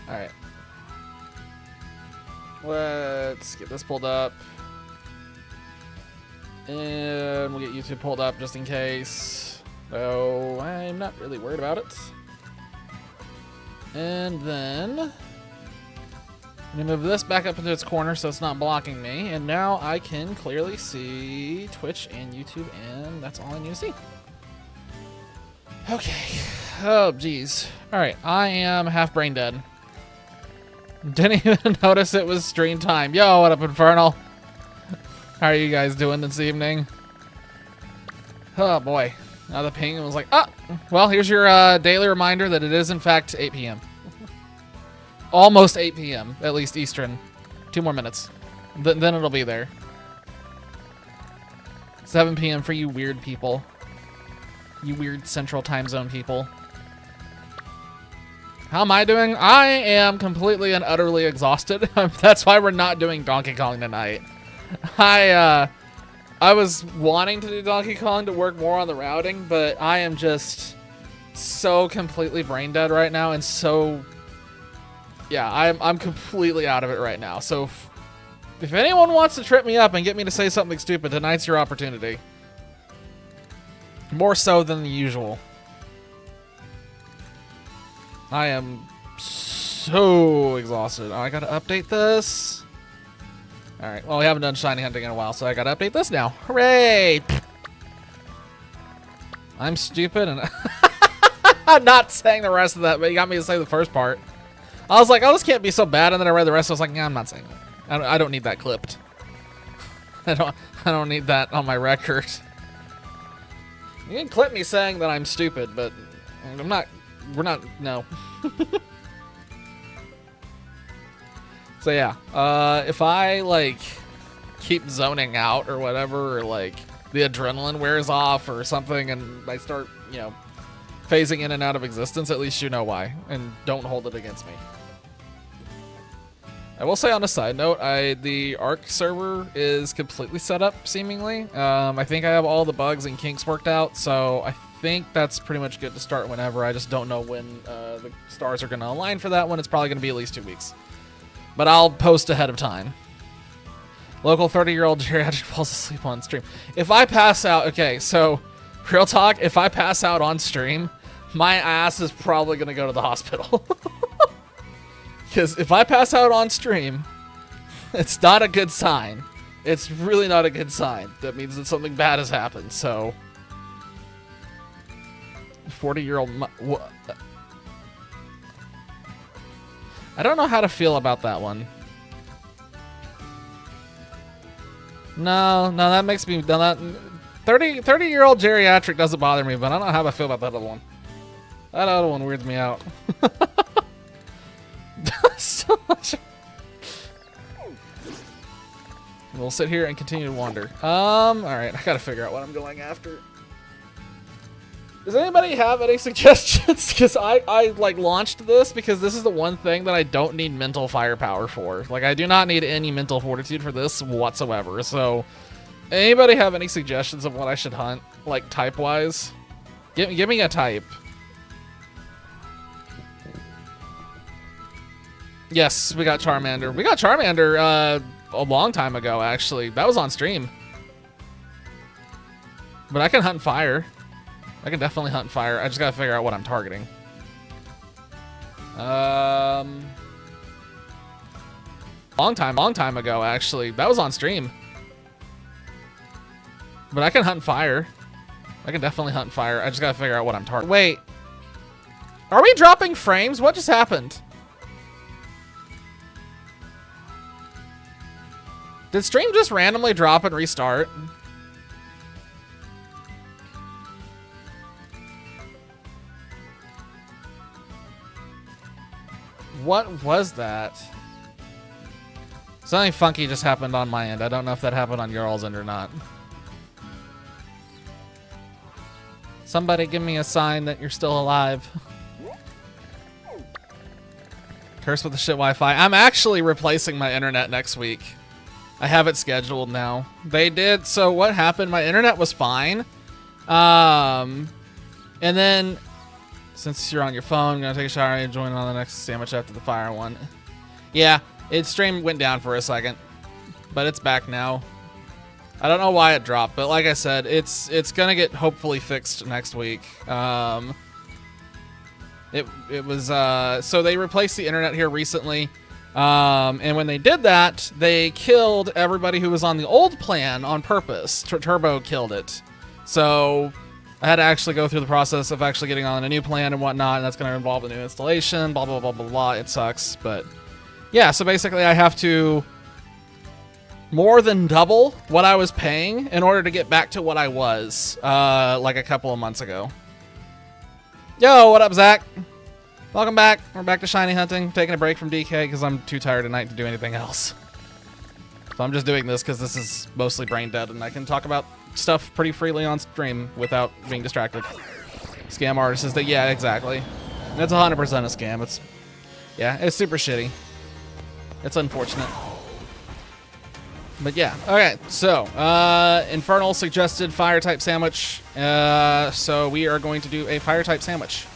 Alright. Let's get this pulled up. And we'll get YouTube pulled up just in case. Though I'm not really worried about it. And then I'm gonna move this back up into its corner so it's not blocking me. And now I can clearly see Twitch and YouTube, and that's all I need to see. Okay. Oh, geez. Alright, I am half brain dead. Didn't even notice it was stream time. Yo, what up, Infernal? How are you guys doing this evening? Oh, boy. Now the ping was like, ah! Well, here's your daily reminder that it is, in fact, 8 p.m. Almost 8 p.m., at least Eastern. 2 more minutes. Then it'll be there. 7 p.m. for you weird people. You weird Central Time Zone people. How am I doing? I am completely and utterly exhausted. That's why we're not doing Donkey Kong tonight. I was wanting to do Donkey Kong to work more on the routing, but I am just so completely brain dead right now, and so yeah, I'm completely out of it right now. So if anyone wants to trip me up and get me to say something stupid, tonight's your opportunity. More so than the usual. I am so exhausted. Oh, I gotta update this. Alright, well, we haven't done shiny hunting in a while, so I gotta update this now. Hooray! I'm stupid, and I'm not saying the rest of that, but you got me to say the first part. I was like, oh, this can't be so bad, and then I read the rest, I was like, yeah, I'm not saying that. I don't need that clipped. I don't need that on my record. You can clip me saying that I'm stupid, but I'm not... We're not... No. So yeah, if I like keep zoning out or whatever, or like the adrenaline wears off or something, and I start, you know, phasing in and out of existence, at least you know why, and don't hold it against me. I will say on a side note, the Ark server is completely set up, seemingly. I think I have all the bugs and kinks worked out, so I think that's pretty much good to start whenever. I just don't know when the stars are going to align for that one. It's probably going to be at least 2 weeks. But I'll post ahead of time. Local 30-year-old geriatric falls asleep on stream. If I pass out... Okay, so, real talk, if I pass out on stream, my ass is probably going to go to the hospital. Because if I pass out on stream, it's not a good sign. It's really not a good sign. That means that something bad has happened, so... 40-year-old... I don't know how to feel about that one. No, that makes me... 30-year-old geriatric doesn't bother me, but I don't know how I feel about that other one. That other one weirds me out. So much. We'll sit here and continue to wander. Alright, I gotta figure out what I'm going after. Does anybody have any suggestions? Because I like launched this because this is the one thing that I don't need mental firepower for. Like, I do not need any mental fortitude for this whatsoever. So, anybody have any suggestions of what I should hunt, like type-wise? Give me a type. Yes, we got Charmander. We got Charmander a long time ago, actually. That was on stream. But I can hunt fire. I can definitely hunt fire. I just gotta figure out what I'm targeting. Long time ago, actually. That was on stream. But I can hunt fire. I can definitely hunt fire. I just gotta figure out what I'm targeting. Wait. Are we dropping frames? What just happened? Did stream just randomly drop and restart? What was that? Something funky just happened on my end. I don't know if that happened on your all's end or not. Somebody give me a sign that you're still alive. Curse with the shit Wi-Fi. I'm actually replacing my internet next week. I have it scheduled now. They did. So what happened? My internet was fine. And then Since you're on your phone, I'm gonna take a shower and join on the next sandwich after the fire one. Yeah, its stream went down for a second, but it's back now. I don't know why it dropped, but like I said, it's gonna get hopefully fixed next week. It was so they replaced the internet here recently, and when they did that, they killed everybody who was on the old plan on purpose. Turbo killed it, so I had to actually go through the process of actually getting on a new plan and whatnot, and that's going to involve a new installation. Blah blah blah blah blah. It sucks, but yeah. So basically, I have to more than double what I was paying in order to get back to what I was like a couple of months ago. Yo, what up, Zach? Welcome back. We're back to shiny hunting. Taking a break from DK because I'm too tired tonight to do anything else. So I'm just doing this because this is mostly brain dead and I can talk about stuff pretty freely on stream without being distracted. Scam artist is that, yeah, exactly. That's 100% a scam. It's super shitty. It's unfortunate. But yeah, okay, so, Infernal suggested fire type sandwich, so we are going to do a fire type sandwich.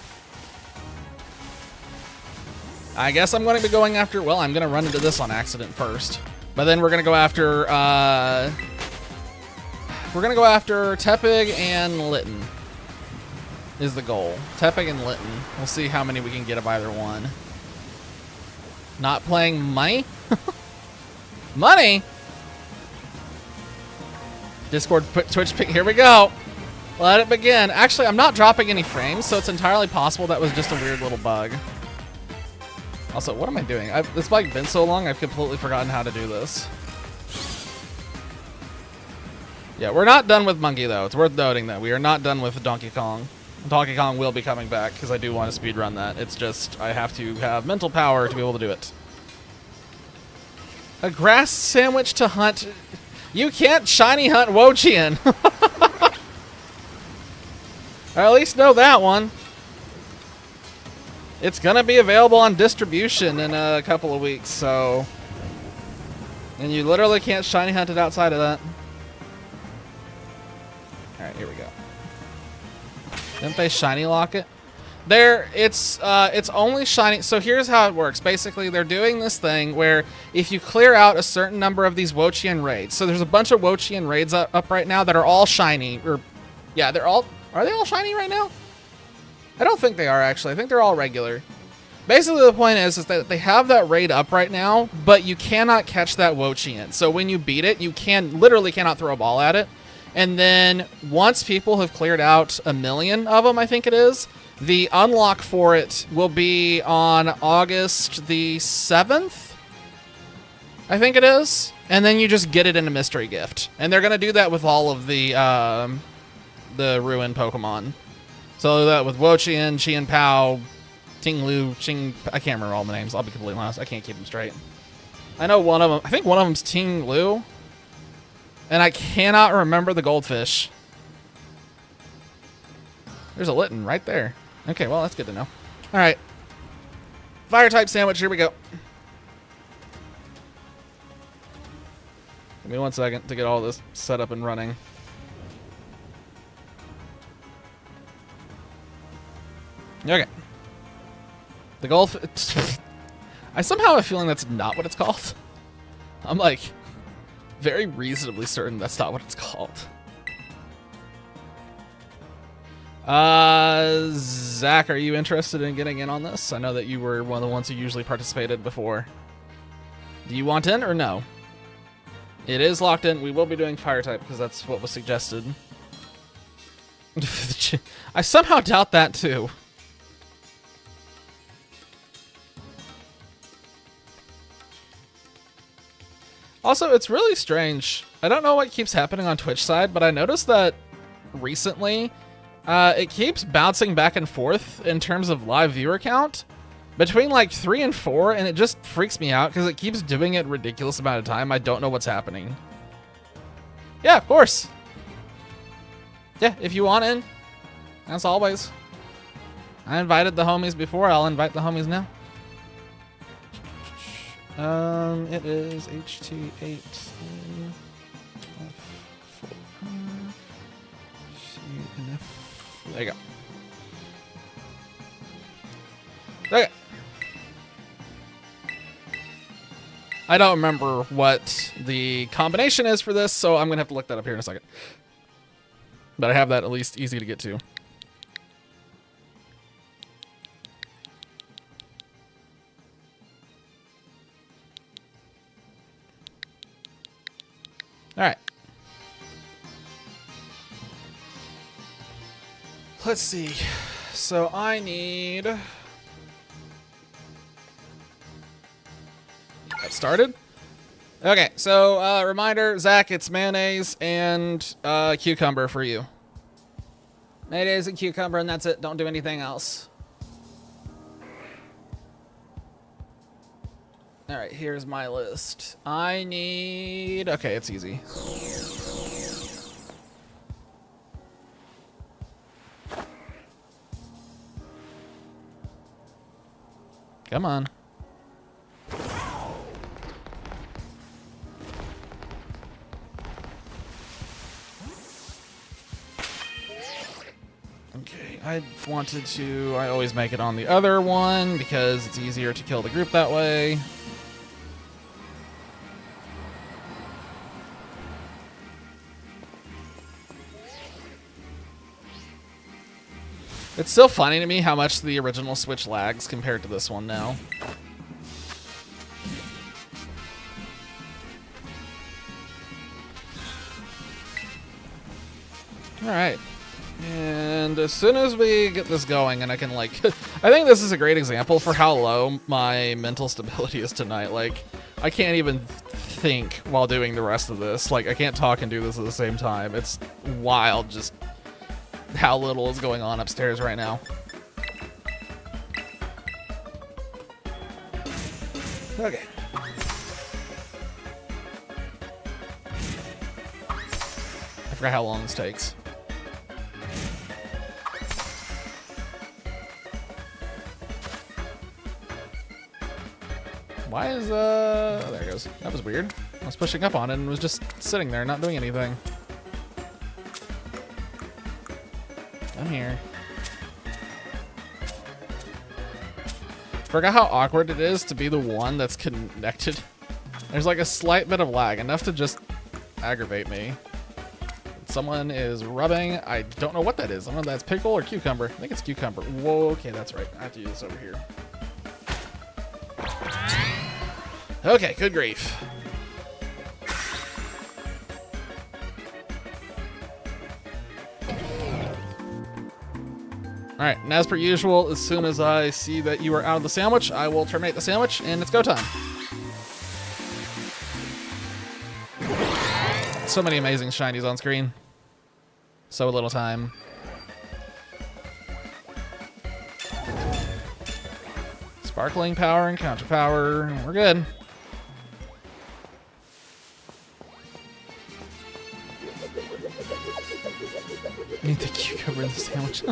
I guess I'm going to be going after, well, I'm going to run into this on accident first, but then we're going to go after, Tepig and Litten is the goal. Tepig and Litten. We'll see how many we can get of either one. Not playing money? Money? Discord, Twitch, here we go. Let it begin. Actually, I'm not dropping any frames, so it's entirely possible that was just a weird little bug. Also, what am I doing? This bike been so long, I've completely forgotten how to do this. Yeah, we're not done with Monkey, though. It's worth noting that we are not done with Donkey Kong. Donkey Kong will be coming back, because I do want to speedrun that. It's just, I have to have mental power to be able to do it. A grass sandwich to hunt... You can't shiny hunt Wo-Chien. Or at least know that one. It's gonna be available on distribution in a couple of weeks, so... And you literally can't shiny hunt it outside of that. Alright, here we go. Didn't they shiny lock it? It's only shiny. So here's how it works. Basically, they're doing this thing where if you clear out a certain number of these Wo-Chien raids, so there's a bunch of Wo-Chien raids up right now that are all shiny. Or, yeah, are they all shiny right now? I don't think they are, actually. I think they're all regular. Basically, the point is that they have that raid up right now, but you cannot catch that Wo-Chien. So when you beat it, you literally cannot throw a ball at it. And then once people have cleared out 1 million of them, I think it is, the unlock for it will be on August the 7th, I think it is. And then you just get it in a mystery gift. And they're going to do that with all of the Ruin Pokemon. So that with Wo-Chien, Chien-Pao, Ting-Lu, I can't remember all the names. I'll be completely honest. I can't keep them straight. I know one of them. I think one of them's Ting-Lu. And I cannot remember the goldfish. There's a Litten right there. Okay, well, that's good to know. All right. Fire type sandwich, here we go. Give me 1 second to get all this set up and running. Okay. The golf... I somehow have a feeling that's not what it's called. I'm like very reasonably certain that's not what it's called. Zach, are you interested in getting in on this? I know that you were one of the ones who usually participated before. Do you want in or no? It is locked in. We will be doing fire type because that's what was suggested. I somehow doubt that too. Also, it's really strange. I don't know what keeps happening on Twitch side, but I noticed that recently it keeps bouncing back and forth in terms of live viewer count between like 3 and 4, and it just freaks me out because it keeps doing it a ridiculous amount of time. I don't know what's happening. Yeah, of course. Yeah, if you want in, as always. I invited the homies before. I'll invite the homies now. It is HT8. There you go. Okay. I don't remember what the combination is for this, so I'm going to have to look that up here in a second. But I have that at least easy to get to. All right. Let's see. So I need... That started. Okay, so reminder, Zach, it's mayonnaise and cucumber for you. Mayonnaise and cucumber, and that's it. Don't do anything else. All right, here's my list. I need... Okay, it's easy. Come on. Okay, I wanted to... I always make it on the other one because it's easier to kill the group that way. It's still funny to me how much the original Switch lags compared to this one now. Alright. And as soon as we get this going and I can, like... I think this is a great example for how low my mental stability is tonight. Like, I can't even think while doing the rest of this. Like, I can't talk and do this at the same time. It's wild just how little is going on upstairs right now. Okay. I forgot how long this takes. Why is, oh, there it goes. That was weird. I was pushing up on it and was just sitting there, not doing anything. I'm here. Forgot how awkward it is to be the one that's connected. There's like a slight bit of lag, enough to just aggravate me. Someone is rubbing. I don't know what that is. I don't know if that's pickle or cucumber. I think it's cucumber. Whoa, okay, that's right. I have to use this over here. Okay, good grief. All right, and as per usual, as soon as I see that you are out of the sandwich, I will terminate the sandwich, and it's go time. So many amazing shinies on screen. So little time. Sparkling power and counter power. We're good. Need the cucumber in the sandwich.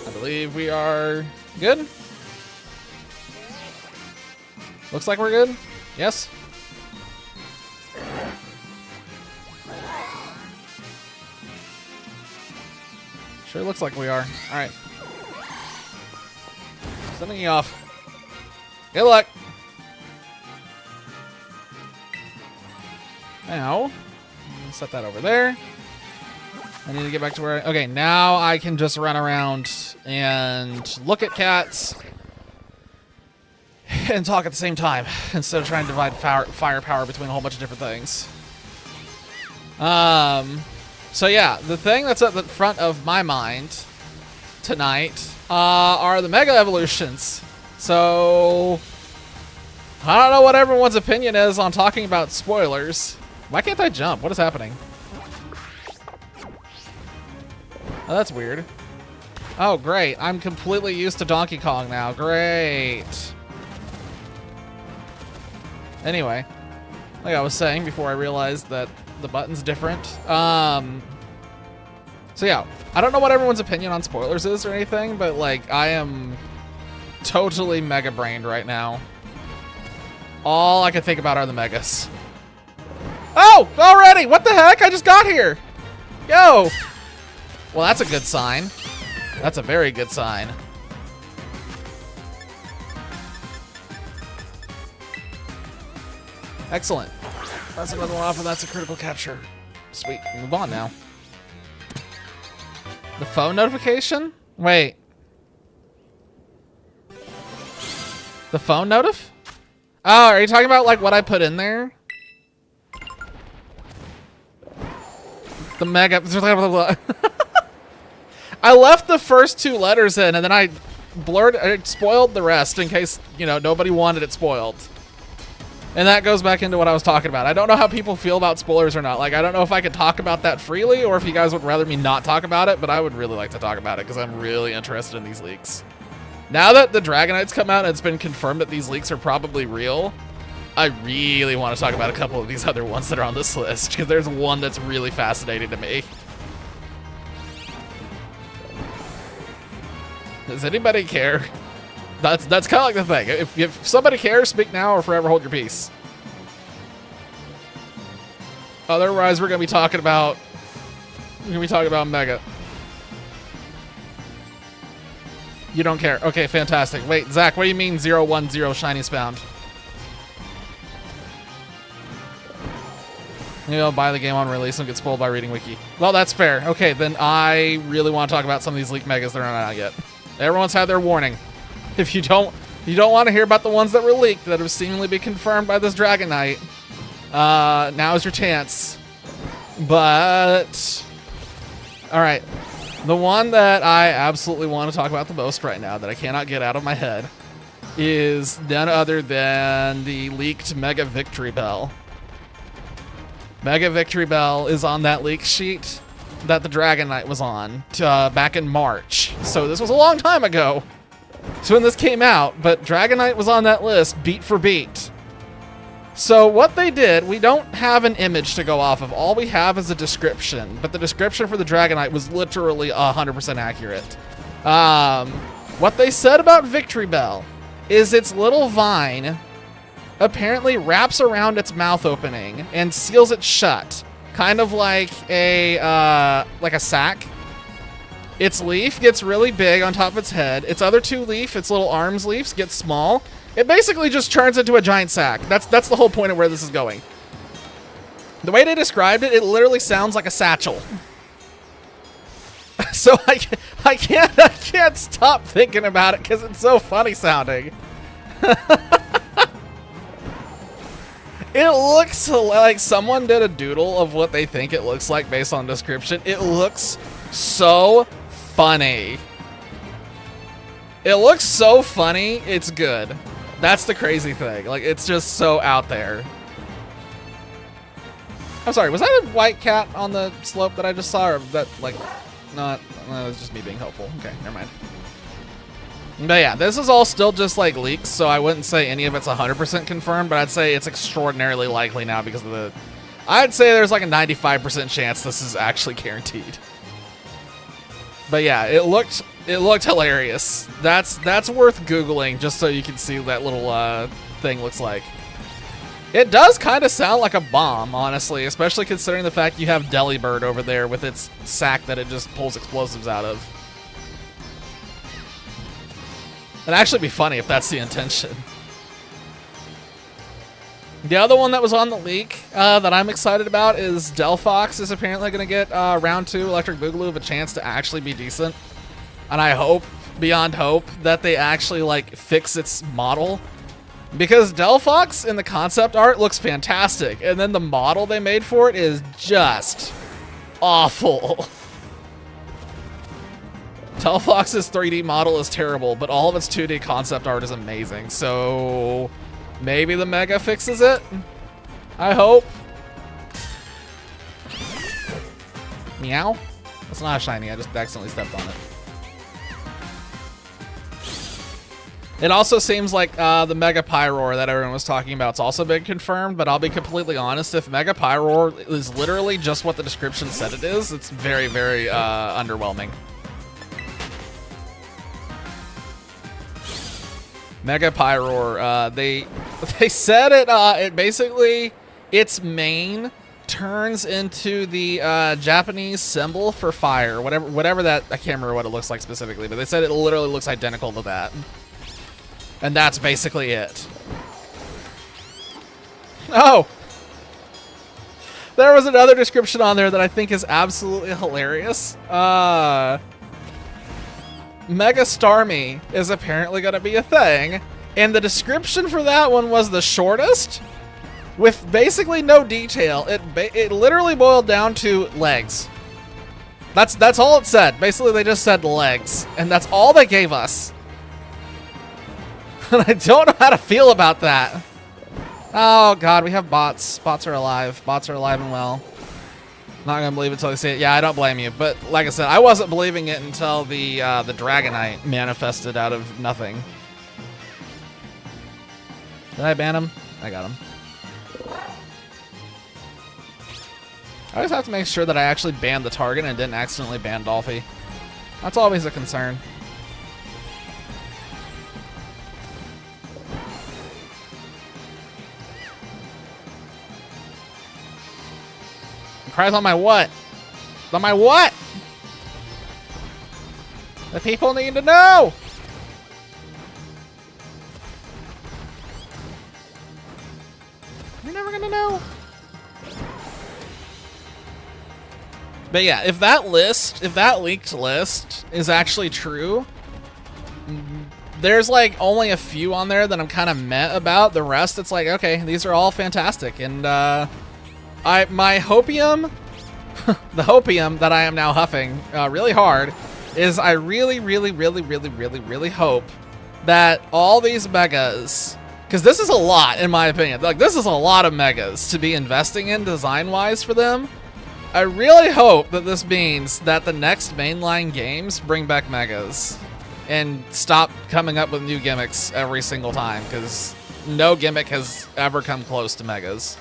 I believe we are good. Looks like we're good. Yes. Sure looks like we are. All right. Sending you off. Good luck. Now, set that over there. I need to get back to where okay, now I can just run around and look at cats and talk at the same time instead of trying to divide firepower between a whole bunch of different things. So yeah, the thing that's at the front of my mind tonight are the Mega Evolutions. So I don't know what everyone's opinion is on talking about spoilers. Why can't I jump? What is happening? Oh, that's weird. Oh, great. I'm completely used to Donkey Kong now. Great. Anyway, like I was saying before I realized that the button's different. So yeah, I don't know what everyone's opinion on spoilers is or anything, but like I am totally mega brained right now. All I can think about are the megas. Oh, already! What the heck? I just got here. Yo. Well, that's a good sign. That's a very good sign. Excellent. That's another one off, and that's a critical capture. Sweet. Move on now. The phone notification? Wait. The phone notif? Oh, are you talking about like what I put in there? The mega. I left the first 2 letters in, and then I spoiled the rest in case, you know, nobody wanted it spoiled. And that goes back into what I was talking about. I don't know how people feel about spoilers or not. Like, I don't know if I could talk about that freely or if you guys would rather me not talk about it, but I would really like to talk about it because I'm really interested in these leaks. Now that the Dragonites come out and it's been confirmed that these leaks are probably real, I really want to talk about a couple of these other ones that are on this list because there's one that's really fascinating to me. Does anybody care? That's kind of like the thing. If somebody cares, speak now or forever hold your peace. Otherwise, we're gonna be talking about Mega. You don't care. Okay, fantastic. Wait, Zach, what do you mean 010 shinies found? You know, buy the game on release and get spoiled by reading wiki. Well, that's fair. Okay, then I really want to talk about some of these leaked megas that are not out yet. Everyone's had their warning. If you don't want to hear about the ones that were leaked that have seemingly been confirmed by this Dragonite, now is your chance. But all right, the one that I absolutely want to talk about the most right now that I cannot get out of my head is none other than the leaked Mega Victory Bell. Mega Victory Bell is on that leak sheet that the Dragonite was on back in March. So this was a long time ago. So when this came out, but Dragonite was on that list beat for beat. So what they did, we don't have an image to go off of. All we have is a description, but the description for the Dragonite was literally 100% accurate. What they said about Victory Bell is its little vine apparently wraps around its mouth opening and seals it shut, kind of like a sack. Its leaf gets really big on top of its head. Its other 2 leaf, its little arms leaves, get small. It basically just turns into a giant sack. That's the whole point of where this is going. The way they described it, it literally sounds like a satchel. So I can't stop thinking about it because it's so funny sounding. It looks like someone did a doodle of what they think it looks like based on the description. It looks so funny. It looks so funny, it's good. That's the crazy thing. Like, it's just so out there. I'm sorry, was that a white cat on the slope that I just saw? Or that, like, not, it was just me being helpful. Okay, never mind. But yeah, this is all still just like leaks, so I wouldn't say any of it's 100% confirmed, but I'd say it's extraordinarily likely now because of the... I'd say there's like a 95% chance this is actually guaranteed. But yeah, it looked hilarious. That's worth Googling just so you can see what that little thing looks like. It does kind of sound like a bomb, honestly, especially considering the fact you have Delibird over there with its sack that it just pulls explosives out of. It'd actually be funny if that's the intention. The other one that was on the leak that I'm excited about is Delphox is apparently going to get round 2 Electric Boogaloo of a chance to actually be decent. And I hope, beyond hope, that they actually like fix its model. Because Delphox in the concept art looks fantastic. And then the model they made for it is just awful. Delphox's 3D model is terrible, but all of its 2D concept art is amazing. So maybe the Mega fixes it? I hope. Meow? It's not a shiny, I just accidentally stepped on it. It also seems like the Mega Pyroar that everyone was talking about has also been confirmed, but I'll be completely honest, if Mega Pyroar is literally just what the description said it is, it's very, very underwhelming. Mega Pyroar, they said it basically, its main turns into the Japanese symbol for fire, whatever that, I can't remember what it looks like specifically, but they said it literally looks identical to that. And that's basically it. Oh! There was another description on there that I think is absolutely hilarious. Mega Starmie is apparently going to be a thing, and the description for that one was the shortest, with basically no detail. It literally boiled down to legs. That's all it said. Basically, they just said legs, and that's all they gave us. And I don't know how to feel about that. Oh god, we have bots. Bots are alive. Bots are alive and well. Not gonna believe it until I see it. Yeah, I don't blame you. But like I said, I wasn't believing it until the Dragonite manifested out of nothing. Did I ban him? I got him. I always have to make sure that I actually banned the target and didn't accidentally ban Dolphy. That's always a concern. Cries on my what? On my what? The people need to know! You're never gonna know. But yeah, if that leaked list is actually true, there's like only a few on there that I'm kind of meh about. The rest, it's like, okay, these are all fantastic. And my hopium, the hopium that I am now huffing really hard, is I really hope that all these megas, because this is a lot in my opinion, like this is a lot of megas to be investing in design-wise for them. I really hope that this means that the next mainline games bring back megas and stop coming up with new gimmicks every single time, because no gimmick has ever come close to megas.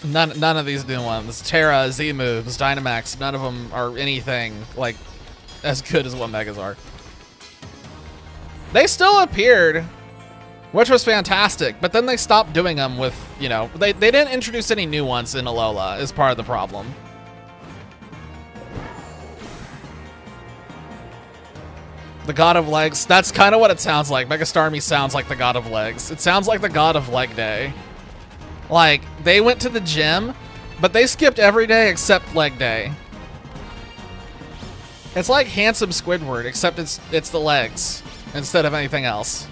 None of these new ones, Terra, Z moves, Dynamax, none of them are anything like as good as what megas are. They still appeared, which was fantastic, but then they stopped doing them with, you know, they didn't introduce any new ones in Alola is part of the problem. The God of Legs, that's kind of what it sounds like. Mega Starmie sounds like the God of Legs. It sounds like the God of Leg Day. Like, they went to the gym, but they skipped every day except Leg Day. It's like Handsome Squidward, except it's the legs instead of anything else.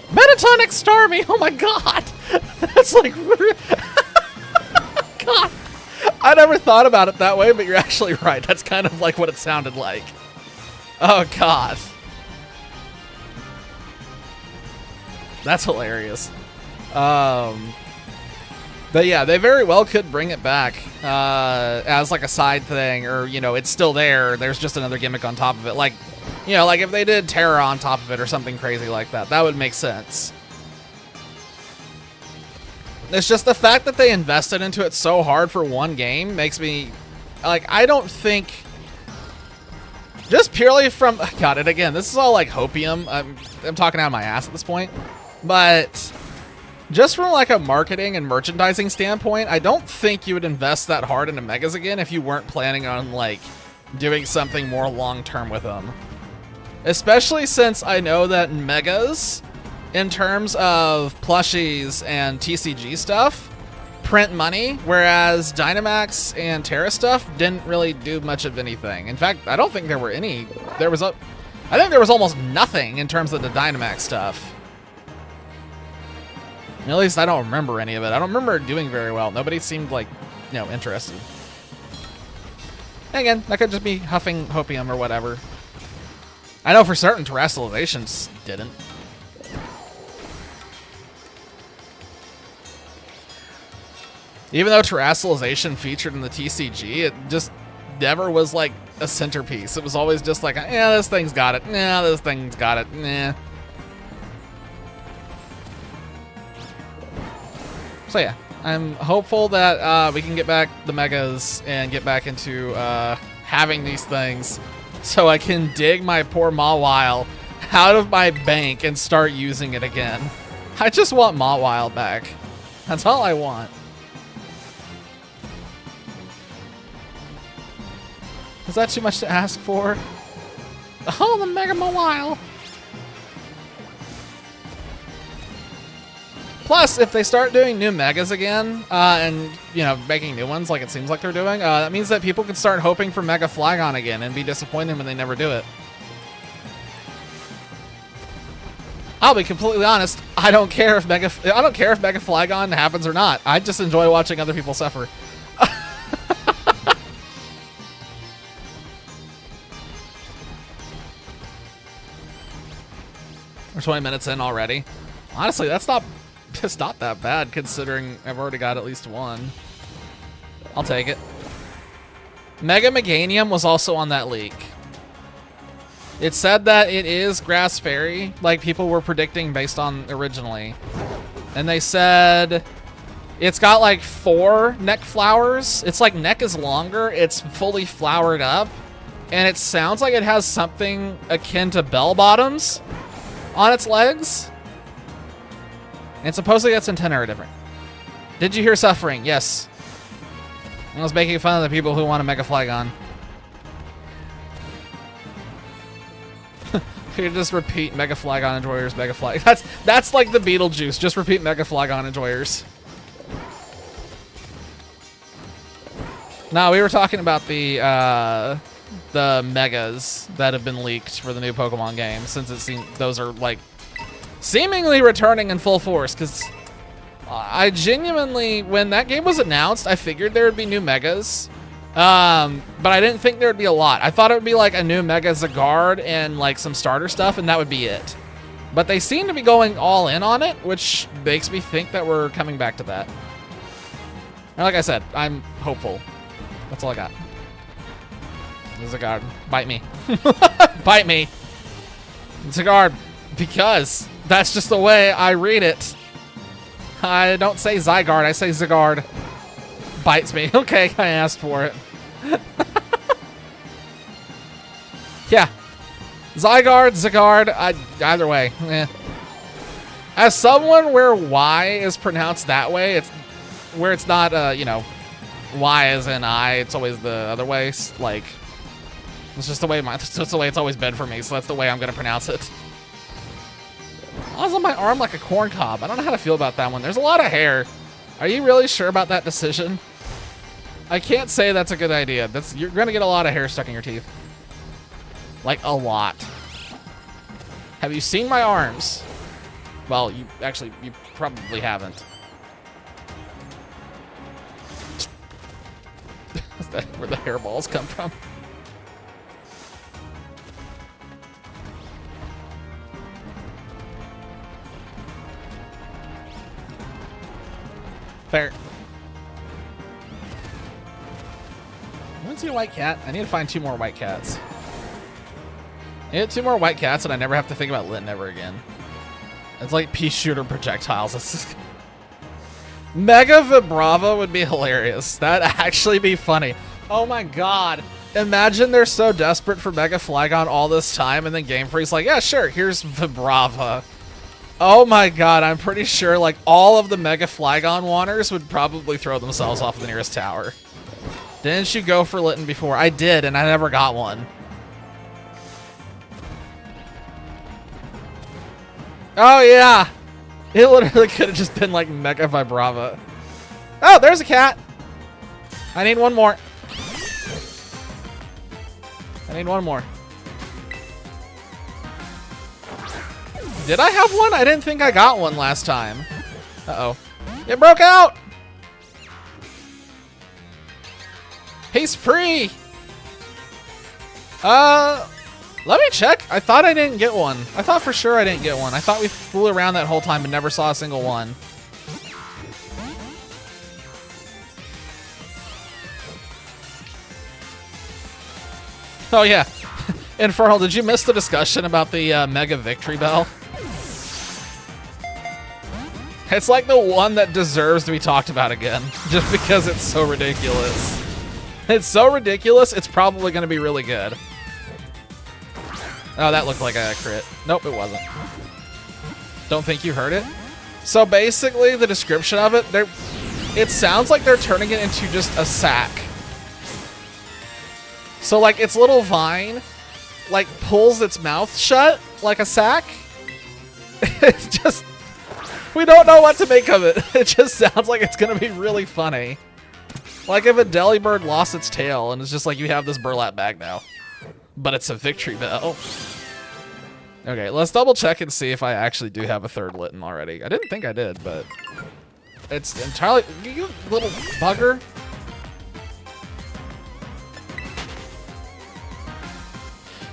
Metatonic Starmie! Oh my god! That's like... God! I never thought about it that way, but you're actually right. That's kind of like what it sounded like. Oh god. That's hilarious. But yeah, they very well could bring it back as like a side thing, or, you know, it's still there. There's just another gimmick on top of it. Like, you know, like if they did Terra on top of it or something crazy like that, that would make sense. It's just the fact that they invested into it so hard for one game makes me, like, I don't think, just purely from, God, and again, this is all like hopium. I'm talking out of my ass at this point, but just from like a marketing and merchandising standpoint, I don't think you would invest that hard into megas again if you weren't planning on like doing something more long-term with them. Especially since I know that megas, in terms of plushies and TCG stuff, print money, whereas Dynamax and Terra stuff didn't really do much of anything. In fact, I don't think there were any. I think there was almost nothing in terms of the Dynamax stuff. At least I don't remember any of it. I don't remember it doing very well. Nobody seemed like, you know, interested. And again, that could just be huffing hopium or whatever. I know for certain Terrasilizations didn't. Even though Terrasilization featured in the TCG, it just never was like a centerpiece. It was always just like, yeah, this thing's got it. Yeah, this thing's got it. Nah. So yeah, I'm hopeful that we can get back the megas and get back into having these things so I can dig my poor Mawile out of my bank and start using it again. I just want Mawile back. That's all I want. Is that too much to ask for? Oh, the Mega Mawile! Plus, if they start doing new Megas again, and, you know, making new ones like it seems like they're doing, that means that people can start hoping for Mega Flygon again and be disappointed when they never do it. I'll be completely honest, I don't care if Mega Flygon happens or not. I just enjoy watching other people suffer. We're 20 minutes in already. Honestly, it's not that bad considering I've already got at least one. I'll take it. Mega Meganium was also on that leak. It said that it is Grass Fairy, like people were predicting based on originally. And they said it's got like 4 neck flowers. It's like neck is longer, it's fully flowered up, and it sounds like it has something akin to bell bottoms on its legs. And supposedly its antennae are different. Did you hear suffering? Yes. I was making fun of the people who want a Mega Flygon. You just repeat Mega Flygon enjoyers, Mega Flygon. That's like the Beetlejuice. Just repeat Mega Flygon enjoyers. No, we were talking about the Megas that have been leaked for the new Pokemon game, since it seems those are like seemingly returning in full force. Because I genuinely, when that game was announced, I figured there would be new Megas. But I didn't think there would be a lot. I thought it would be like a new Mega Zygarde and like some starter stuff, and that would be it. But they seem to be going all in on it, which makes me think that we're coming back to that. And like I said, I'm hopeful. That's all I got. Zygarde, bite me. Bite me. Zygarde, because that's just the way I read it. I don't say Zygarde, I say Zygarde. Bites me. Okay, I asked for it. Yeah. Zygarde, either way. Eh. As someone where Y is pronounced that way, it's where it's not, you know, Y as in I, it's always the other way. Like, it's just the way it's always been for me, so that's the way I'm gonna pronounce it. I was on my arm like a corn cob. I don't know how to feel about that one. There's a lot of hair. Are you really sure about that decision? I can't say that's a good idea. You're gonna get a lot of hair stuck in your teeth. Like, a lot. Have you seen my arms? Well, you probably haven't. Is that where the hairballs come from? Fair. I want to see a white cat. I need to find 2 more white cats. I need 2 more white cats, and I never have to think about Litten ever again. It's like pea shooter projectiles. Mega Vibrava would be hilarious. That'd actually be funny. Oh my god. Imagine they're so desperate for Mega Flygon all this time, and then Game Freak's like, yeah, sure, here's Vibrava. Oh my god, I'm pretty sure like all of the Mega Flygon wanters would probably throw themselves off the nearest tower. Didn't you go for Litten before? I did, and I never got one. Oh yeah! It literally could have just been like Mega Vibrava. Oh, there's a cat! I need one more. I need one more. Did I have one? I didn't think I got one last time. Uh-oh. It broke out! He's free! Let me check. I thought I didn't get one. I thought for sure I didn't get one. I thought we flew around that whole time and never saw a single one. Oh yeah. Infernal, did you miss the discussion about the Mega Victory Bell? It's like the one that deserves to be talked about again, just because it's so ridiculous. It's so ridiculous, it's probably going to be really good. Oh, that looked like a crit. Nope, it wasn't. Don't think you heard it? So basically, the description of it sounds like they're turning it into just a sack. So like its little vine, like pulls its mouth shut like a sack. It's just, we don't know what to make of it. It just sounds like it's gonna be really funny. Like if a Delibird lost its tail and it's just like you have this burlap bag now, but it's a victory bell. Okay, let's double check and see if I actually do have a third Litten already. I didn't think I did, but it's entirely, you little bugger.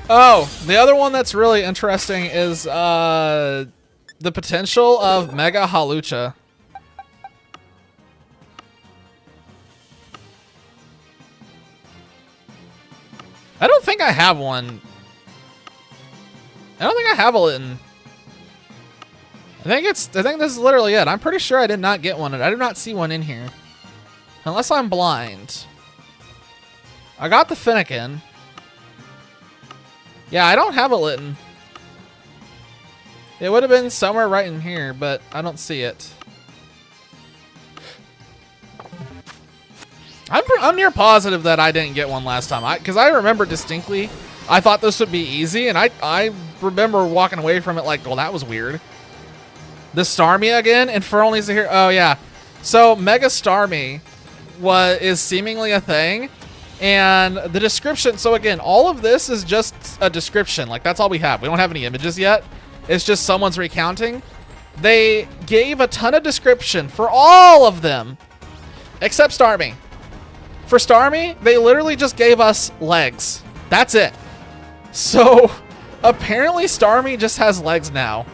Oh, the other one that's really interesting is the potential of Mega Hawlucha. I don't think I have one. I don't think I have a Litten. I think this is literally it. I'm pretty sure I did not get one. I did not see one in here. Unless I'm blind. I got the Fennekin. Yeah, I don't have a Litten. It would have been somewhere right in here, but I don't see it. I'm near positive that I didn't get one last time. Because I remember distinctly, I thought this would be easy, and I remember walking away from it like, well, that was weird. The Starmie again? Infernal's here. Oh, yeah. So, Mega Starmie is seemingly a thing. And the description, so again, all of this is just a description. Like, that's all we have. We don't have any images yet. It's just someone's recounting. They gave a ton of description for all of them, except Starmie. For Starmie, they literally just gave us legs. That's it. So, apparently Starmie just has legs now.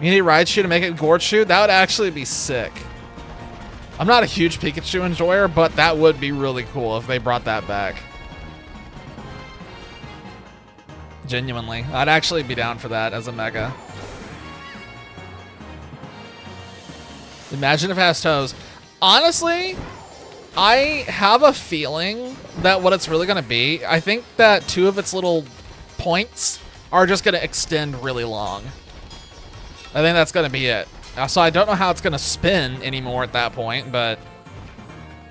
You need Raichu to make it Gorchu? That would actually be sick. I'm not a huge Pikachu enjoyer, but that would be really cool if they brought that back. Genuinely. I'd actually be down for that as a Mega. Imagine if it has toes. Honestly, I have a feeling that what it's really going to be, I think that 2 of its little points are just going to extend really long. I think that's going to be it. So I don't know how it's going to spin anymore at that point, but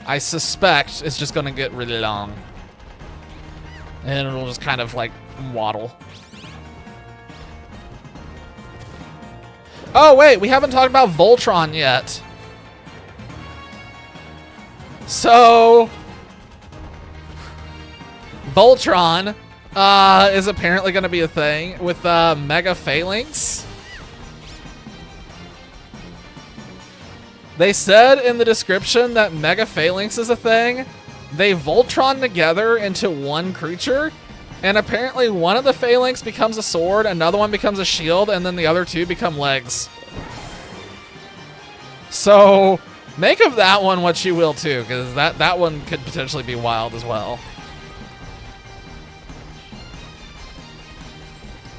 I suspect it's just going to get really long. And it'll just kind of like waddle. Oh, wait, we haven't talked about Voltron yet. So, Voltron is apparently going to be a thing with Mega Phalanx. They said in the description that Mega Phalanx is a thing. They Voltron together into one creature, and apparently one of the Phalanx becomes a sword, another one becomes a shield, and then the other 2 become legs. So, make of that one what you will too, because that one could potentially be wild as well.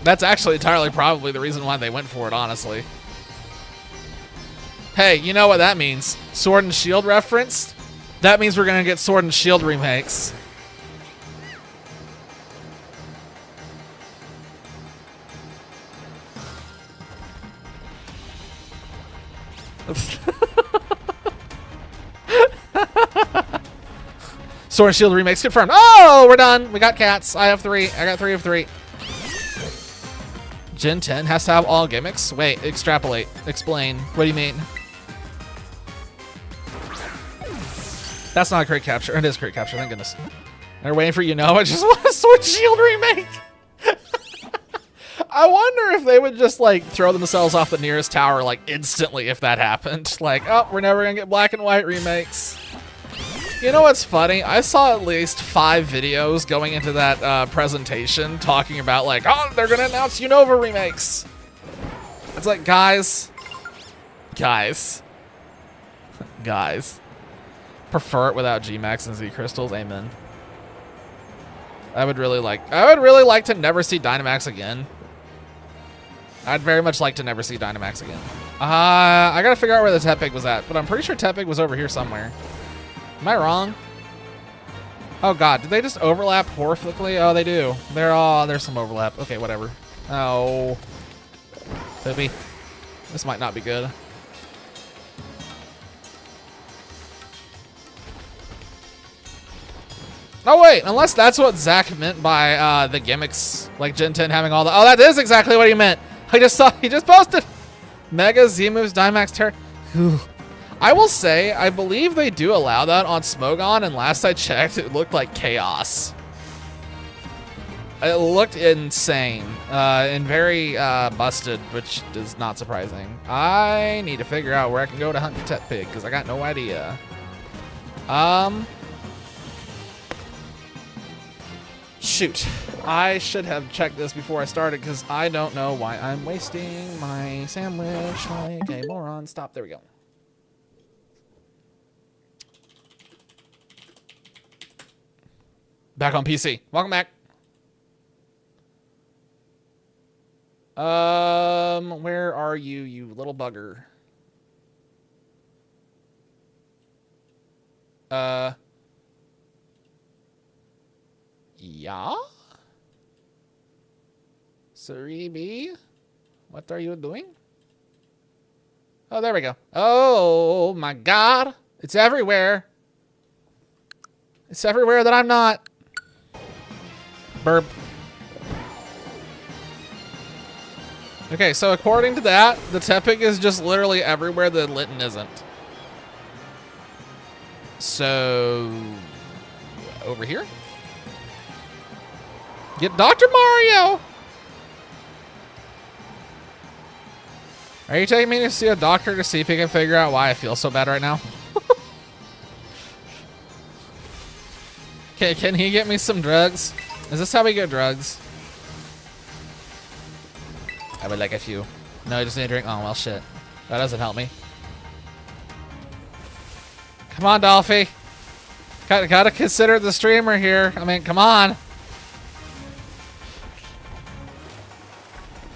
That's actually entirely probably the reason why they went for it, honestly. Hey, you know what that means? Sword and Shield referenced? That means we're gonna get Sword and Shield remakes. Sword and Shield remakes confirmed. Oh, we're done. We got cats. I have 3. I got 3 of 3. Gen 10 has to have all gimmicks? Wait, extrapolate. Explain. What do you mean? That's not a crit capture. It is crit capture, thank goodness. They're waiting for you know. I just want a Sword and Shield remake. I wonder if they would just like throw themselves off the nearest tower like instantly if that happened. Like, oh, we're never gonna get black and white remakes. You know what's funny? I saw at least 5 videos going into that presentation talking about like, oh, they're gonna announce Unova remakes. It's like, guys. Prefer it without G-Max and Z-Crystals, amen. I would really like to never see Dynamax again. I'd very much like to never see Dynamax again. I gotta figure out where the Tepig was at, but I'm pretty sure Tepig was over here somewhere. Am I wrong? Oh god, did they just overlap horrifically? Oh, they do. There's some overlap. Okay, whatever. Oh. Poopy. This might not be good. Oh wait, unless that's what Zach meant by the gimmicks, like Gen 10 having all the. Oh, that is exactly what he meant. I just saw he just posted. Mega Z moves Dynamax Terra. I will say, I believe they do allow that on Smogon, and last I checked, it looked like chaos. It looked insane and very busted, which is not surprising. I need to figure out where I can go to hunt for Tepig because I got no idea. Shoot. I should have checked this before I started because I don't know why I'm wasting my sandwich like a moron. Stop. There we go. Back on PC. Welcome back. Where are you, you little bugger? Yeah? Saribi? What are you doing? Oh, there we go. Oh my god. It's everywhere. It's everywhere that I'm not. Burp. Okay, so according to that, the Tepig is just literally everywhere the Litten isn't. So, over here? Get Dr. Mario! Are you taking me to see a doctor to see if he can figure out why I feel so bad right now? Okay, can he get me some drugs? Is this how we get drugs? I would like a few. No, I just need a drink. Oh, well, shit. That doesn't help me. Come on, Dolphy. Gotta consider the streamer here. I mean, come on.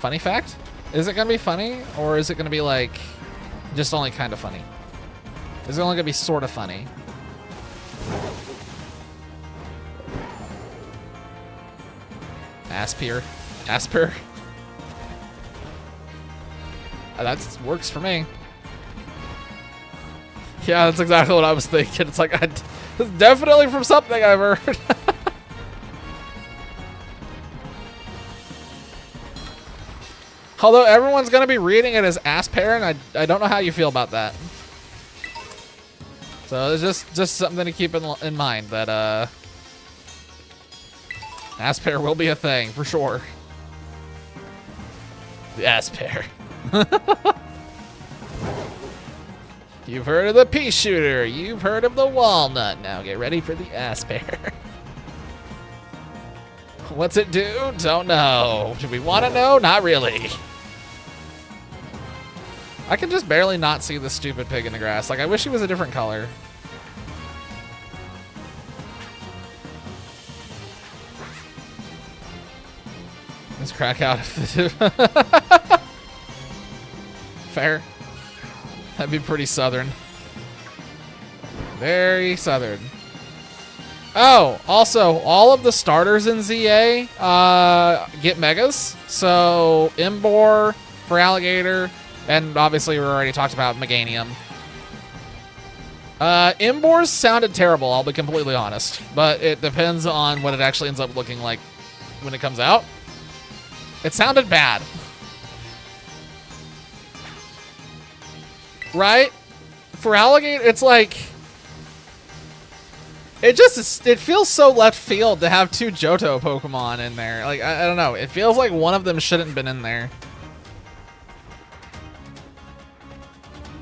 Funny fact? Is it gonna be funny? Or is it gonna be like, just only kind of funny? Is it only gonna be sort of funny? Asper. That works for me. Yeah, that's exactly what I was thinking. It's like, it's definitely from something I've heard. Although everyone's going to be reading it as Asper, and I don't know how you feel about that. So it's just something to keep in mind that Asper will be a thing, for sure. The Asper. You've heard of the pea shooter. You've heard of the walnut. Now get ready for the Asper. What's it do? Don't know. Do we want to know? Not really. I can just barely not see the stupid pig in the grass. Like, I wish he was a different color. Let's crack out. Fair. That'd be pretty southern. Very southern. Oh, also, all of the starters in ZA get megas. So, Imbor for Alligator, and obviously we already talked about Meganium. Imbor's sounded terrible, I'll be completely honest. But it depends on what it actually ends up looking like when it comes out. It sounded bad. Right? For Alligator, it's like... It feels so left field to have two Johto Pokemon in there. Like, I don't know. It feels like one of them shouldn't have been in there.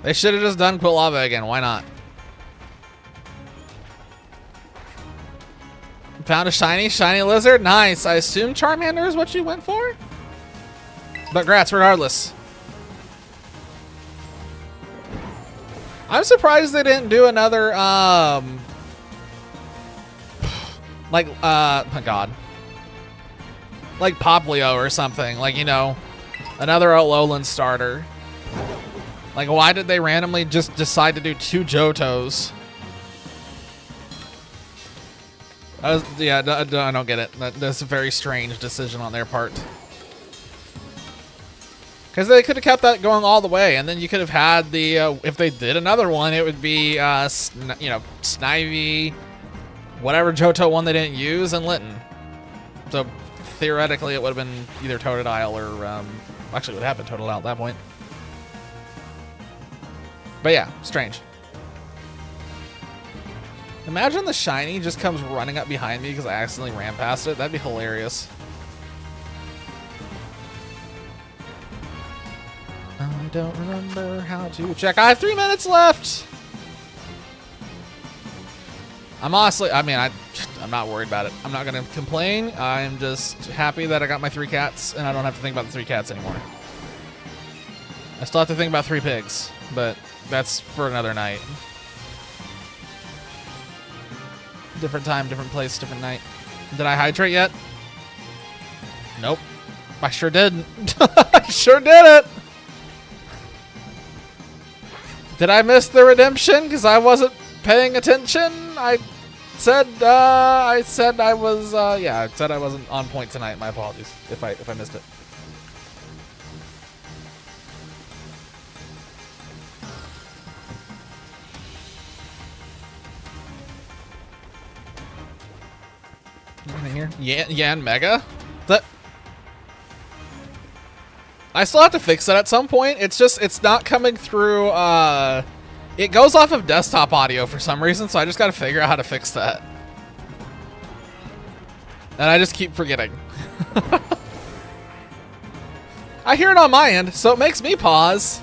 They should have just done Quilava again. Why not? Found a shiny lizard. Nice. I assume Charmander is what you went for? But grats regardless. I'm surprised they didn't do another, oh god. Like Poplio or something. Like, you know, another Alolan starter. Like, why did they randomly just decide to do two Johtos? Yeah, I don't get it. That's a very strange decision on their part. Because they could have kept that going all the way, and then you could have had the, if they did another one, it would be, you know, Snivy, whatever Johto one they didn't use, and Litten. So theoretically, it would have been either Totodile or, actually, it would have been Totodile at that point. But yeah, strange. Imagine the shiny just comes running up behind me because I accidentally ran past it. That'd be hilarious. I don't remember how to check. I have 3 minutes left. I'm honestly, I mean, I'm not worried about it. I'm not going to complain. I'm just happy that I got my 3 cats and I don't have to think about the 3 cats anymore. I still have to think about 3 pigs, but that's for another night. Different time, different place, different night. Did I hydrate yet? Nope. I sure didn't. I sure did it. Did I miss the redemption because I wasn't paying attention? I said I was yeah, I said I wasn't on point tonight. My apologies if I missed it. Anything here? Yan Mega? I still have to fix that at some point. It's just, it's not coming through, it goes off of desktop audio for some reason, so I just gotta figure out how to fix that. And I just keep forgetting. I hear it on my end, so it makes me pause.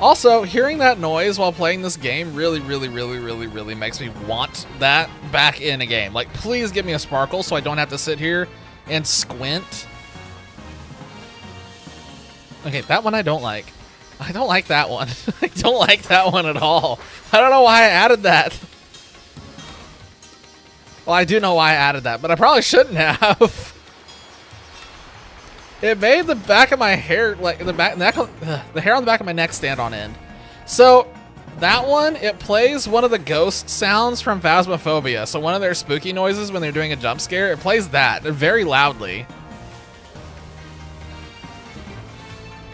Also, hearing that noise while playing this game really makes me want that back in a game. Like, please give me a Sparkle so I don't have to sit here and squint. Okay, that one I don't like. I don't like that one. I don't like that one at all. I don't know why I added that. Well, I do know why I added that, but I probably shouldn't have. It made the back of my hair, like the hair on the back of my neck stand on end. So that one, it plays one of the ghost sounds from Phasmophobia. So one of their spooky noises when they're doing a jump scare, it plays that very loudly.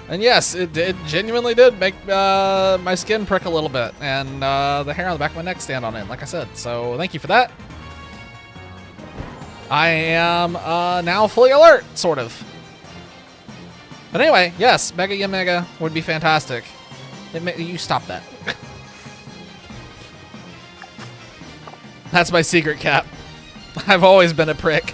And yes, it genuinely did make my skin prick a little bit, and the hair on the back of my neck stand on end, like I said. So thank you for that. I am now fully alert, sort of. But anyway, yes, Mega Yamega would be fantastic. You stop that. That's my secret cap. I've always been a prick.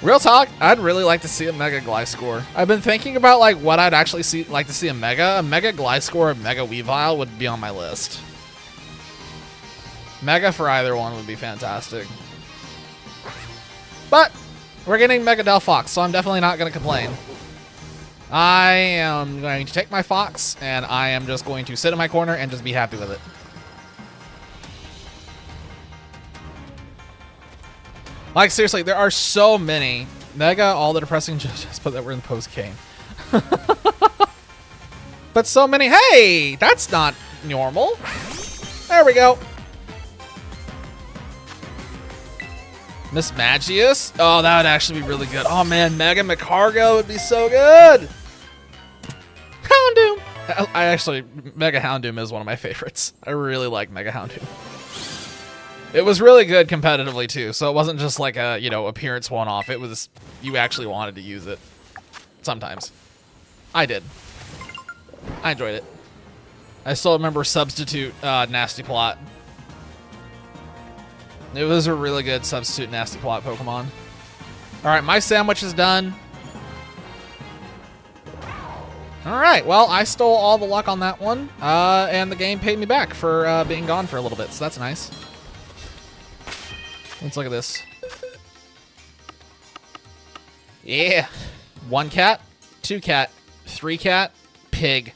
Real talk, I'd really like to see a Mega Gliscor. I've been thinking about like what I'd actually like to see a Mega. A Mega Gliscor or Mega Weavile would be on my list. Mega for either one would be fantastic. But we're getting Mega Delphox, so I'm definitely not going to complain. I am going to take my Fox, and I am just going to sit in my corner and just be happy with it. Like, seriously, there are so many. Mega, all the depressing judges, but that were in the post game. But so many. Hey, that's not normal. There we go. Miss Magius. Oh, that would actually be really good. Oh, man, Mega Magcargo would be so good. Houndoom. Mega Houndoom is one of my favorites. I really like Mega Houndoom. It was really good competitively too, so it wasn't just like a, you know, appearance one-off. It was, you actually wanted to use it. Sometimes. I did. I enjoyed it. I still remember Substitute Nasty Plot. It was a really good Substitute Nasty Plot Pokemon. Alright, my sandwich is done. Alright, well, I stole all the luck on that one, and the game paid me back for being gone for a little bit, so that's nice. Let's look at this. Yeah. 1 cat, 2 cat, 3 cat, pig.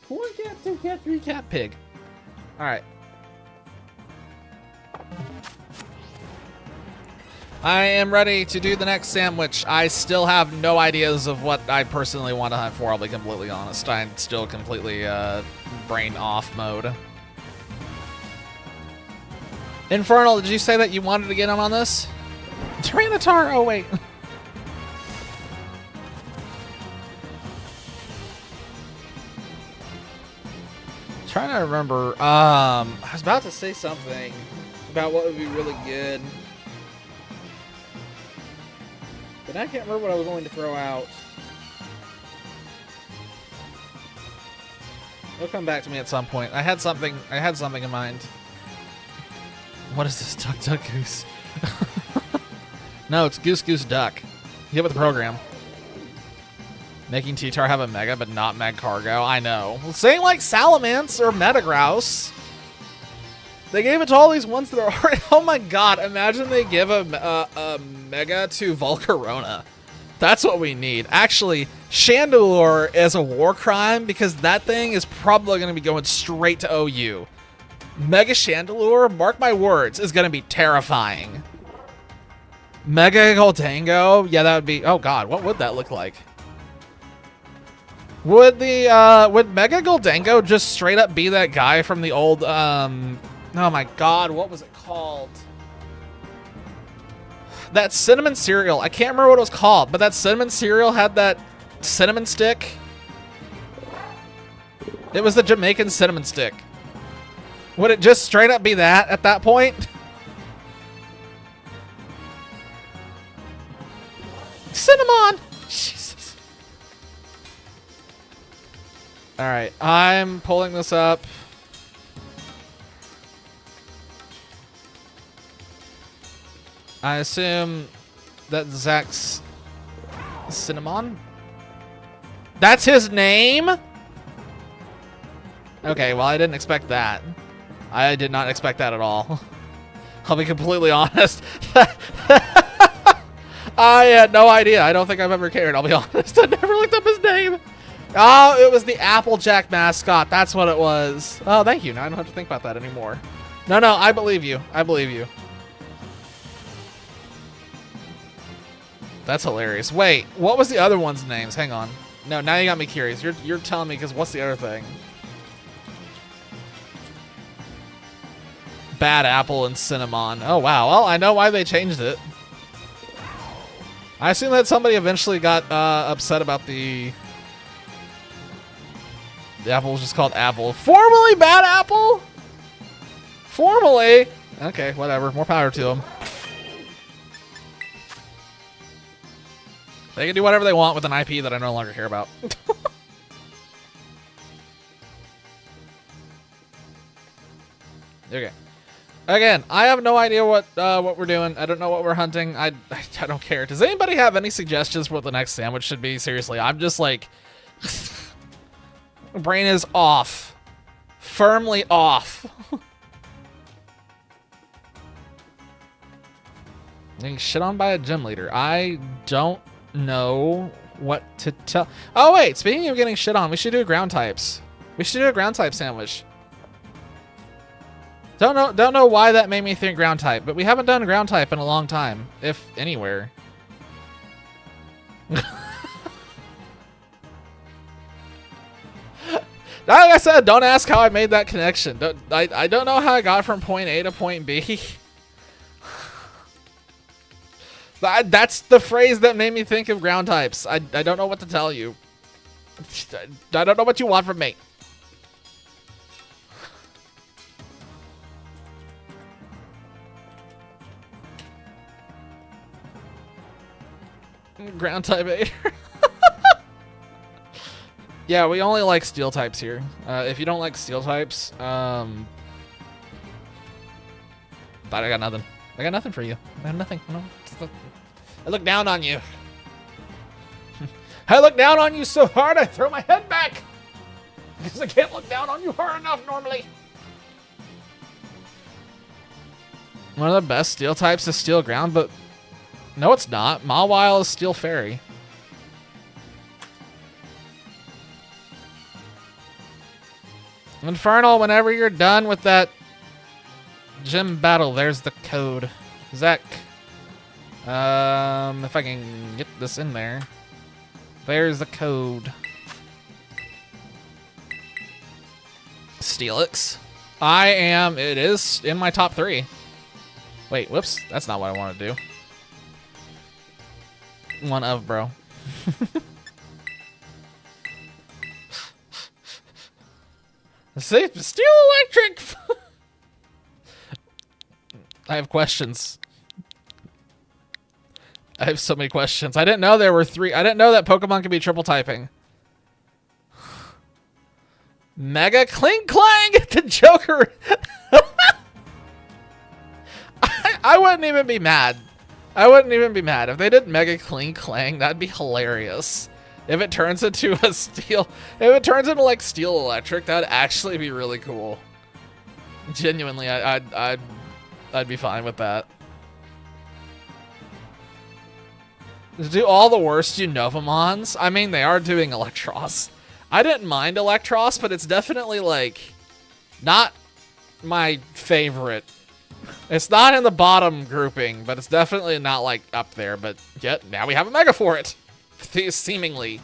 1 cat, 2 cat, 3 cat, pig. Alright. I am ready to do the next sandwich. I still have no ideas of what I personally want to hunt for, I'll be completely honest. I'm still completely brain off mode. Infernal, did you say that you wanted to get in on this? Tyranitar, oh wait. Trying to remember. I was about to say something about what would be really good, but I can't remember what I was going to throw out. It'll come back to me at some point. I had something in mind. What is this? Duck Duck Goose? No, it's Goose Goose Duck. Get with the program. Making T-Tar have a Mega, but not Magcargo. I know. Well, saying like Salamence or Metagrouse. They gave it to all these ones that are already... Oh my god, imagine they give a Mega to Volcarona. That's what we need. Actually, Chandelure is a war crime because that thing is probably going to be going straight to OU. Mega Chandelure, mark my words, is going to be terrifying. Mega Goldango? Yeah, that would be... Oh god, what would that look like? Would Mega Goldango just straight up be that guy from the old, oh my god, what was it called? That cinnamon cereal. I can't remember what it was called, but that cinnamon cereal had that cinnamon stick. It was the Jamaican cinnamon stick. Would it just straight up be that at that point? Cinnamon! Jesus. Alright, I'm pulling this up. I assume that Zach's Cinnamon? That's his name? Okay, well, I didn't expect that. I did not expect that at all. I'll be completely honest. I had no idea. I don't think I've ever cared, I'll be honest. I never looked up his name. Oh, it was the Applejack mascot. That's what it was. Oh, thank you. Now I don't have to think about that anymore. No, I believe you. I believe you. That's hilarious. Wait, what was the other one's names? Hang on. No, now you got me curious. You're telling me because what's the other thing? Bad Apple and Cinnamon. Oh, wow. Well, I know why they changed it. I assume that somebody eventually got upset about the apple was just called Apple. Formerly Bad Apple? Formerly? Okay, whatever. More power to them. They can do whatever they want with an IP that I no longer care about. Okay. Again, I have no idea what we're doing. I don't know what we're hunting. I don't care. Does anybody have any suggestions for what the next sandwich should be? Seriously, I'm just like... brain is off. Firmly off. Getting shit on by a gym leader. I don't know what to tell. Oh, wait. Speaking of getting shit on, we should do ground types. We should do a ground type sandwich. Don't know why that made me think ground type, but we haven't done ground type in a long time, if anywhere. Like I said, don't ask how I made that connection. I don't know how I got from point A to point B. That's the phrase that made me think of ground types. I don't know what to tell you. I don't know what you want from me. Ground type A. Yeah, we only like steel types here. If you don't like steel types, I got nothing. I got nothing for you. I have nothing. No, I look down on you. I look down on you so hard I throw my head back because I can't look down on you hard enough normally. One of the best steel types is steel ground, but no, it's not. Mawile is steel fairy. Infernal, whenever you're done with that gym battle, there's the code. Zach. If I can get this in there. There's the code. Steelix. It is in my top 3. Wait, whoops. That's not what I want to do. One of, bro. See? Steel Electric! I have questions. I have so many questions. I didn't know there were 3. I didn't know that Pokemon could be triple typing. Mega Cling Clang! The Joker! I wouldn't even be mad. I wouldn't even be mad. If they did Mega Cling Clang, that'd be hilarious. If it turns into a steel... If it turns into, like, Steel Electric, that'd actually be really cool. Genuinely, I'd be fine with that. To do all the worst Unovamons? I mean, they are doing Electros. I didn't mind Electros, but it's definitely, like, not my favorite. It's not in the bottom grouping, but it's definitely not, like, up there. But yet, now we have a Mega for it. Seemingly.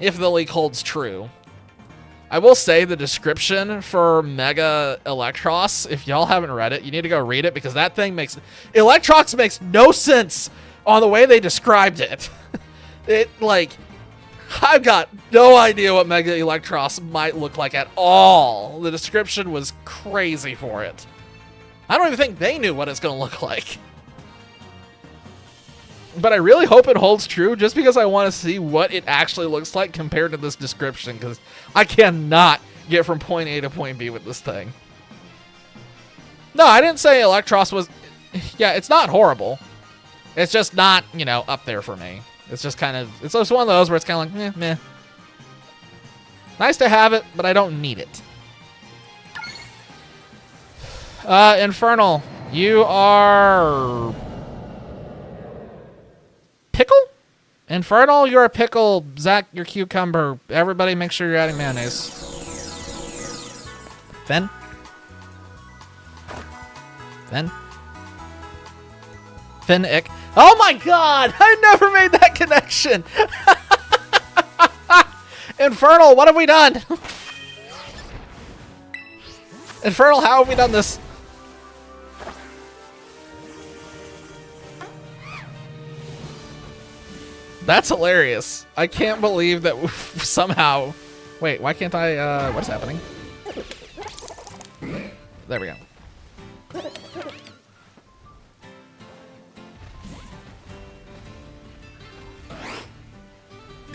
If the leak holds true. I will say the description for Mega Electros, if y'all haven't read it, you need to go read it, because that thing makes... Electrox makes no sense on the way they described it. It, like... I've got no idea what Mega Electros might look like at all. The description was crazy for it. I don't even think they knew what it's going to look like. But I really hope it holds true, just because I want to see what it actually looks like compared to this description, because I cannot get from point A to point B with this thing. No, I didn't say Electros was... Yeah, it's not horrible. It's just not, you know, up there for me. It's just kind of... It's just one of those where it's kind of like, meh. Nice to have it, but I don't need it. Infernal, you are... Pickle? Infernal, you're a pickle. Zach, you're cucumber. Everybody make sure you're adding mayonnaise. Fen? Finn-ick. Oh my god! I never made that connection! Infernal, what have we done? Infernal, how have we done this? That's hilarious. I can't believe that somehow... Wait, why can't I... What is happening? There we go.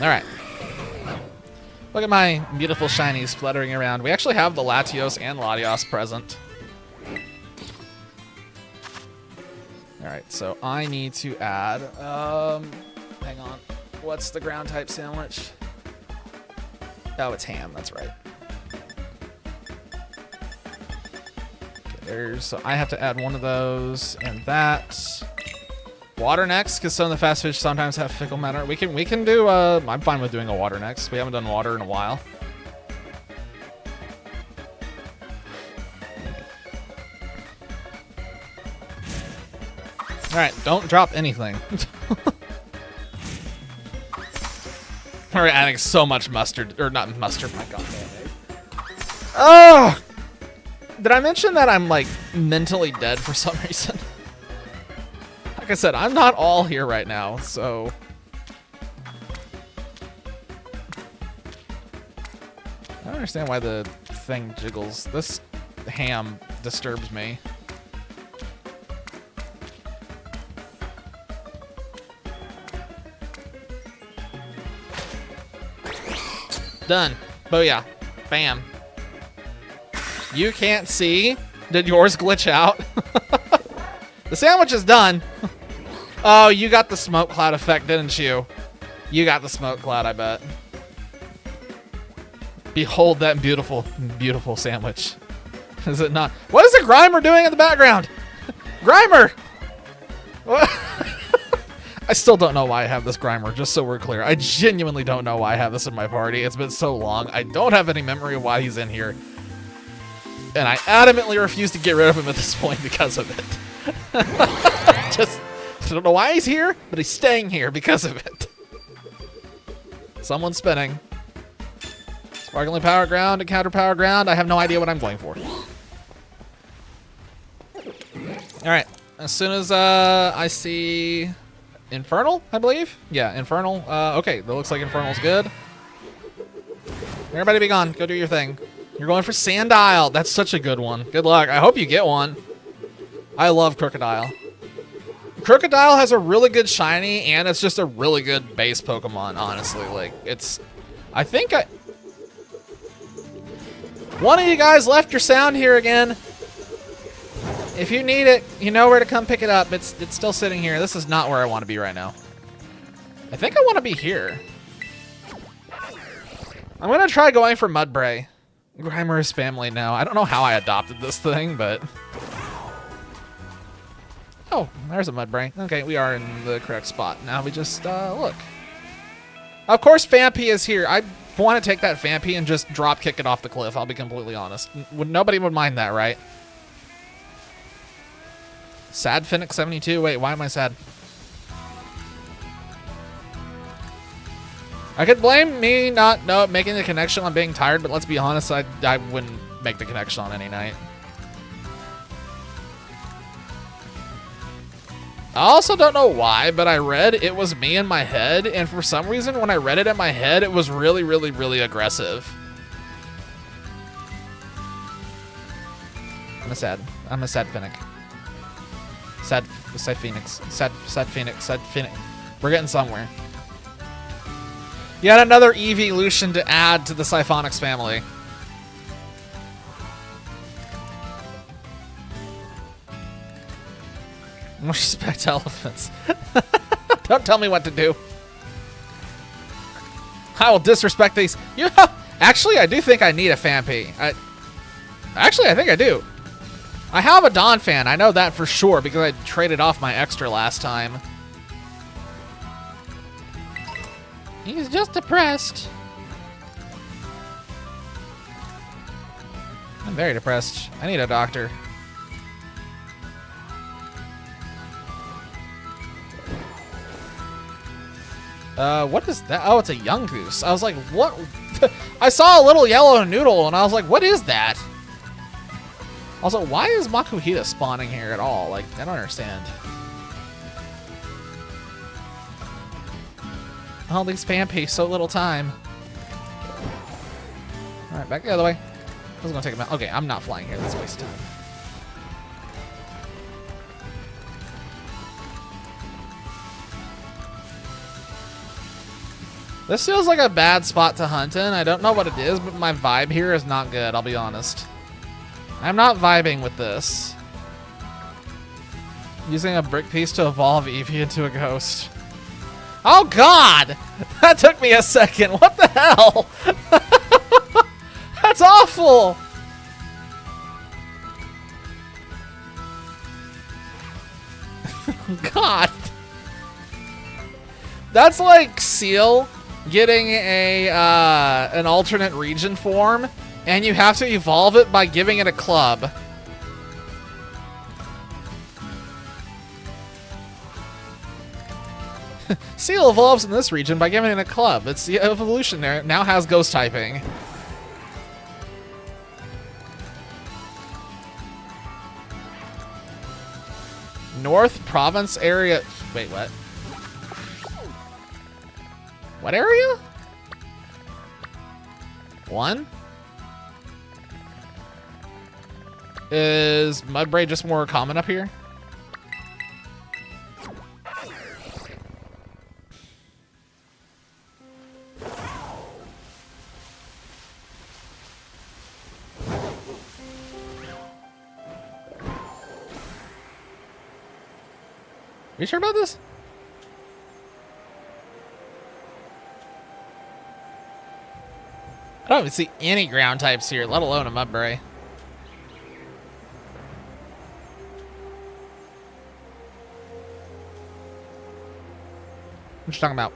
Alright. Look at my beautiful shinies fluttering around. We actually have the Latios and Latios present. Alright, so I need to add... hang on. What's the ground type sandwich? Oh, it's ham. That's right. Okay, so I have to add one of those and that. Water next, because some of the fast fish sometimes have fickle matter. We can do. I'm fine with doing a water next. We haven't done water in a while. All right, don't drop anything. We're adding so much mustard, or not mustard, my god. Oh! Did I mention that I'm, like, mentally dead for some reason? Like I said, I'm not all here right now, so... I don't understand why the thing jiggles. This ham disturbs me. Done. Booyah. Bam. You can't see? Did yours glitch out? The sandwich is done. Oh, you got the smoke cloud effect, didn't you? You got the smoke cloud, I bet. Behold that beautiful, beautiful sandwich. Is it not? What is the Grimer doing in the background? Grimer! What? I still don't know why I have this Grimer, just so we're clear. I genuinely don't know why I have this in my party. It's been so long. I don't have any memory of why he's in here. And I adamantly refuse to get rid of him at this point because of it. Just, I don't know why he's here, but he's staying here because of it. Someone's spinning. Sparkling Power Ground to counter Power Ground. I have no idea what I'm going for. All right. As soon as I see Infernal, I believe. Yeah, Infernal. Okay, that looks like Infernal's good. Everybody be gone. Go do your thing. You're going for Sandile. That's such a good one. Good luck. I hope you get one. I love Crocodile. Crocodile has a really good shiny, and it's just a really good base Pokemon, honestly. Like, it's... I think one of you guys left your sound here again. If you need it, you know where to come pick it up. It's still sitting here. This is not where I want to be right now. I think I want to be here. I'm going to try going for Mudbray. Grimer's family now. I don't know how I adopted this thing, but... Oh, there's a Mudbray. Okay, we are in the correct spot. Now we just, look. Of course Phanpy is here. I want to take that Phanpy and just drop kick it off the cliff, I'll be completely honest. Nobody would mind that, right? Sad Phoenix 72? Wait, why am I sad? I could blame me not making the connection on being tired, but let's be honest, I wouldn't make the connection on any night. I also don't know why, but I read it was me in my head, and for some reason, when I read it in my head, it was really, really, really aggressive. I'm a sad Phoenix. Sad Phoenix. Sad Phoenix. We're getting somewhere. Yet another evolution to add to the Siphonix family. Respect elephants. Don't tell me what to do. I will disrespect these. Actually, I do think I need a Phanpy. Actually, I think I do. I have a Donphan. I know that for sure because I traded off my extra last time. He's just depressed. I'm very depressed. I need a doctor. What is that? Oh, it's a young goose. I was like, what? I saw a little yellow noodle and I was like, what is that? Also, why is Makuhita spawning here at all? Like, I don't understand. All these Phanpy, so little time. Alright, back the other way. I was gonna take him out. Okay, I'm not flying here. That's a waste of time. This feels like a bad spot to hunt in. I don't know what it is, but my vibe here is not good, I'll be honest. I'm not vibing with this. Using a brick piece to evolve Eevee into a ghost. Oh god! That took me a second. What the hell? That's awful! God. That's like Seal getting an alternate region form, and you have to evolve it by giving it a club. Seal evolves in this region by giving it a club. It's the evolution there. It now has ghost typing. North Province area. Wait, what? What area? 1? Is Mudbray just more common up here? Are you sure about this? I don't even see any ground types here, let alone a Mudbray. What you talking about?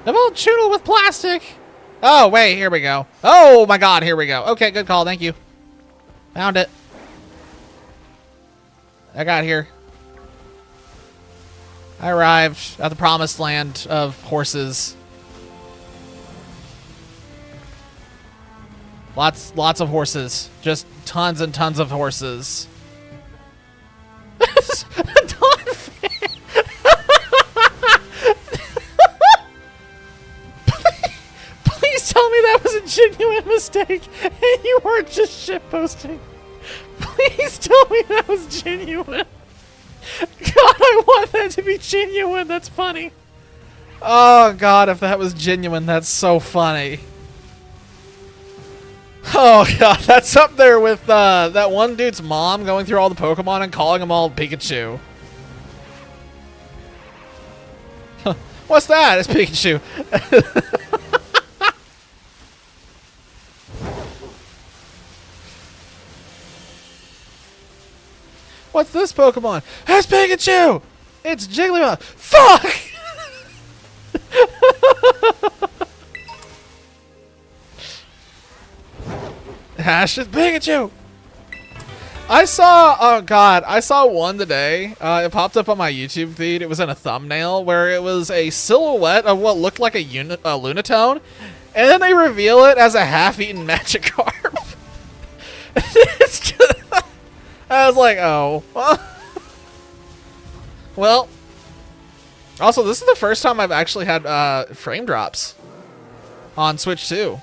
Double Choodle with plastic! Oh, wait, here we go. Oh my god, here we go. Okay, good call, thank you. Found it. I got here. I arrived at the promised land of horses. Lots of horses. Just tons and tons of horses. genuine mistake and you weren't just shitposting. Please tell me that was genuine. God, I want that to be genuine. That's funny. Oh, God, if that was genuine, that's so funny. Oh, God, that's up there with that one dude's mom going through all the Pokemon and calling them all Pikachu. What's that? It's Pikachu. What's this Pokemon? It's Pikachu! It's Jigglypuff. Fuck! Ash is Pikachu! I saw one today. It popped up on my YouTube feed. It was in a thumbnail where it was a silhouette of what looked like a Lunatone, and then they reveal it as a half-eaten Magikarp. It's just, I was like, oh. Well. Also, this is the first time I've actually had frame drops on Switch 2.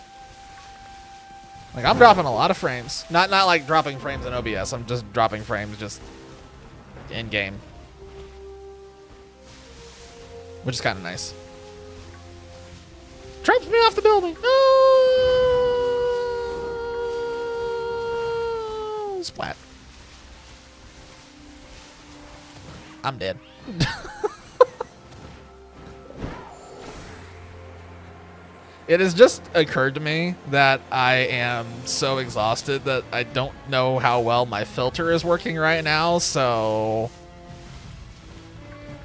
Like, I'm dropping a lot of frames. Not like dropping frames in OBS. I'm just dropping frames just in-game. Which is kind of nice. Drops me off the building. No! Splat. I'm dead. It has just occurred to me that I am so exhausted that I don't know how well my filter is working right now, so...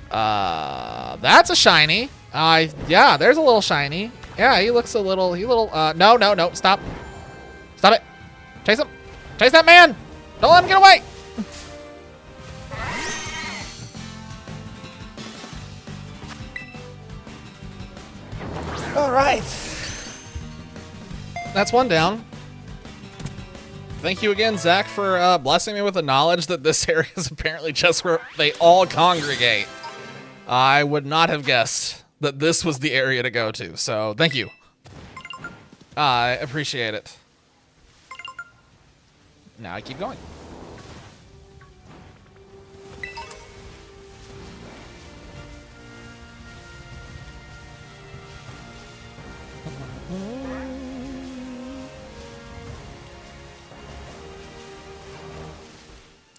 that's a shiny. Yeah, there's a little shiny. Yeah, he looks a little, no, stop. Stop it. Chase him. Chase that man. Don't let him get away. All right. That's one down. Thank you again, Zach, for blessing me with the knowledge that this area is apparently just where they all congregate. I would not have guessed that this was the area to go to, so thank you. I appreciate it. Now I keep going.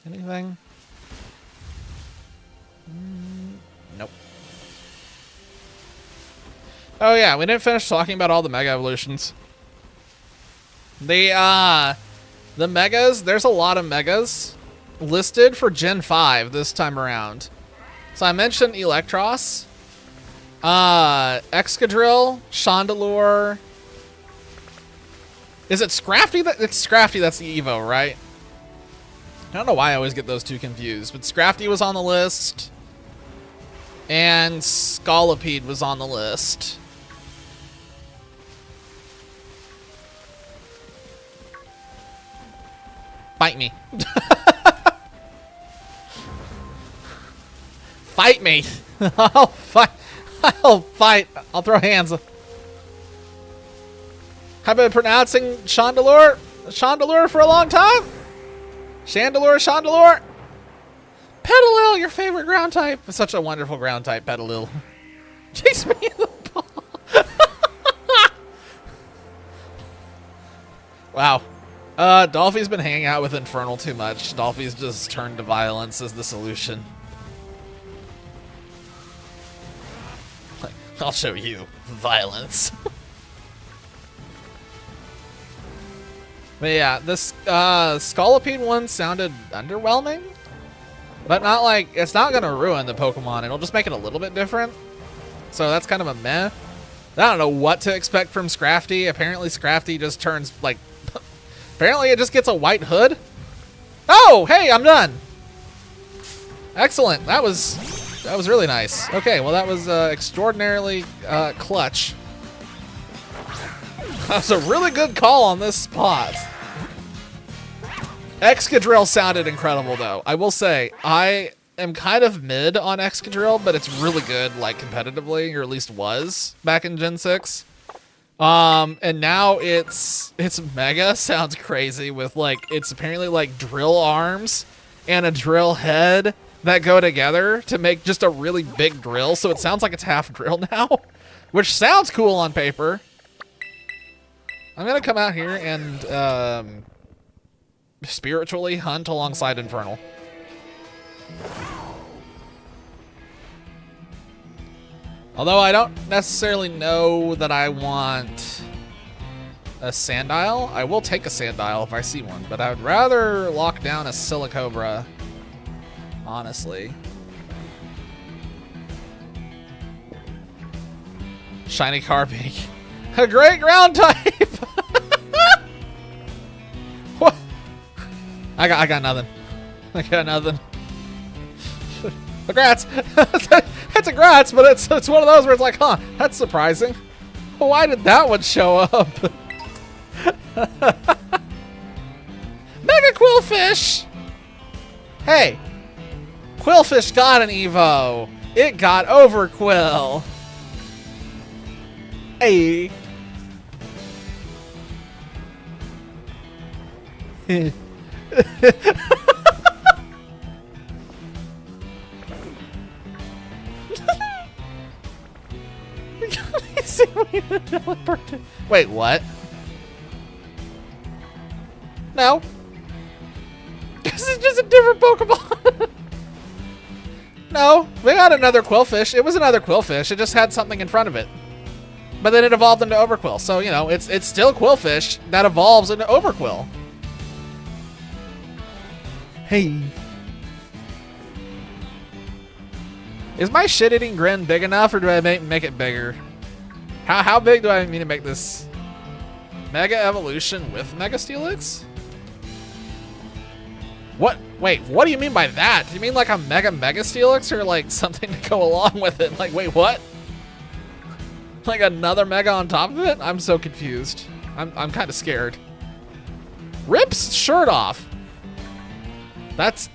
Anything? Nope. Oh yeah, we didn't finish talking about all the Mega Evolutions. The Megas, there's a lot of Megas listed for Gen 5 this time around. So I mentioned Electros, Excadrill, Chandelure. Is it Scrafty? It's Scrafty that's the Evo, right? I don't know why I always get those two confused, but Scrafty was on the list, and Scolipede was on the list. Fight me. Fight me. I'll fight. I'll fight. I'll throw hands. I've been pronouncing Chandelure for a long time. Chandelure. Petalil, your favorite ground type. Such a wonderful ground type, Petalil. Chase me in the ball. Wow. Dolphy's been hanging out with Infernal too much. Dolphy's just turned to violence as the solution. I'll show you violence. But yeah, this Scolipede one sounded underwhelming, but not like, it's not gonna ruin the Pokemon. It'll just make it a little bit different. So that's kind of a meh. I don't know what to expect from Scrafty. Apparently Scrafty just turns like, apparently it just gets a white hood. Oh, hey, I'm done. Excellent. That was really nice. Okay, well that was extraordinarily clutch. That was a really good call on this spot. Excadrill sounded incredible, though. I will say, I am kind of mid on Excadrill, but it's really good, like, competitively, or at least was back in Gen 6. And now it's mega. Sounds crazy with like, it's apparently like drill arms and a drill head that go together to make just a really big drill. So it sounds like it's half drill now, which sounds cool on paper. I'm gonna come out here and spiritually hunt alongside Infernal. Although I don't necessarily know that I want a Sandile. I will take a Sandile if I see one, but I would rather lock down a Silicobra, honestly. Shiny Carbink. A great ground type! What? I got nothing. I got nothing. Congrats! It's a grats, but it's one of those where it's like, huh, that's surprising. Why did that one show up? Mega Quillfish! Hey, Quillfish got an Evo. It got Overquill. Hey. Wait, what? No. This is just a different Pokemon. No, we got another Quillfish. It was another Quillfish. It just had something in front of it. But then it evolved into Overquill. So, you know, it's still Quillfish that evolves into Overquill. Hey. Is my shit-eating grin big enough, or do I make it bigger? How big do I mean to make this? Mega Evolution with Mega Steelix? What? Wait, what do you mean by that? Do you mean like a Mega Steelix, or like something to go along with it? Like, wait, what? Like another Mega on top of it? I'm so confused. I'm kind of scared. Rips shirt off. That's...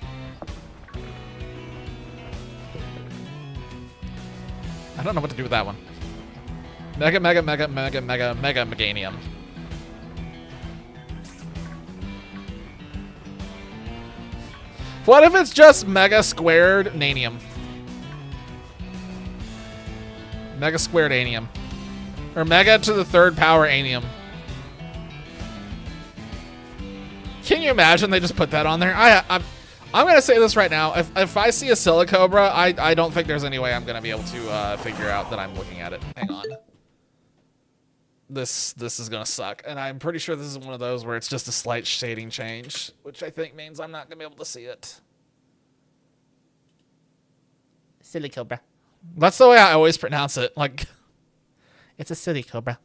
I don't know what to do with that one. Mega Meganium. What if it's just Mega Squared Nanium? Mega Squared Anium. Or Mega to the third power Anium. Can you imagine they just put that on there? I'm gonna say this right now. If I see a Silicobra, I don't think there's any way I'm gonna be able to figure out that I'm looking at it. Hang on. This is gonna suck, and I'm pretty sure this is one of those where it's just a slight shading change, which I think means I'm not gonna be able to see it. Silicobra. That's the way I always pronounce it. Like, it's a Silicobra.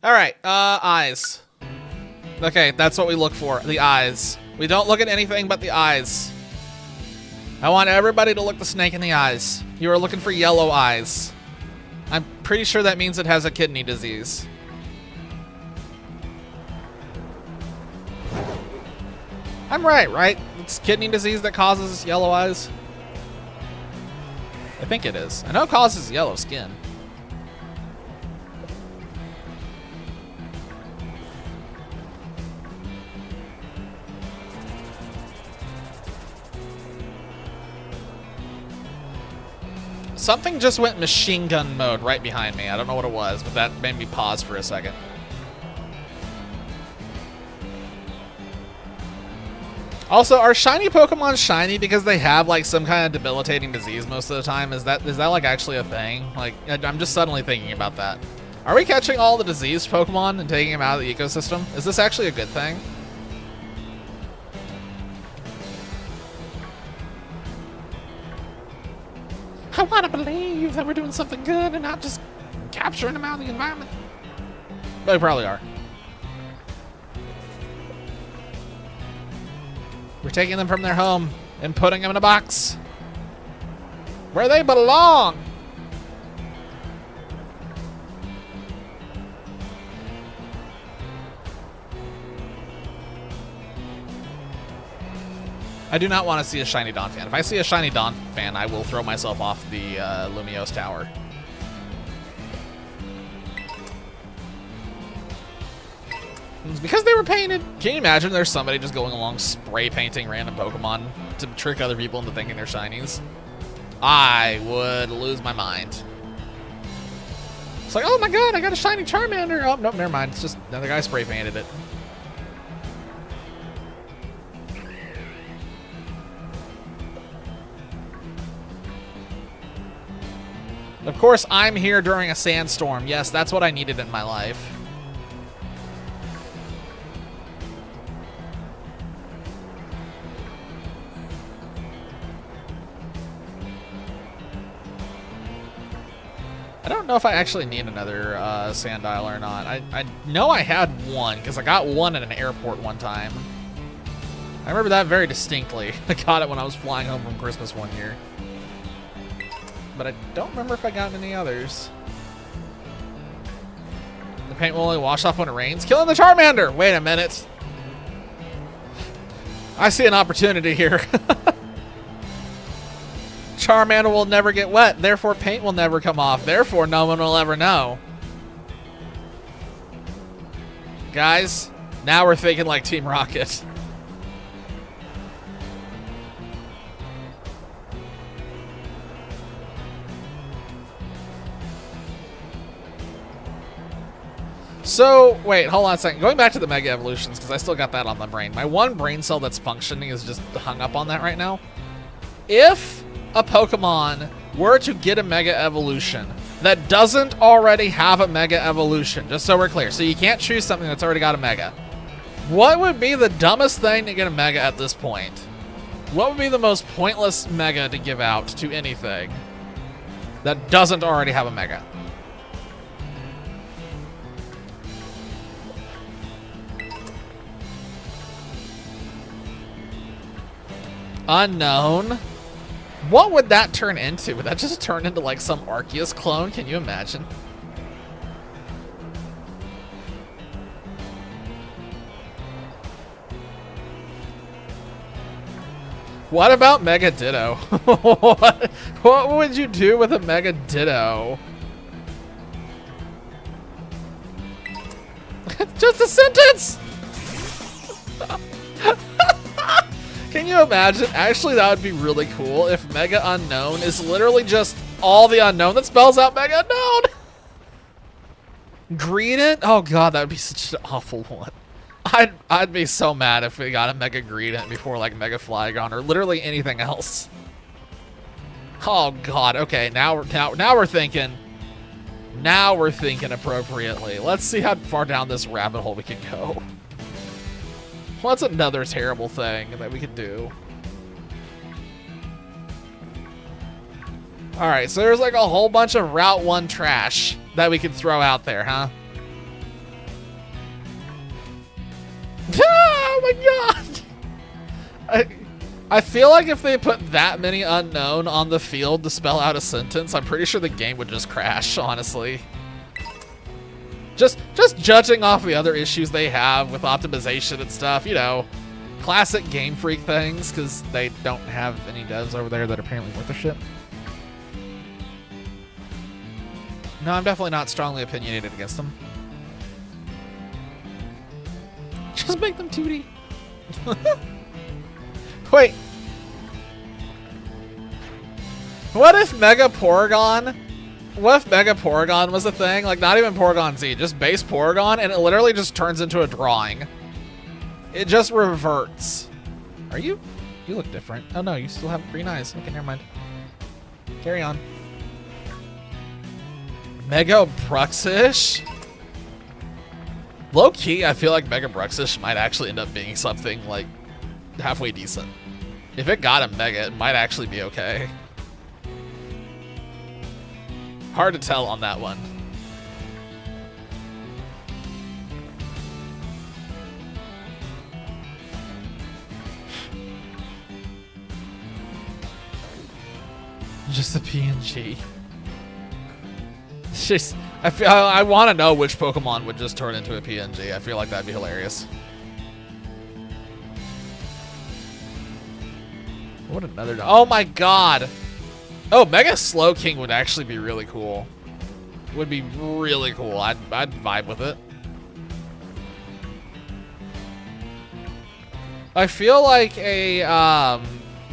All right, eyes. Okay, that's what we look for, the eyes. We don't look at anything but the eyes. I want everybody to look the snake in the eyes. You are looking for yellow eyes. I'm pretty sure that means it has a kidney disease. I'm right? It's kidney disease that causes yellow eyes? I think it is. I know it causes yellow skin. Something just went machine gun mode right behind me. I don't know what it was, but that made me pause for a second. Also, are shiny Pokemon shiny because they have like some kind of debilitating disease most of the time? Is that like actually a thing? Like, I'm just suddenly thinking about that. Are we catching all the diseased Pokemon and taking them out of the ecosystem? Is this actually a good thing? I want to believe that we're doing something good and not just capturing them out of the environment. But we probably are. We're taking them from their home and putting them in a box where they belong. I do not want to see a shiny Donphan. If I see a shiny Donphan, I will throw myself off the Lumiose Tower. It's because they were painted. Can you imagine there's somebody just going along spray painting random Pokemon to trick other people into thinking they're shinies? I would lose my mind. It's like, oh my god, I got a shiny Charmander. Oh, nope, never mind. It's just another guy spray painted it. Of course, I'm here during a sandstorm. Yes, that's what I needed in my life. I don't know if I actually need another Sandile or not. I know I had one, because I got one at an airport one time. I remember that very distinctly. I got it when I was flying home from Christmas one year. But I don't remember if I got any others. The paint will only wash off when it rains. Killing the Charmander! Wait a minute. I see an opportunity here. Charmander will never get wet, therefore paint will never come off, therefore no one will ever know. Guys, now we're thinking like Team Rocket. So, wait, hold on a second. Going back to the Mega Evolutions, because I still got that on my brain. My one brain cell that's functioning is just hung up on that right now. If a Pokemon were to get a Mega Evolution that doesn't already have a Mega Evolution, just so we're clear, so you can't choose something that's already got a Mega, what would be the dumbest thing to get a Mega at this point? What would be the most pointless Mega to give out to anything that doesn't already have a Mega? Unknown? What would that turn into? Would that just turn into like some Arceus clone? Can you imagine? What about Mega Ditto? What would you do with a Mega Ditto? Just a sentence! Can you imagine? Actually, that would be really cool if Mega Unknown is literally just all the unknown that spells out Mega Unknown. Greedent? Oh god, that would be such an awful one. I'd be so mad if we got a Mega Greedent before like Mega Flygon or literally anything else. Oh god, okay, now we're thinking. Now we're thinking appropriately. Let's see how far down this rabbit hole we can go. What's another terrible thing that we could do? Alright, so there's like a whole bunch of Route 1 trash that we could throw out there, huh? Oh my god! I feel like if they put that many unknown on the field to spell out a sentence, I'm pretty sure the game would just crash, honestly. Just judging off the other issues they have with optimization and stuff, you know, classic Game Freak things, because they don't have any devs over there that are apparently worth a shit. No, I'm definitely not strongly opinionated against them. Just make them 2D. Wait. What if Mega Porygon? What if Mega Porygon was a thing? Like, not even Porygon Z, just base Porygon, and it literally just turns into a drawing. It just reverts. Are you? You look different. Oh no, you still have green eyes. Okay, never mind. Carry on. Mega Bruxish? Low key, I feel like Mega Bruxish might actually end up being something like halfway decent. If it got a Mega, it might actually be okay. Hard to tell on that one. Just a PNG. Jeez, I want to know which Pokemon would just turn into a PNG. I feel like that'd be hilarious. What another... Oh my god! Oh, Mega Slowking would actually be really cool. Would be really cool. I'd vibe with it. I feel like a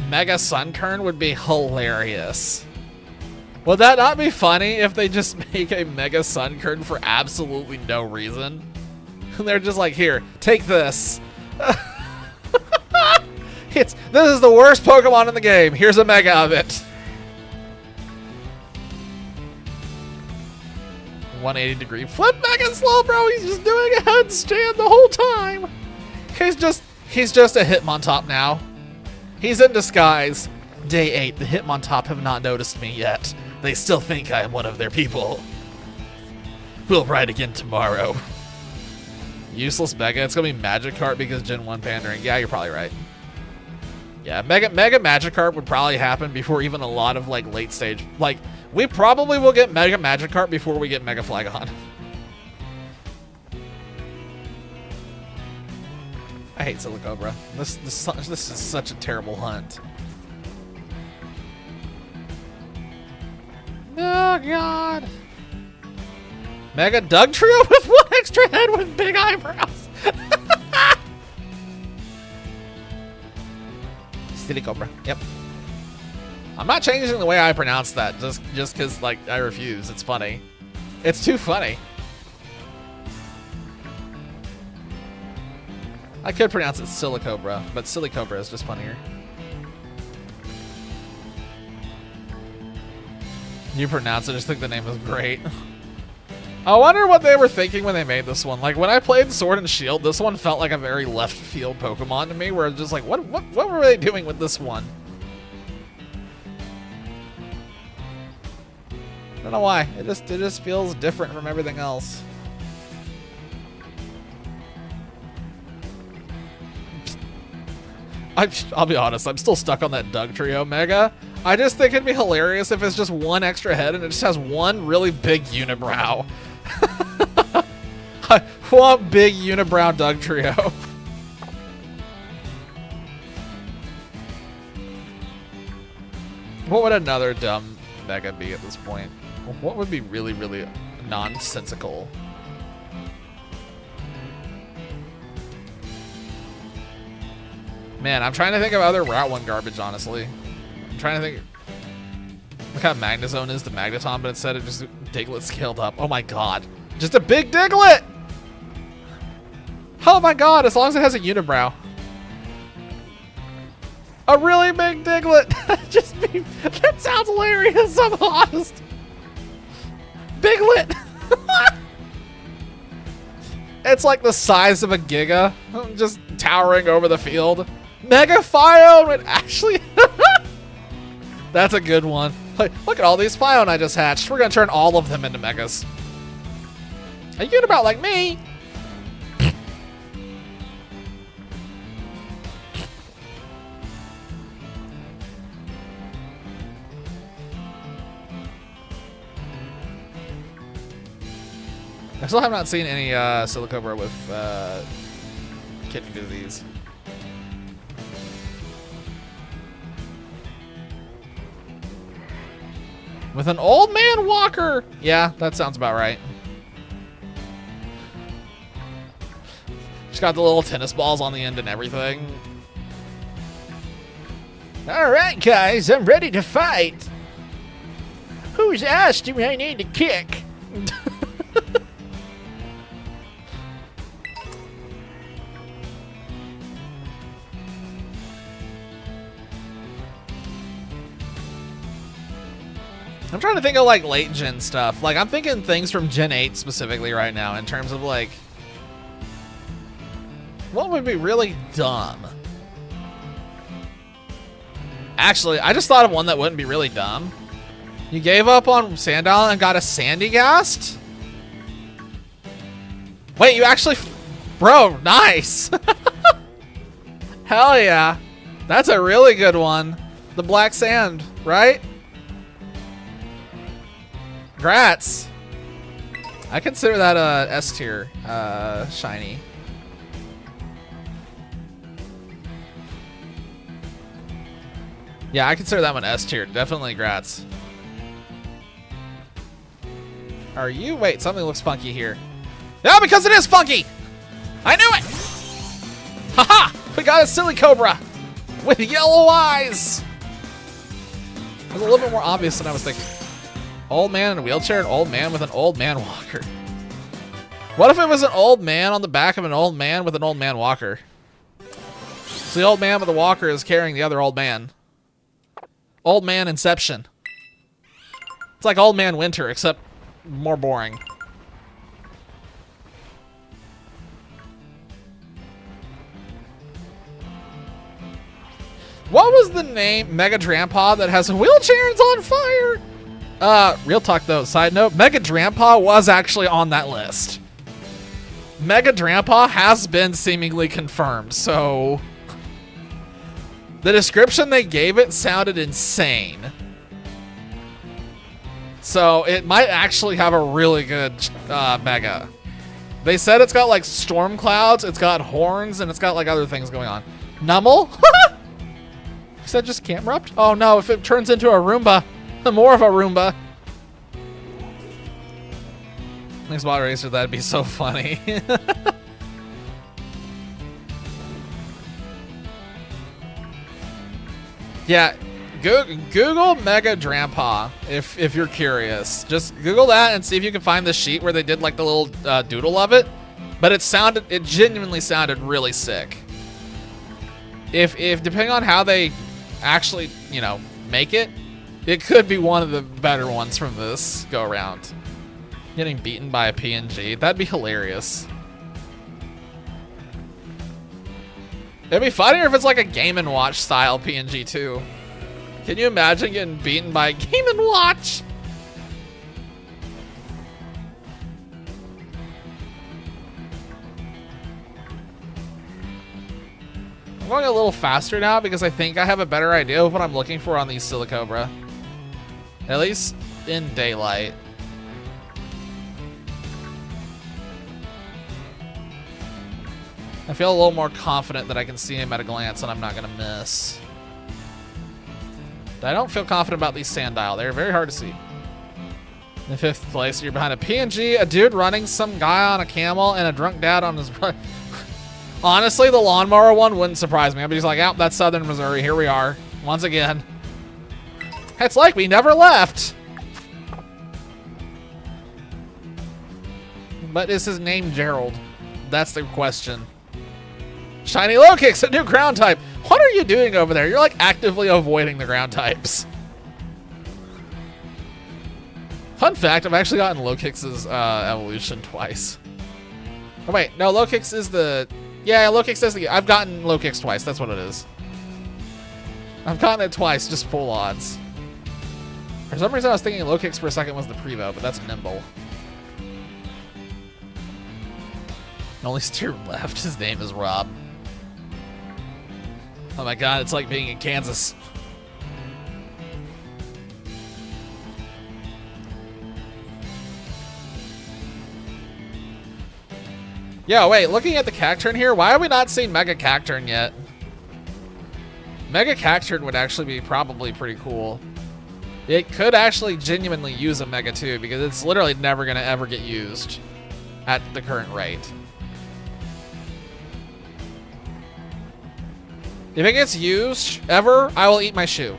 Mega Sunkern would be hilarious. Would that not be funny if they just make a Mega Sunkern for absolutely no reason? And they're just like, here, take this. This is the worst Pokemon in the game. Here's a Mega of it. 180-degree flip Mega Slowbro. He's just doing a headstand the whole time. He's just a Hitmontop now. He's in disguise. Day 8, the Hitmontop have not noticed me yet. They still think I am one of their people. We'll ride again tomorrow. Useless Mega. It's gonna be Magikarp because Gen 1 pandering. Yeah, you're probably right. Yeah, Mega Magikarp would probably happen before even a lot of like late stage. Like, we probably will get Mega Magikarp before we get Mega Flagon. I hate Silicobra. This is such a terrible hunt. Oh god. Mega Dugtrio with one extra head with big eyebrows. Silicobra. Yep. I'm not changing the way I pronounce that just because like I refuse. It's funny. It's too funny. I could pronounce it Silicobra, but Silicobra is just funnier. You pronounce it, just think the name is great. I wonder what they were thinking when they made this one. Like, when I played Sword and Shield, this one felt like a very left field Pokemon to me, where it's just like, what were they doing with this one? I don't know why. It just feels different from everything else. I'll be honest, I'm still stuck on that Dugtrio Mega. I just think it'd be hilarious if it's just one extra head and it just has one really big unibrow. I want big unibrow Dugtrio. What would another dumb Mega be at this point? What would be really, really nonsensical? Man, I'm trying to think of other Route 1 garbage, honestly. I'm trying to think. Look how Magnezone is to Magneton, but instead of just Diglett scaled up. Oh my god. Just a big Diglett! Oh my god, as long as it has a unibrow. A really big Diglett! That sounds hilarious, I'm honest. Biglet! It's like the size of a Giga, just towering over the field. Mega Phione would actually... That's a good one. Like, look at all these Phione I just hatched. We're gonna turn all of them into Megas. A unibrow like me! I still have not seen any Silicobra with kidney disease. With an old man walker! Yeah, that sounds about right. She's got the little tennis balls on the end and everything. All right, guys, I'm ready to fight. Who's asked you I need to kick? I'm trying to think of like late gen stuff. Like I'm thinking things from Gen 8 specifically right now in terms of like what would be really dumb. Actually, I just thought of one that wouldn't be really dumb. You gave up on Sandile and got a Sandygast? Wait, you actually... Bro, nice! Hell yeah. That's a really good one. The Black Sand, right? Grats. I consider that a S tier shiny. Yeah, I consider that one S tier. Definitely grats. Are you? Wait, something looks funky here. Yeah, because it is funky! I knew it! Haha! We got a silly cobra with yellow eyes. It was a little bit more obvious than I was thinking. Old man in a wheelchair, an old man with an old man walker. What if it was an old man on the back of an old man with an old man walker? So the old man with the walker is carrying the other old man. Old man Inception. It's like Old Man Winter, except more boring. What was the name? Mega Grandpa that has a wheelchair and's on fire. Real talk though, side note, Mega Grandpa was actually on that list. Mega Grandpa has been seemingly confirmed, so the description they gave it sounded insane. So it might actually have a really good Mega. They said it's got like storm clouds, it's got horns, and it's got like other things going on. Nummel? You said just Camerupt? Oh no, if it turns into a Roomba, more of a Roomba. Thanks, Water Racer, that'd be so funny. Yeah, Google Mega Grandpa if you're curious. Just Google that and see if you can find the sheet where they did like the little doodle of it. But it genuinely sounded really sick. If depending on how they actually, you know, make it, it could be one of the better ones from this go around. Getting beaten by a PNG, that'd be hilarious. It'd be funnier if it's like a Game & Watch style PNG too. Can you imagine getting beaten by a Game & Watch? I'm going a little faster now because I think I have a better idea of what I'm looking for on these Silicobra. At least in daylight. I feel a little more confident that I can see him at a glance and I'm not gonna miss. I don't feel confident about these Sandile. They're very hard to see. In 5th place, you're behind a PNG, a dude running some guy on a camel, and a drunk dad on his... Honestly, the lawnmower one wouldn't surprise me. I'd be just like, oh, that's Southern Missouri. Here we are. Once again. It's like we never left. But is his name Gerald? That's the question. Shiny Low Kicks, a new ground type. What are you doing over there? You're like actively avoiding the ground types. Fun fact, I've actually gotten Low Kicks' evolution twice. Oh wait, no, Low Kicks is the... Yeah, Low Kicks is the... I've gotten Low Kicks twice, that's what it is. I've gotten it twice, just full odds. For some reason I was thinking Low Kicks for a second was the Prevo, but that's Nimble. Only steer left, his name is Rob. Oh my god, it's like being in Kansas. Yo, wait, looking at the Cacturn here, why have we not seen Mega Cacturn yet? Mega Cacturn would actually be probably pretty cool. It could actually genuinely use a Mega too, because it's literally never gonna ever get used at the current rate. If it gets used ever, I will eat my shoe.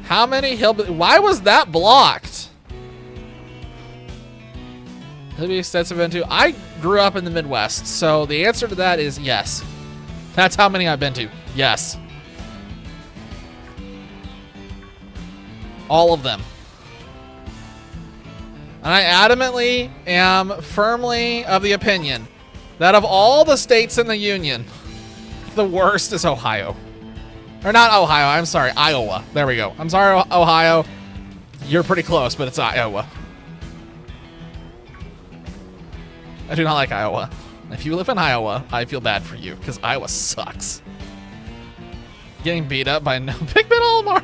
How many hillbilly... Why was that blocked? Hillbilly sets have been to... I grew up in the Midwest, so the answer to that is yes. That's how many I've been to. Yes. All of them. And I adamantly am firmly of the opinion that of all the states in the Union, the worst is Ohio. Or not Ohio, I'm sorry, Iowa. There we go. I'm sorry, Ohio. You're pretty close, but it's Iowa. I do not like Iowa. If you live in Iowa, I feel bad for you, because Iowa sucks. Getting beat up by no Pikmin Olimar.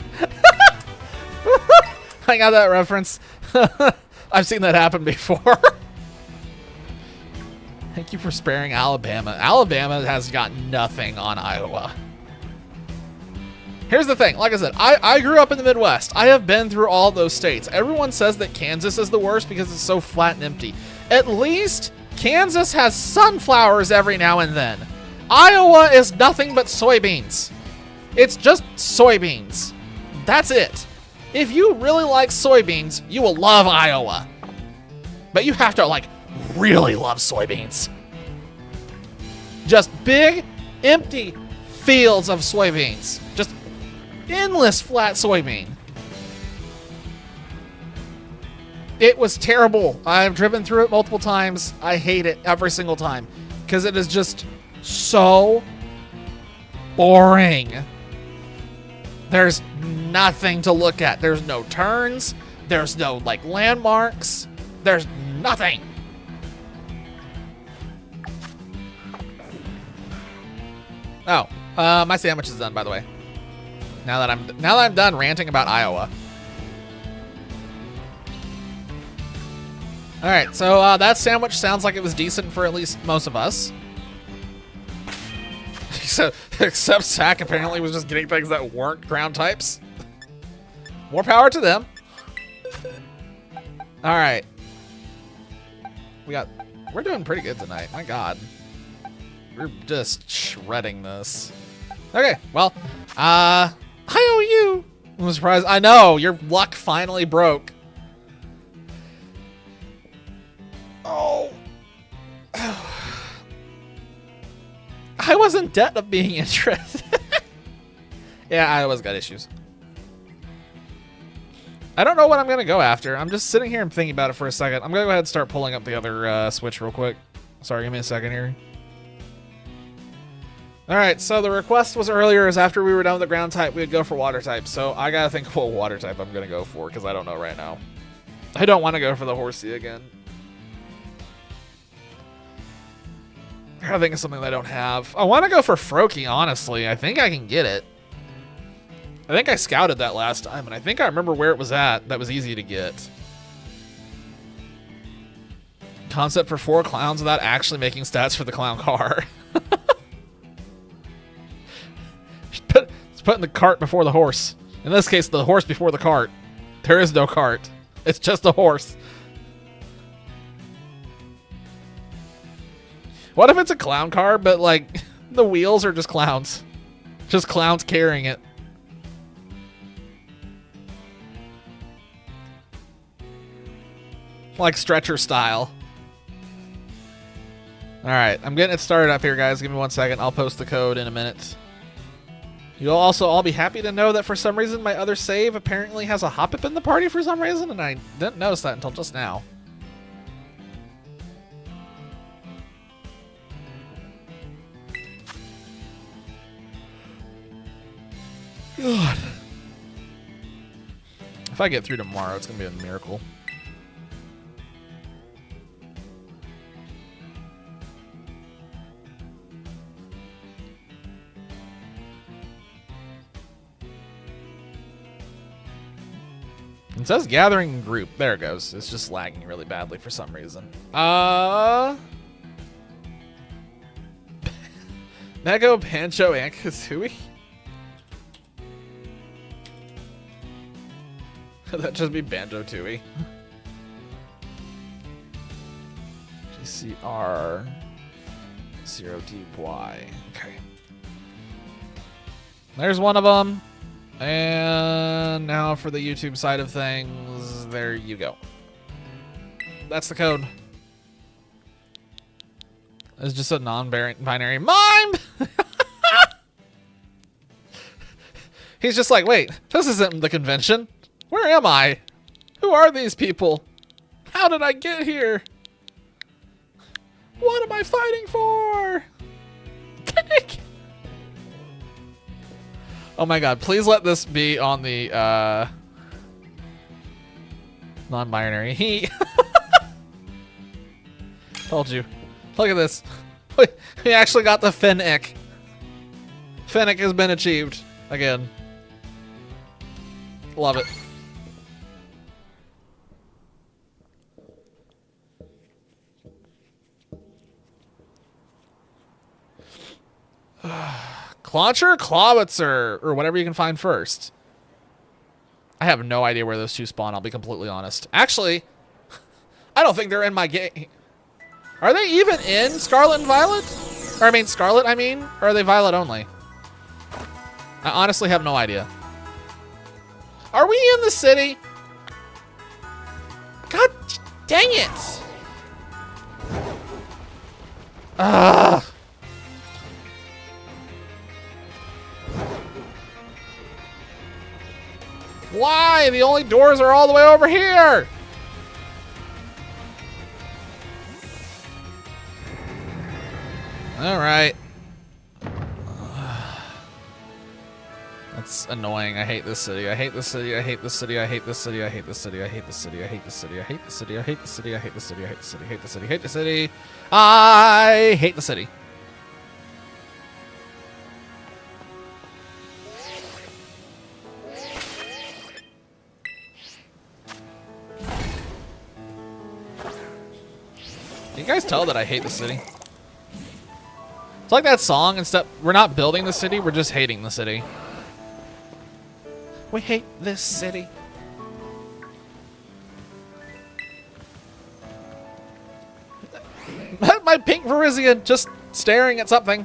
I got that reference. I've seen that happen before. Thank you for sparing Alabama. Alabama has got nothing on Iowa. Here's the thing. Like I said, I grew up in the Midwest. I have been through all those states. Everyone says that Kansas is the worst because it's so flat and empty. At least Kansas has sunflowers every now and then. Iowa is nothing but soybeans. It's just soybeans. That's it. If you really like soybeans, you will love Iowa. But you have to, like, really love soybeans. Just big, empty fields of soybeans. Just endless flat soybean. It was terrible. I've driven through it multiple times. I hate it every single time because it is just so boring. There's nothing to look at. There's no turns. There's no, like, landmarks. There's nothing. Oh, my sandwich is done, by the way. Now that I'm done ranting about Iowa. All right, so that sandwich sounds like it was decent for at least most of us. Except Zach apparently was just getting things that weren't ground types. More power to them. All right. We're doing pretty good tonight. My God. We're just shredding this. Okay, well, I owe you. I'm surprised. I know, your luck finally broke. Oh. I was in debt of being interested. Yeah, I always got issues. I don't know what I'm going to go after. I'm just sitting here and thinking about it for a second. I'm going to go ahead and start pulling up the other Switch real quick. Sorry, give me a second here. All right, so the request was earlier is after we were done with the ground type, we would go for water type. So I got to think of what water type I'm going to go for because I don't know right now. I don't want to go for the Horsey again. I gotta think of something that I don't have. I want to go for Froakie, honestly. I think I can get it. I think I scouted that last time, and I think I remember where it was at. That was easy to get. Concept for 4 clowns without actually making stats for the clown car. It's putting the cart before the horse. In this case, the horse before the cart. There is no cart. It's just a horse. What if it's a clown car, but, like, the wheels are just clowns? Just clowns carrying it. Like stretcher style. Alright, I'm getting it started up here, guys. Give me 1 second. I'll post the code in a minute. You'll also all be happy to know that for some reason my other save apparently has a Hoppip in the party for some reason, and I didn't notice that until just now. God. If I get through tomorrow, it's going to be a miracle. It says gathering group. There it goes. It's just lagging really badly for some reason. Nego, Pancho, and Kazooie? That'd just be Banjo-Tooie. GCR 0DY. Okay. There's one of them. And now for the YouTube side of things, there you go. That's the code. It's just a non-binary mime! He's just like, wait, this isn't the convention. Where am I? Who are these people? How did I get here? What am I fighting for? Oh my God, please let this be on the non-binary. He told you. Look at this. We actually got the Fennec. Fennec has been achieved again. Love it. Clauncher, Clawitzer, or whatever you can find first. I have no idea where those two spawn, I'll be completely honest. Actually, I don't think they're in my game. Are they even in Scarlet and Violet? Or I mean Scarlet, I mean? Or are they Violet only? I honestly have no idea. Are we in the city? God dang it! Ah! Why? The only doors are all the way over here! Alright. That's annoying. I hate this city. I hate this city. I hate this city. I hate this city. I hate this city. I hate this city. I hate this city. I hate the city. I hate the city. I hate the city. I hate the city. Hate the city. Hate the city. I hate the city. Can you guys tell that I hate the city? It's like that song, instead we're not building the city, we're just hating the city. We hate this city. My pink Virizion just staring at something.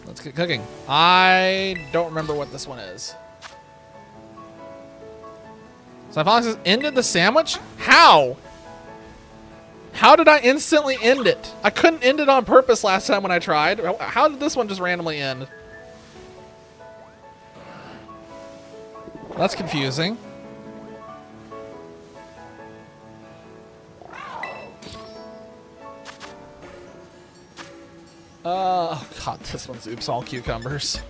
Let's get cooking. I don't remember what this one is. So I finally says, ended the sandwich? How? How did I instantly end it? I couldn't end it on purpose last time when I tried. How did this one just randomly end? That's confusing. Oh god, this one's oops all cucumbers.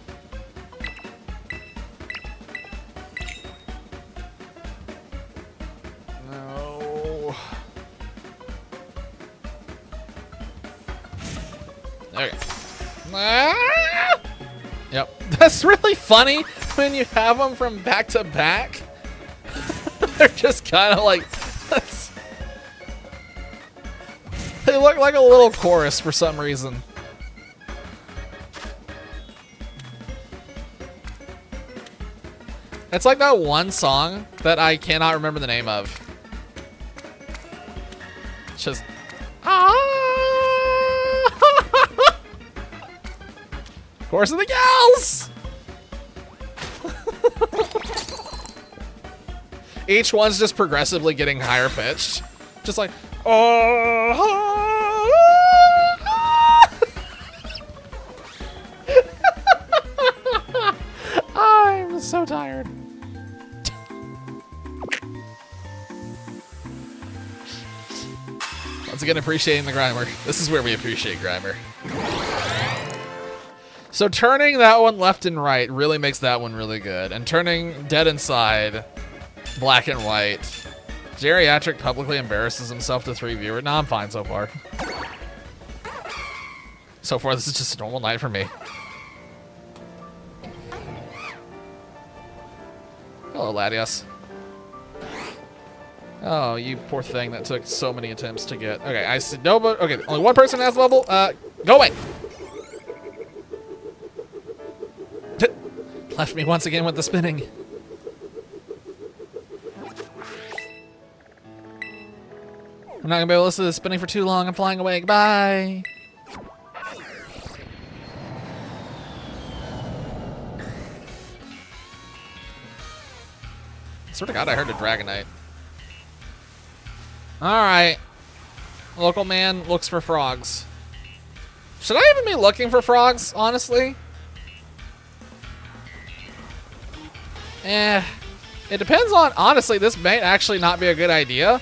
Okay. Ah! Yep. That's really funny when you have them from back to back. They're just kind of like... They look like a little chorus for some reason. It's like that one song that I cannot remember the name of. It's just... Chorus of the Gals! Each one's just progressively getting higher pitched. Just like, oh. I'm so tired. Once again, appreciating the Grimer. This is where we appreciate Grimer. So turning that one left and right really makes that one really good. And turning Dead Inside black and white. Geriatric publicly embarrasses himself to 3 viewers. No, I'm fine so far. So far, this is just a normal night for me. Hello, Latias. Oh, you poor thing that took so many attempts to get. Okay, I see no, but okay, only one person has the bubble. Go away. Left me once again with the spinning. I'm not gonna be able to listen to this spinning for too long. I'm flying away. Goodbye. Swear to God, I heard a Dragonite. Alright. Local man looks for frogs. Should I even be looking for frogs, honestly? It depends on, honestly, this may actually not be a good idea.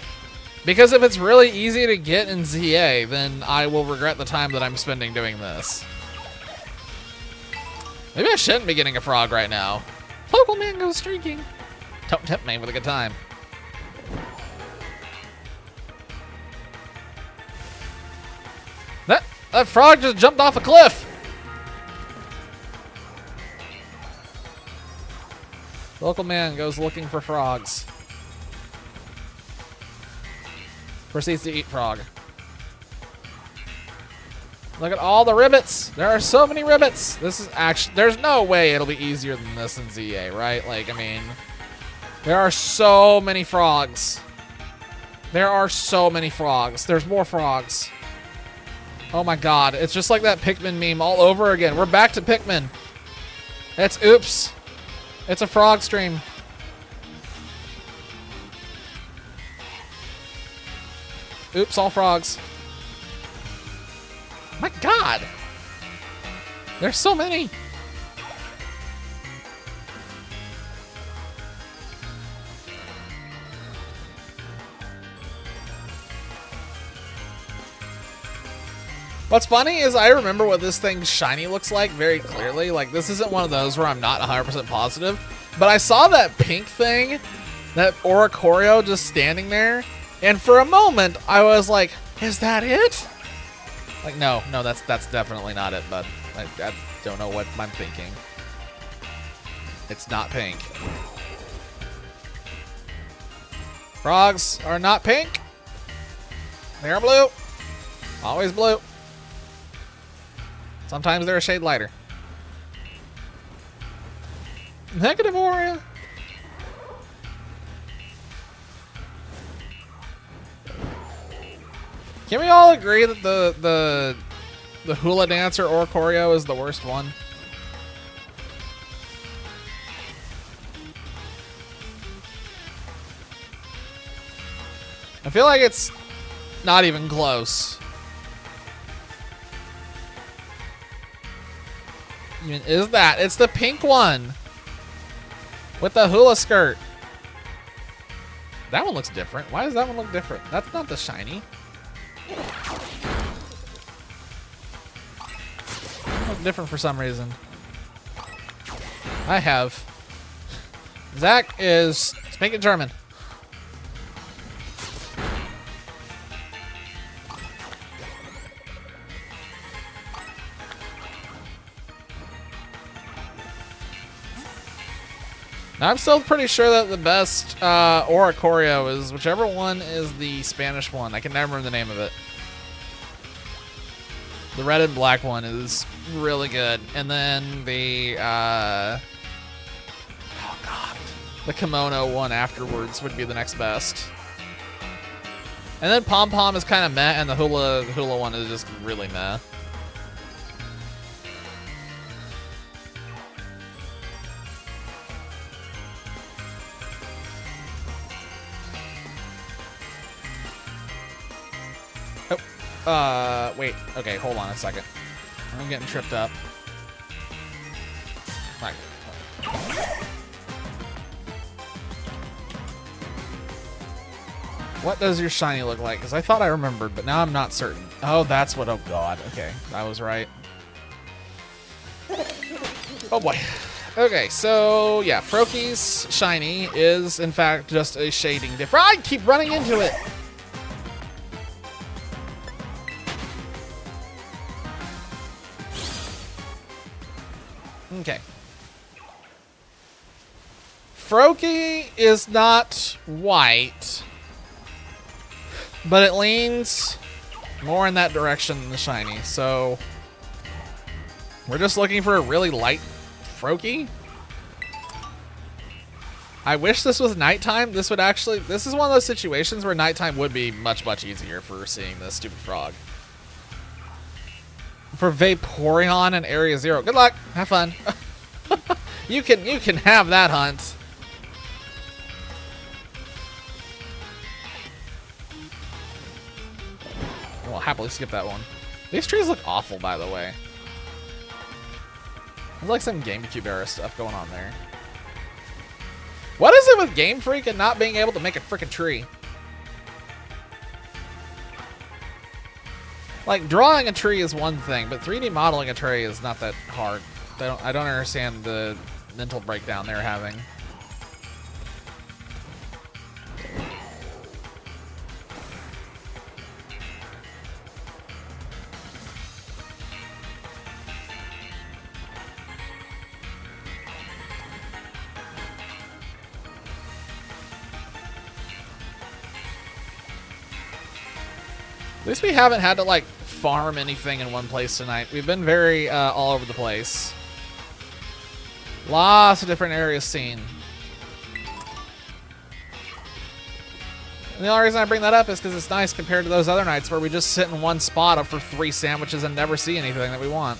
Because if it's really easy to get in ZA, then I will regret the time that I'm spending doing this. Maybe I shouldn't be getting a frog right now. Local man goes streaking. Don't tempt me with a good time. That frog just jumped off a cliff. Local man goes looking for frogs. Proceeds to eat frog. Look at all the ribbits. There are so many ribbits. This is actually, there's no way it'll be easier than this in ZA, right? Like, I mean, there are so many frogs. There are so many frogs. There's more frogs. Oh my god. It's just like that Pikmin meme all over again. We're back to Pikmin. It's oops. It's a frog stream. Oops, all frogs. My god. There's so many. What's funny is I remember what this thing's shiny looks like very clearly. Like, this isn't one of those where I'm not 100% positive. But I saw that pink thing, that Oricorio just standing there. And for a moment, I was like, is that it? Like, no, that's definitely not it, bud. I don't know what I'm thinking. It's not pink. Frogs are not pink. They are blue. Always blue. Sometimes they're a shade lighter. Negative Aura. Can we all agree that the Hula Dancer Oricorio is the worst one? I feel like it's not even close. I mean, is that? It's the pink one with the hula skirt. That one looks different. Why does that one look different? That's not the shiny. It looks different for some reason. I have. Zach is speaking German. I'm still pretty sure that the best Oricorio is whichever one is the Spanish one. I can never remember the name of it. The red and black one is really good. And then the, oh god, the kimono one afterwards would be the next best. And then Pom Pom is kind of meh, and the hula one is just really meh. Wait. Okay, hold on a second. I'm getting tripped up. Right. What does your shiny look like? Because I thought I remembered, but now I'm not certain. Oh, that's what... Oh, God. Okay, I was right. Oh, boy. Okay, so, yeah. Froakie's shiny is, in fact, just a shading difference. I keep running into it! Okay. Froakie is not white, but it leans more in that direction than the shiny, so we're just looking for a really light Froakie. I wish this was nighttime. This would actually, this is one of those situations where nighttime would be much, much easier for seeing this stupid frog. For Vaporeon in Area 0. Good luck. Have fun. You can have that hunt. We'll happily skip that one. These trees look awful, by the way. There's like some GameCube era stuff going on there. What is it with Game Freak and not being able to make a freaking tree? Like, drawing a tree is one thing, but 3D modeling a tree is not that hard. I don't understand the mental breakdown they're having. At least we haven't had to, like, farm anything in one place tonight. We've been very all over the place. Lots of different areas seen. And the only reason I bring that up is because it's nice compared to those other nights where we just sit in one spot up for 3 sandwiches and never see anything that we want.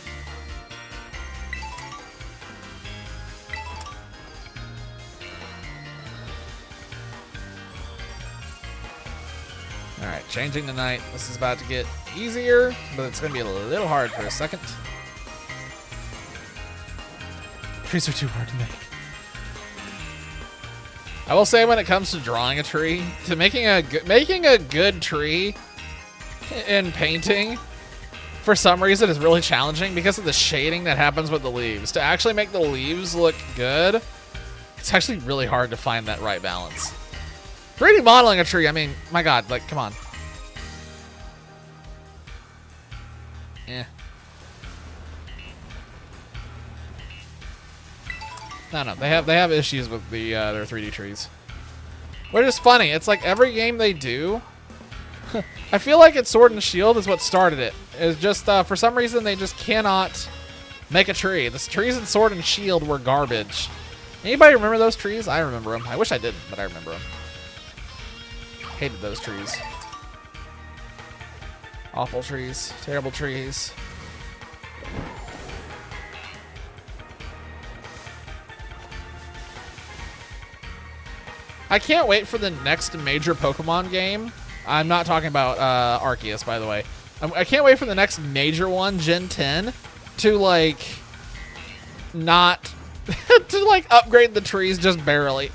Alright, changing the night. This is about to get easier, but it's going to be a little hard for a second. Trees are too hard to make. I will say when it comes to drawing a tree, to making a good tree in painting, for some reason is really challenging because of the shading that happens with the leaves. To actually make the leaves look good, it's actually really hard to find that right balance. 3D modeling a tree, I mean, my God, like, come on. No, they have issues with their 3D trees. Which is funny. It's like every game they do, I feel like it's Sword and Shield is what started it. It's just, for some reason, they just cannot make a tree. The trees in Sword and Shield were garbage. Anybody remember those trees? I remember them. I wish I didn't, but I remember them. Hated those trees. Awful trees. Terrible trees. I can't wait for the next major Pokemon game. I'm not talking about Arceus, by the way. I can't wait for the next major one, Gen 10, to like not to like upgrade the trees just barely.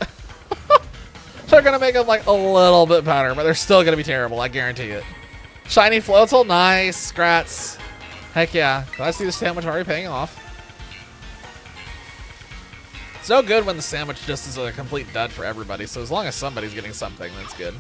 They're gonna make them like a little bit better, but they're still gonna be terrible. I guarantee it. Shiny Floatzel, nice. Scrats. Heck yeah. I see the sandwich already paying off. So good when the sandwich just is a complete dud for everybody. So as long as somebody's getting something, that's good.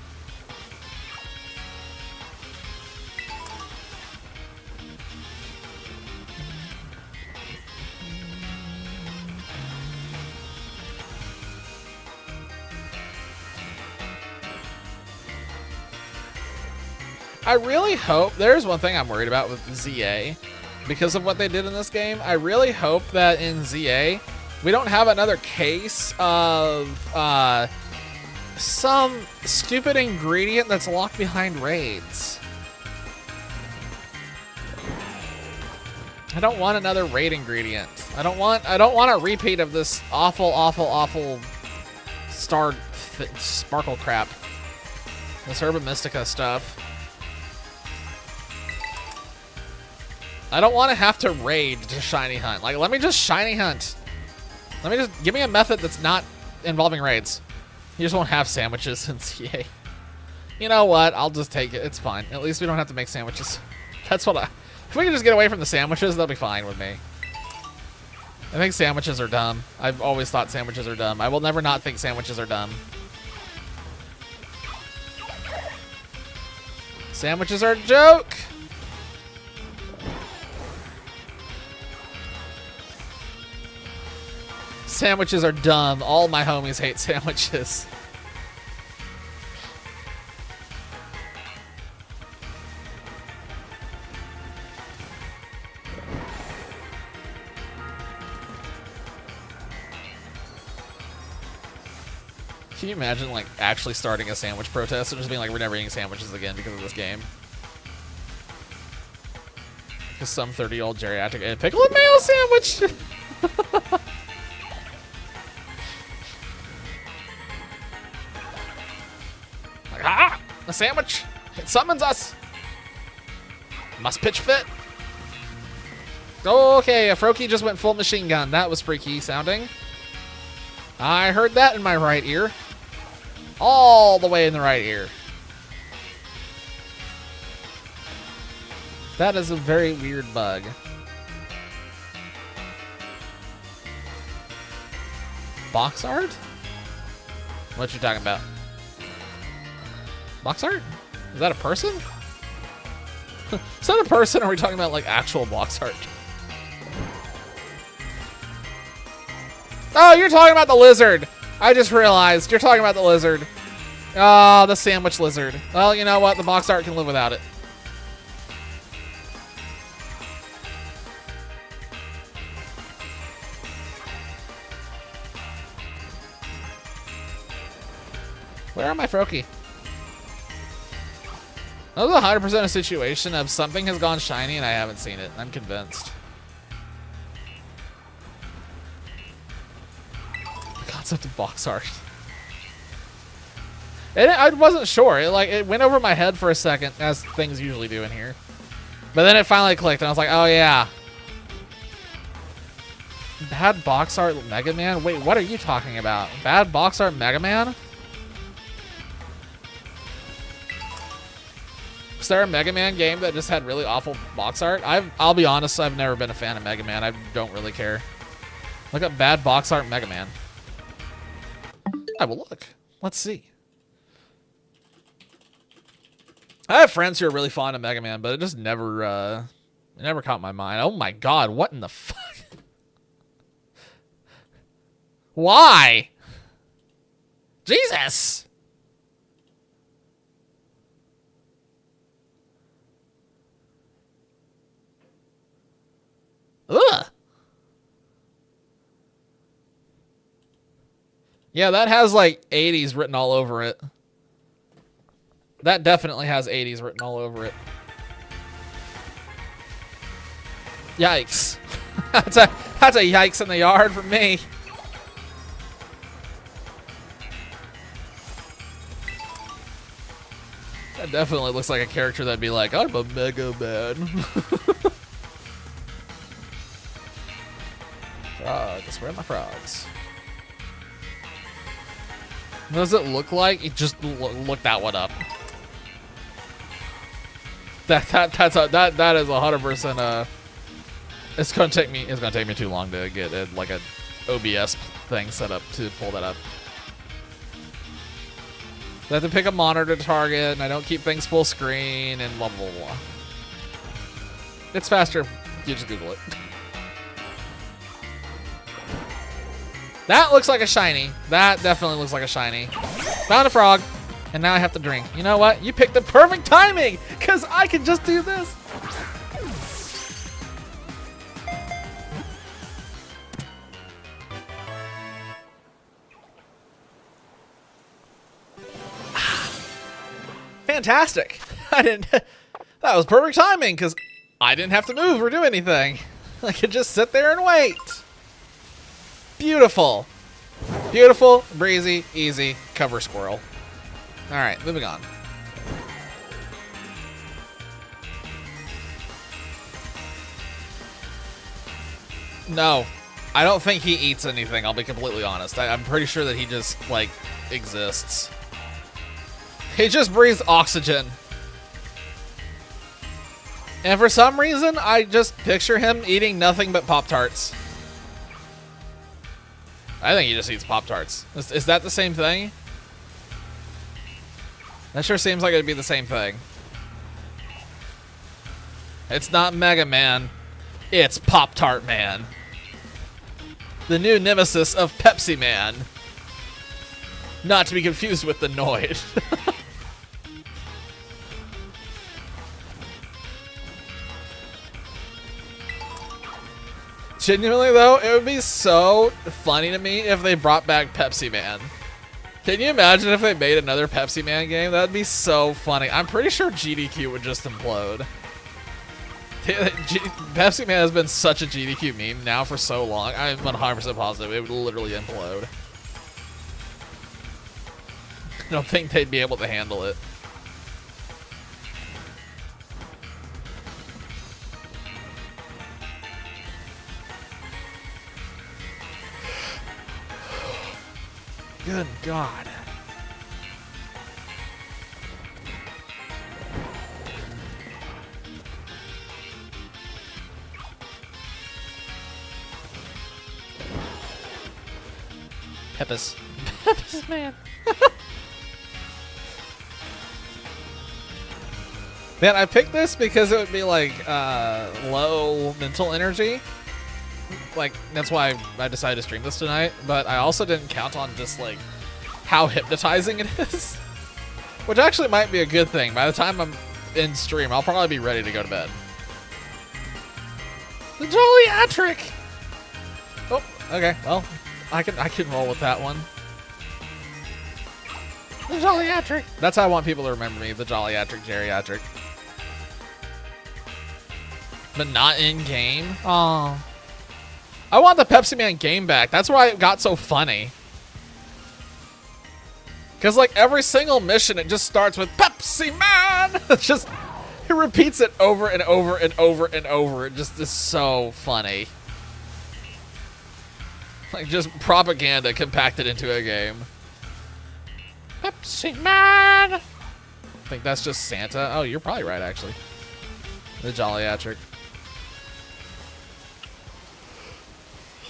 I really hope, there's one thing I'm worried about with ZA because of what they did in this game. I really hope that in ZA we don't have another case of some stupid ingredient that's locked behind raids. I don't want another raid ingredient. I don't want a repeat of this awful sparkle crap. This Herba Mystica stuff. I don't want to have to raid to shiny hunt. Like, let me just shiny hunt. Let me just give me a method that's not involving raids. You just won't have sandwiches in CA. You know what? I'll just take it. It's fine. At least we don't have to make sandwiches. That's what if we can just get away from the sandwiches, that'll be fine with me. I think sandwiches are dumb. I've always thought sandwiches are dumb. I will never not think sandwiches are dumb. Sandwiches are a joke. Sandwiches are dumb. All my homies hate sandwiches. Can you imagine, like, actually starting a sandwich protest and just being like, we're never eating sandwiches again because of this game? Because some 30-year-old geriatric ate a pickle and mayo sandwich! Like, ah! A sandwich! It summons us! Must pitch fit! Okay, a Froakie just went full machine gun. That was freaky sounding. I heard that in my right ear. All the way in the right ear. That is a very weird bug. Box art? What you talking about? Box art? Is that a person? Is that a person, or are we talking about like actual box art? Oh, you're talking about the lizard. I just realized you're talking about the lizard. Oh, the sandwich lizard. Well, you know what? The box art can live without it. Where are my Froakie? That was 100% a situation of something has gone shiny and I haven't seen it. I'm convinced. The concept of box art. And I wasn't sure. It went over my head for a second, as things usually do in here. But then it finally clicked, and I was like, oh yeah. Bad box art Mega Man? Wait, what are you talking about? Bad box art Mega Man? Is there a Mega Man game that just had really awful box art? I'll be honest, I've never been a fan of Mega Man. I don't really care. Look up bad box art Mega Man. I will look. Let's see. I have friends who are really fond of Mega Man, but it just never caught my mind. Oh my god, what in the fuck? Why? Jesus! Ugh. Yeah, that has like 80s written all over it. That definitely has 80s written all over it. Yikes. that's a yikes in the yard for me. That definitely looks like a character that'd be like, I'm a Mega Man. Frogs, where are my frogs? What does it look like? It just look that one up. That is 100%. It's gonna take me too long to get like a OBS thing set up to pull that up. I have to pick a monitor to target, and I don't keep things full screen, and blah blah blah. It's faster if you just Google it. That looks like a shiny. That definitely looks like a shiny. Found a frog, and now I have to drink. You know what? You picked the perfect timing, because I can just do this. Fantastic. That was perfect timing, because I didn't have to move or do anything. I could just sit there and wait. Beautiful. Beautiful, breezy, easy, cover squirrel. All right, moving on. No, I don't think he eats anything, I'll be completely honest. I'm pretty sure that he just, like, exists. He just breathes oxygen. And for some reason, I just picture him eating nothing but Pop-Tarts. I think he just eats Pop-Tarts. Is that the same thing? That sure seems like it'd be the same thing. It's not Mega Man. It's Pop-Tart Man. The new nemesis of Pepsi Man. Not to be confused with the Noid. Genuinely, though, it would be so funny to me if they brought back Pepsi Man. Can you imagine if they made another Pepsi Man game? That would be so funny. I'm pretty sure GDQ would just implode. Pepsi Man has been such a GDQ meme now for so long. I'm 100% positive it would literally implode. I don't think they'd be able to handle it. Good God. Peppers. Peppers, man. Man, I picked this because it would be like low mental energy. Like, that's why I decided to stream this tonight, but I also didn't count on just like how hypnotizing it is. Which actually might be a good thing. By the time I'm in stream, I'll probably be ready to go to bed. The Jolly Atric! Oh, okay, well, I can roll with that one. The Jollyyatric. That's how I want people to remember me, the Jollyyatric Geriatric. But not in game. Oh, I want the Pepsi Man game back. That's why it got so funny. Because like every single mission, it just starts with Pepsi Man. It's just, it repeats it over and over and over and over. It just is so funny. Like just propaganda compacted into a game. Pepsi Man. I think that's just Santa. Oh, you're probably right, actually. The Jollyyatric.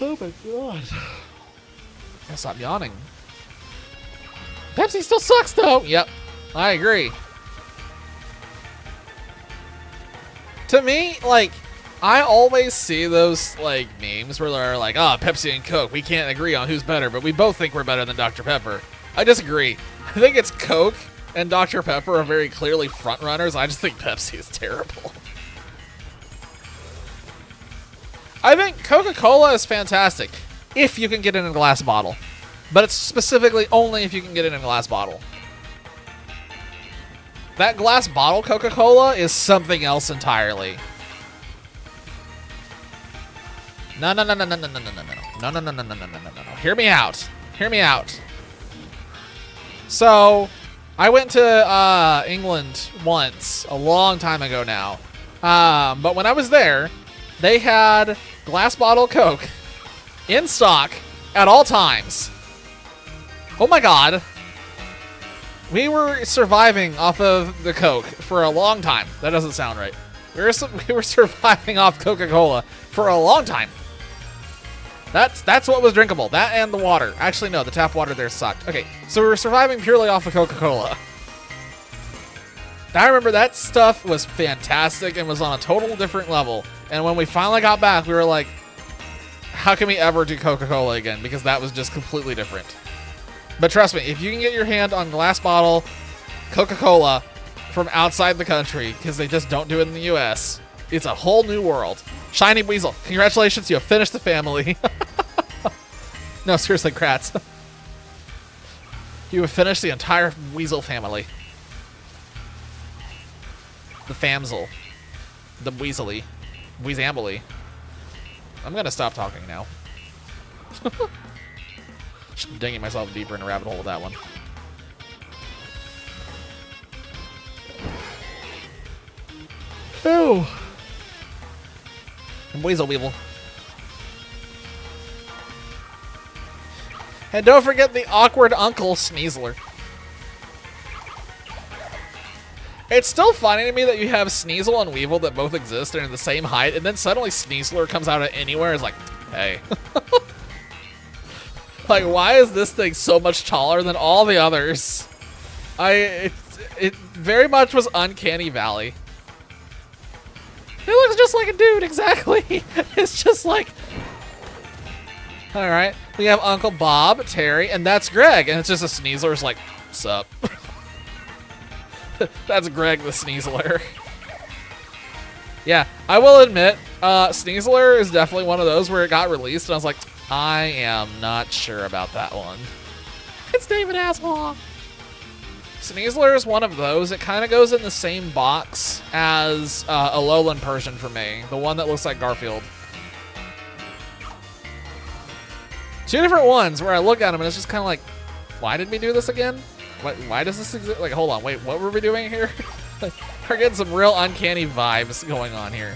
Oh my god. Gotta stop yawning. Pepsi still sucks, though. Yep, I agree. To me, like, I always see those, like, memes where they're like, oh, Pepsi and Coke, we can't agree on who's better, but we both think we're better than Dr. Pepper. I disagree. I think it's Coke and Dr. Pepper are very clearly front runners. I just think Pepsi is terrible. I think Coca-Cola is fantastic if you can get it in a glass bottle. But it's specifically only if you can get it in a glass bottle. That glass bottle Coca-Cola is something else entirely. No. Hear me out. Hear me out. So, I went to England once, a long time ago now. But when I was there, they had glass bottle Coke in stock at all times. Oh my god. We were surviving off of the Coke for a long time. That doesn't sound right. We were surviving off Coca-Cola for a long time. That's what was drinkable. That and the water. Actually, no, the tap water there sucked. Okay, so we were surviving purely off of Coca-Cola. I remember that stuff was fantastic and was on a total different level. And when we finally got back, we were like, how can we ever do Coca-Cola again? Because that was just completely different. But trust me, if you can get your hand on glass bottle Coca-Cola from outside the country, because they just don't do it in the US, it's a whole new world. Shiny Weasel, congratulations, you have finished the family. No, seriously, Kratz. You have finished the entire Weasel family. The Famsel. The Weasley. Weezambly. I'm gonna stop talking now. Just digging myself deeper in a rabbit hole with that one. Oh. And Weasel Weevil. And don't forget the awkward Uncle Sneasler. It's still funny to me that you have Sneasel and Weevil that both exist and are the same height, and then suddenly Sneasler comes out of anywhere and is like, hey. Like, why is this thing so much taller than all the others? It very much was Uncanny Valley. It looks just like a dude, exactly. It's just like... Alright, we have Uncle Bob, Terry, and that's Greg, and it's just a Sneasler's like, sup. That's Greg the Sneasler. Yeah, I will admit, Sneasler is definitely one of those where it got released, and I was like, I am not sure about that one. It's David Hasselhoff. Sneasler is one of those. It kind of goes in the same box as a Alolan Persian for me. The one that looks like Garfield. Two different ones where I look at them and it's just kind of like, why did we do this again? Why does this exist? Like, hold on, wait, what were we doing here? We're getting some real uncanny vibes going on here.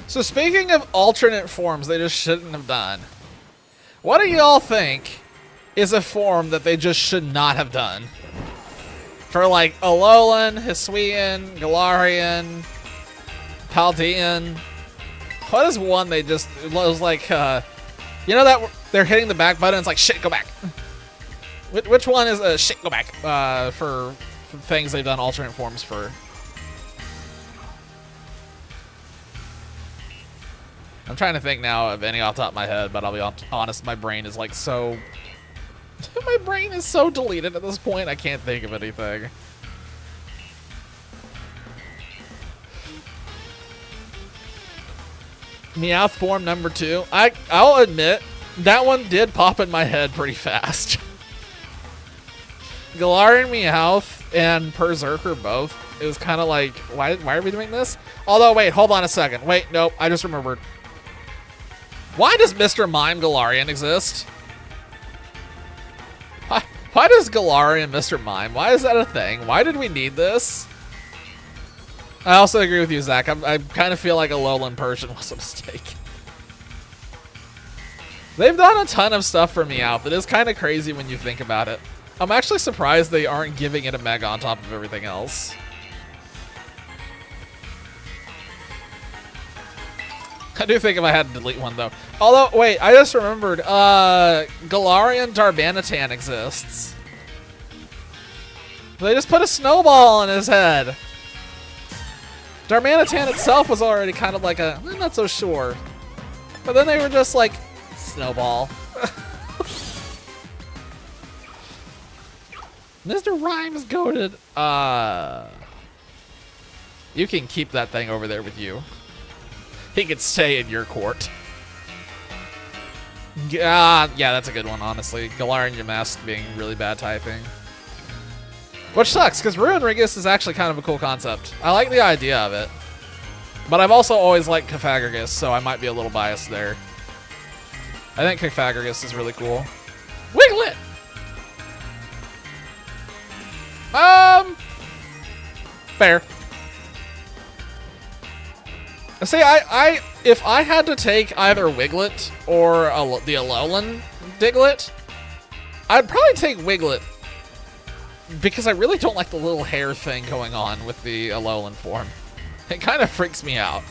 So speaking of alternate forms they just shouldn't have done, what do y'all think is a form that they just should not have done? For like Alolan, Hisuian, Galarian, Paldean. What is one they just, it was like, you know that they're hitting the back button, it's like, shit, go back. Which one is shit, go back, for things they've done alternate forms for? I'm trying to think now of any off the top of my head, but I'll be honest, my brain is like so... my brain is so deleted at this point, I can't think of anything. Meowth form number 2. I'll admit, that one did pop in my head pretty fast. Galarian Meowth and Berserker both. It was kind of like, why are we doing this? Although, wait, hold on a second. Wait, nope, I just remembered. Why does Mr. Mime Galarian exist? Why does Galarian Mr. Mime? Why is that a thing? Why did we need this? I also agree with you, Zach. I kind of feel like Alolan Persian was a mistake. They've done a ton of stuff for Meowth. It is kind of crazy when you think about it. I'm actually surprised they aren't giving it a Mega on top of everything else. I do think if I had to delete one, though. Although, wait, I just remembered. Galarian Darmanitan exists. They just put a snowball on his head. Darmanitan itself was already kind of like a, I'm not so sure. But then they were just like, snowball. Mr. Rhymes goated. You can keep that thing over there with you. He could stay in your court. Yeah, that's a good one, honestly. Galarian Yamask being really bad typing. Which sucks, because Ruinrigus is actually kind of a cool concept. I like the idea of it. But I've also always liked Cofagrigus, so I might be a little biased there. I think Cofagrigus is really cool. Wiglet! Fair. See, if I had to take either Wiglet or the Alolan Diglett, I'd probably take Wiglet because I really don't like the little hair thing going on with the Alolan form. It kind of freaks me out.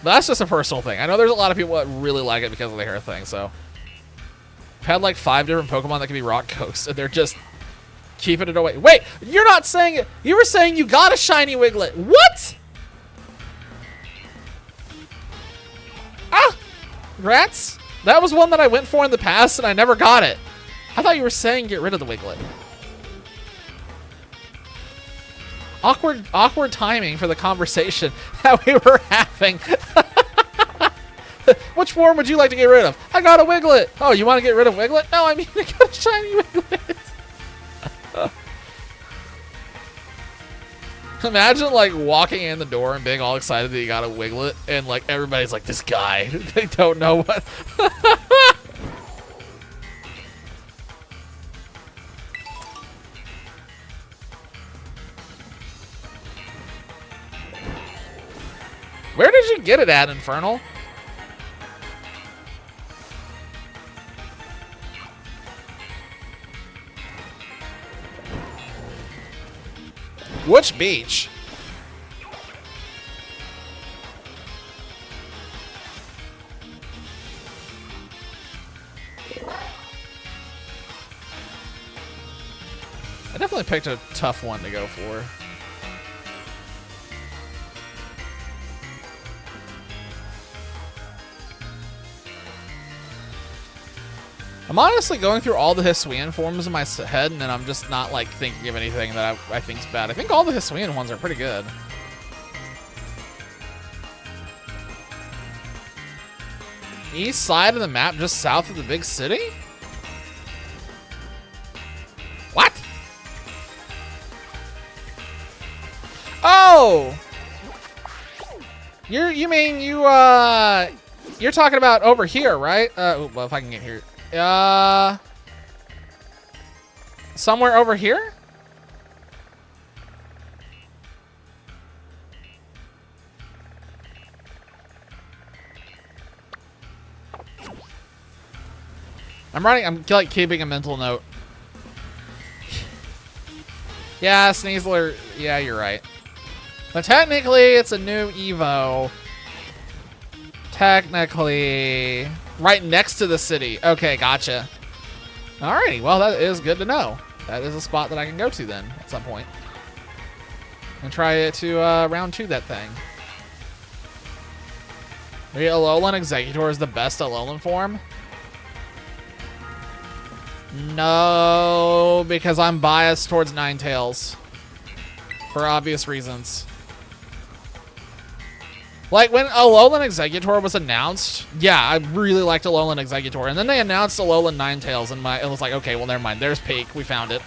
But that's just a personal thing. I know there's a lot of people that really like it because of the hair thing, so. I've had like 5 different Pokemon that can be Rock Ghosts, and they're just keeping it away. Wait, you're not saying it. You were saying you got a shiny Wiglet. What? Ah! Rats? That was one that I went for in the past, and I never got it. I thought you were saying get rid of the Wiglet. Awkward timing for the conversation that we were having. Which form would you like to get rid of? I got a Wiglet. Oh, you want to get rid of Wiglet? No, I mean I got a shiny Wiglet. Imagine like walking in the door and being all excited that you got a Wiglet, and like everybody's like, this guy. They don't know what. Where did you get it at, Infernal? Which beach? I definitely picked a tough one to go for. I'm honestly going through all the Hisuian forms in my head, and then I'm just not like thinking of anything that I think's bad. I think all the Hisuian ones are pretty good. East side of the map, just south of the big city? What? Oh! You mean you're talking about over here, right? Well, if I can get here. Somewhere over here? I'm like keeping a mental note. Yeah, Sneasler, yeah, you're right. But technically, it's a new Evo. Technically, right next to the city. Okay, gotcha. Alrighty, well, that is good to know. That is a spot that I can go to then at some point. And try to round 2 that thing. Maybe Alolan Executor is the best Alolan form? No, because I'm biased towards Ninetales. For obvious reasons. Like, when Alolan Exeggutor was announced, yeah, I really liked Alolan Exeggutor. And then they announced Alolan Ninetales, and it was like, okay, well, never mind. There's Peak. We found it.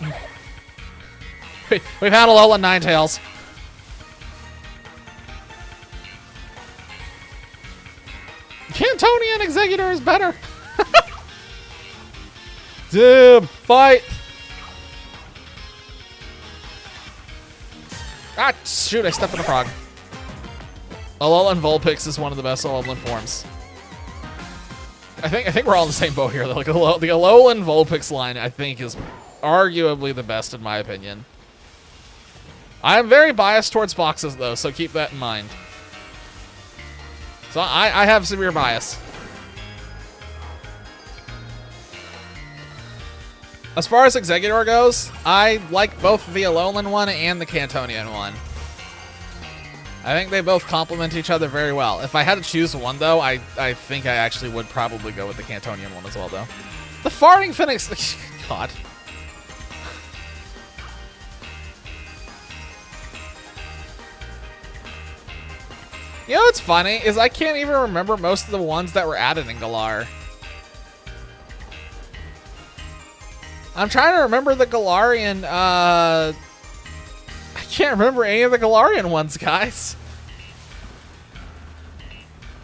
We found Alolan Ninetales. Cantonian Exeggutor is better. Dude, fight. Ah, shoot, I stepped on a frog. Alolan Vulpix is one of the best Alolan forms. I think we're all in the same boat here. Like, the Alolan Vulpix line, I think, is arguably the best in my opinion. I am very biased towards foxes, though, so keep that in mind. So I have severe bias. As far as Exeggutor goes, I like both the Alolan one and the Cantonian one. I think they both complement each other very well. If I had to choose one, though, I think I actually would probably go with the Cantonian one as well, though. The Farting Phoenix... God. You know what's funny is I can't even remember most of the ones that were added in Galar. I'm trying to remember the Galarian, I can't remember any of the Galarian ones, guys.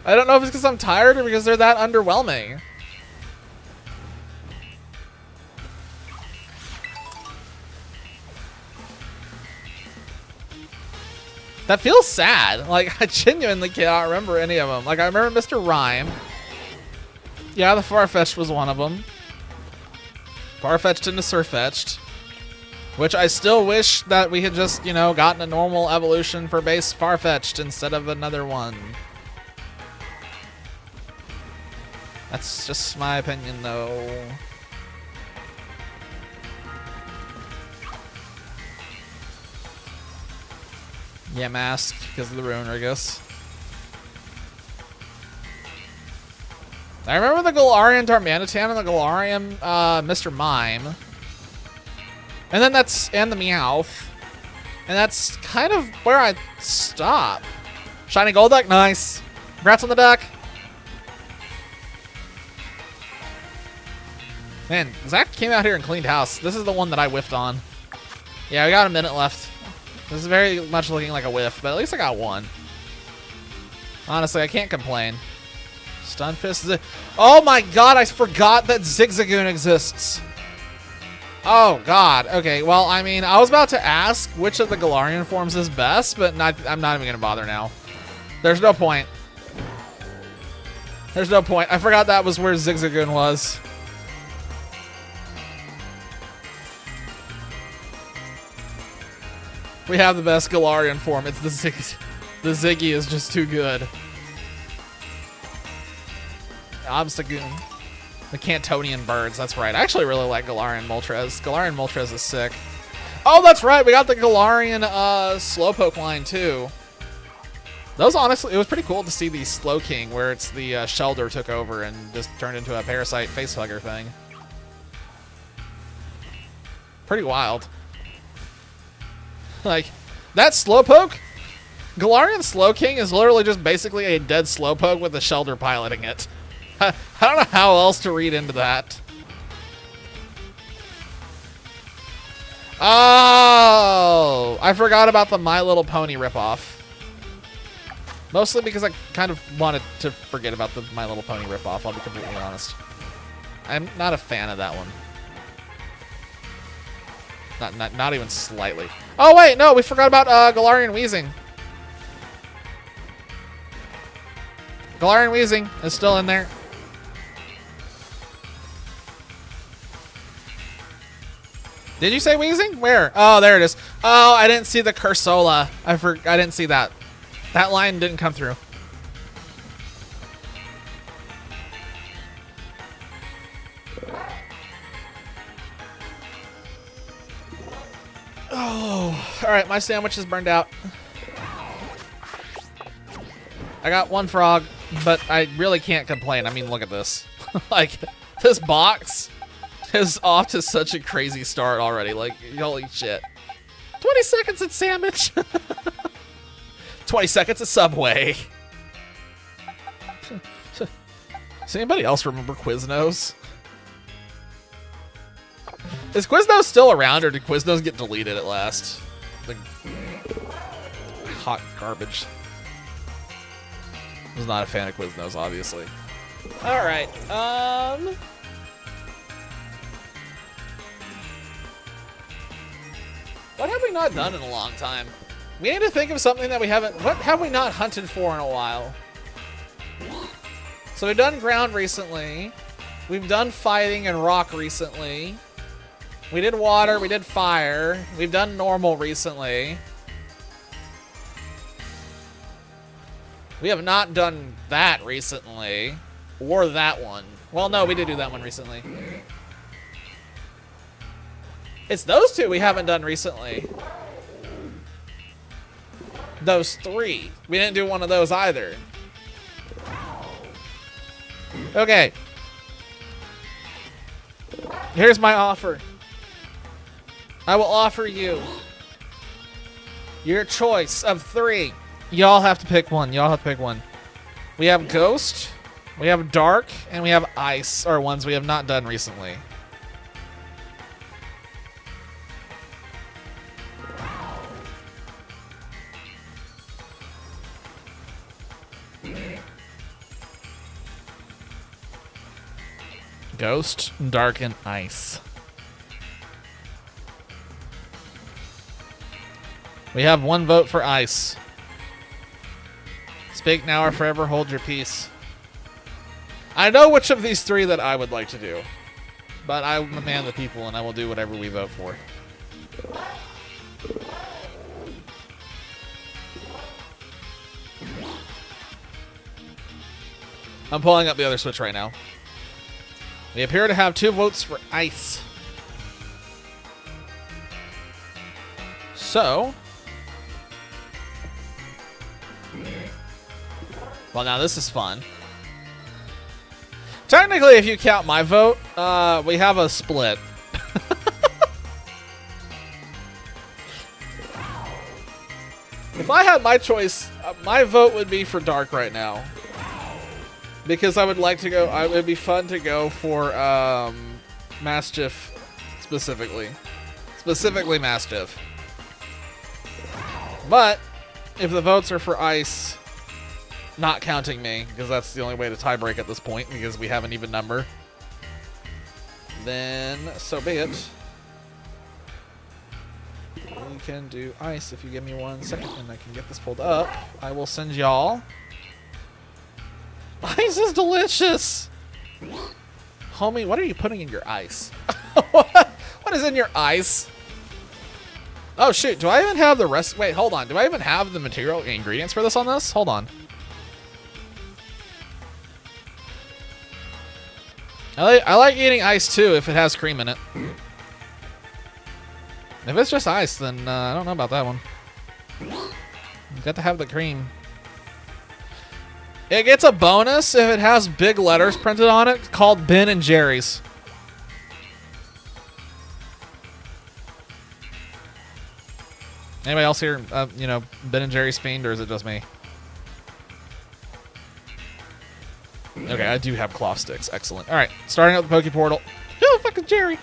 I don't know if it's because I'm tired or because they're that underwhelming. That feels sad. Like, I genuinely cannot remember any of them. Like, I remember Mr. Rhyme. Yeah, the Farfetch'd was one of them. Farfetch'd into Sirfetch'd. Which I still wish that we had just, you know, gotten a normal evolution for base Farfetch'd instead of another one. That's just my opinion, though. Yeah, mask because of the Ruinrigus. I remember the Galarian Darmanitan and the Galarian Mr. Mime. And then and the Meowth. And that's kind of where I stop. Shiny Golduck, nice. Congrats on the duck. Man, Zach came out here and cleaned house. This is the one that I whiffed on. Yeah, we got a minute left. This is very much looking like a whiff, but at least I got one. Honestly, I can't complain. Stunfisk. Oh my god, I forgot that Zigzagoon exists. Oh god. Okay, well, I mean, I was about to ask which of the Galarian forms is best, but I'm not even going to bother now. There's no point. There's no point. I forgot that was where Zigzagoon was. We have the best Galarian form. It's the Ziggy. The Ziggy is just too good. Obstagoon. The Cantonian birds, that's right. I actually really like Galarian Moltres. Galarian Moltres is sick. Oh, that's right. We got the Galarian Slowpoke line, too. Those, honestly, it was pretty cool to see the Slowking, where it's the Shelder took over and just turned into a Parasite facehugger thing. Pretty wild. Like, that Slowpoke, Galarian Slowking is literally just basically a dead Slowpoke with a Shelder piloting it. I don't know how else to read into that. Oh, I forgot about the My Little Pony ripoff. Mostly because I kind of wanted to forget about the My Little Pony ripoff, I'll be completely honest. I'm not a fan of that one. Not even slightly. Oh wait, no, we forgot about Galarian Weezing. Galarian Weezing is still in there. Did you say Weezing? Where? Oh, there it is. Oh, I didn't see the Cursola. I didn't see that. That line didn't come through. Oh, all right, my sandwich is burned out. I got one frog, but I really can't complain. I mean, look at this. Like, this box is off to such a crazy start already. Like, holy shit. 20 seconds at sandwich. 20 seconds at Subway. Does anybody else remember Quiznos? Is Quiznos still around, or did Quiznos get deleted at last? The hot garbage. I was not a fan of Quiznos, obviously. All right. What have we not done in a long time? We need to think of something that we haven't... What have we not hunted for in a while? So we've done ground recently. We've done fighting and rock recently. We did water. We did fire. We've done normal recently. We have not done that recently. Or that one. Well, no, we did do that one recently. It's those two we haven't done recently. Those three. We didn't do one of those either. Okay. Here's my offer. I will offer you your choice of three. Y'all have to pick one. Y'all have to pick one. We have Ghost, we have Dark, and we have Ice, or ones we have not done recently. Ghost, Dark, and Ice. We have one vote for Ice. Speak now or forever hold your peace. I know which of these three that I would like to do, but I'm the man of the people, and I will do whatever we vote for. I'm pulling up the other switch right now. We appear to have 2 votes for Ice. So, well, now this is fun. Technically, if you count my vote, we have a split. If I had my choice, my vote would be for Dark right now. Because I would like to go, it would be fun to go for Mastiff specifically. Specifically Mastiff. But if the votes are for Ice, not counting me, because that's the only way to tie break at this point, because we have an even number, then so be it. We can do Ice if you give me 1 second and I can get this pulled up. I will send y'all. Ice is delicious! Homie, what are you putting in your ice? What is in your ice? Oh shoot, do I even have the rest? Wait, hold on. Do I even have the material ingredients for this on this? Hold on. I like eating ice too if it has cream in it. If it's just ice, then I don't know about that one. You got to have the cream. It gets a bonus if it has big letters printed on it called Ben and Jerry's. Anybody else here, you know, Ben and Jerry's fiend, or is it just me? Okay, I do have cloth sticks. Excellent. All right, starting up the Poke Portal. Oh, fucking Jerry.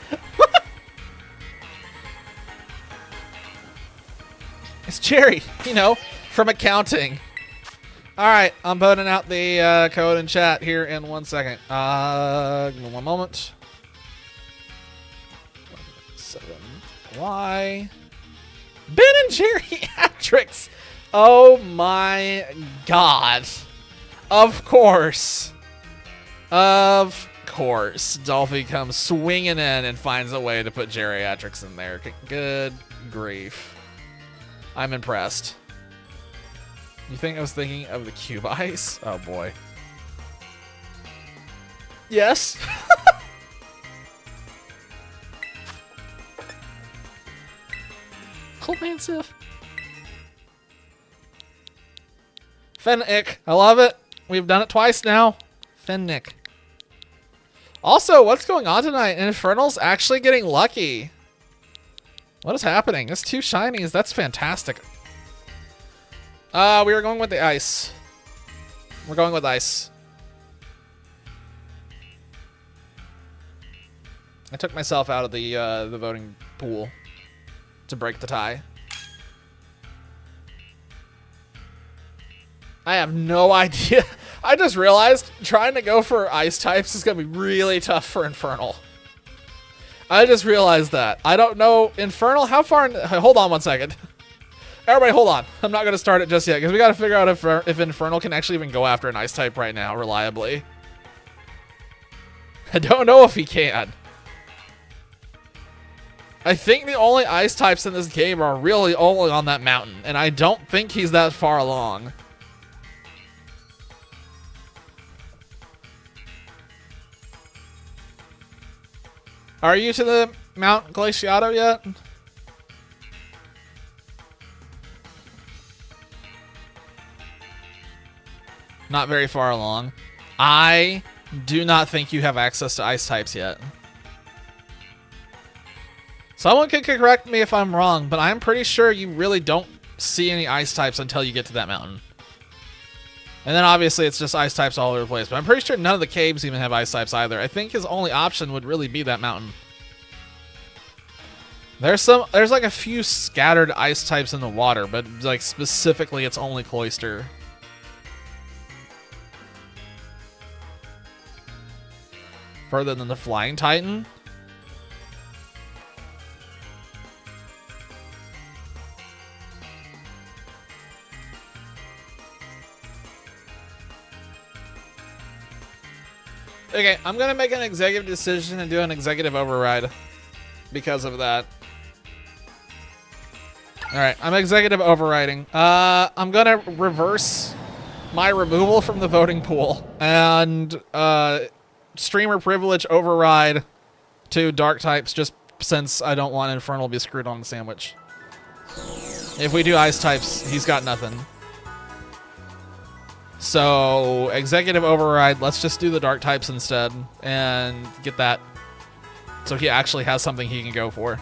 It's Jerry, you know, from accounting. All right, I'm putting out the code in chat here in 1 second. Give me 1 moment. 7Y. Ben and Jerry Atrix. Oh my god. Of course. Of course. Dolphy comes swinging in and finds a way to put geriatrics in there. Good grief. I'm impressed. You think I was thinking of the cube ice? Oh boy. Yes. Cool man Sif. Fennick. I love it. We've done it twice now. Fennick. Also, what's going on tonight? Infernal's actually getting lucky. What is happening? It's 2 shinies. That's fantastic. We are going with the ice. We're going with ice. I took myself out of the voting pool to break the tie. I have no idea. I just realized trying to go for ice types is going to be really tough for Infernal. I just realized that. I don't know. Infernal, how far? Hold on 1 second. Everybody hold on. I'm not going to start it just yet because we got to figure out if Infernal can actually even go after an ice type right now reliably. I don't know if he can. I think the only ice types in this game are really only on that mountain, and I don't think he's that far along. Are you to the Mount Glaciato yet? Not very far along. I do not think you have access to ice types yet. Someone can correct me if I'm wrong, but I'm pretty sure you really don't see any ice types until you get to that mountain. And then obviously it's just ice types all over the place, but I'm pretty sure none of the caves even have ice types either. I think his only option would really be that mountain. There's like a few scattered ice types in the water, but like specifically it's only Cloyster. Further than the Flying Titan? Okay, I'm gonna make an executive decision and do an executive override because of that. Alright, I'm executive overriding. I'm gonna reverse my removal from the voting pool and streamer privilege override to dark types just since I don't want Infernal to be screwed on the sandwich. If we do ice types, he's got nothing. So, executive override, let's just do the dark types instead and get that so he actually has something he can go for.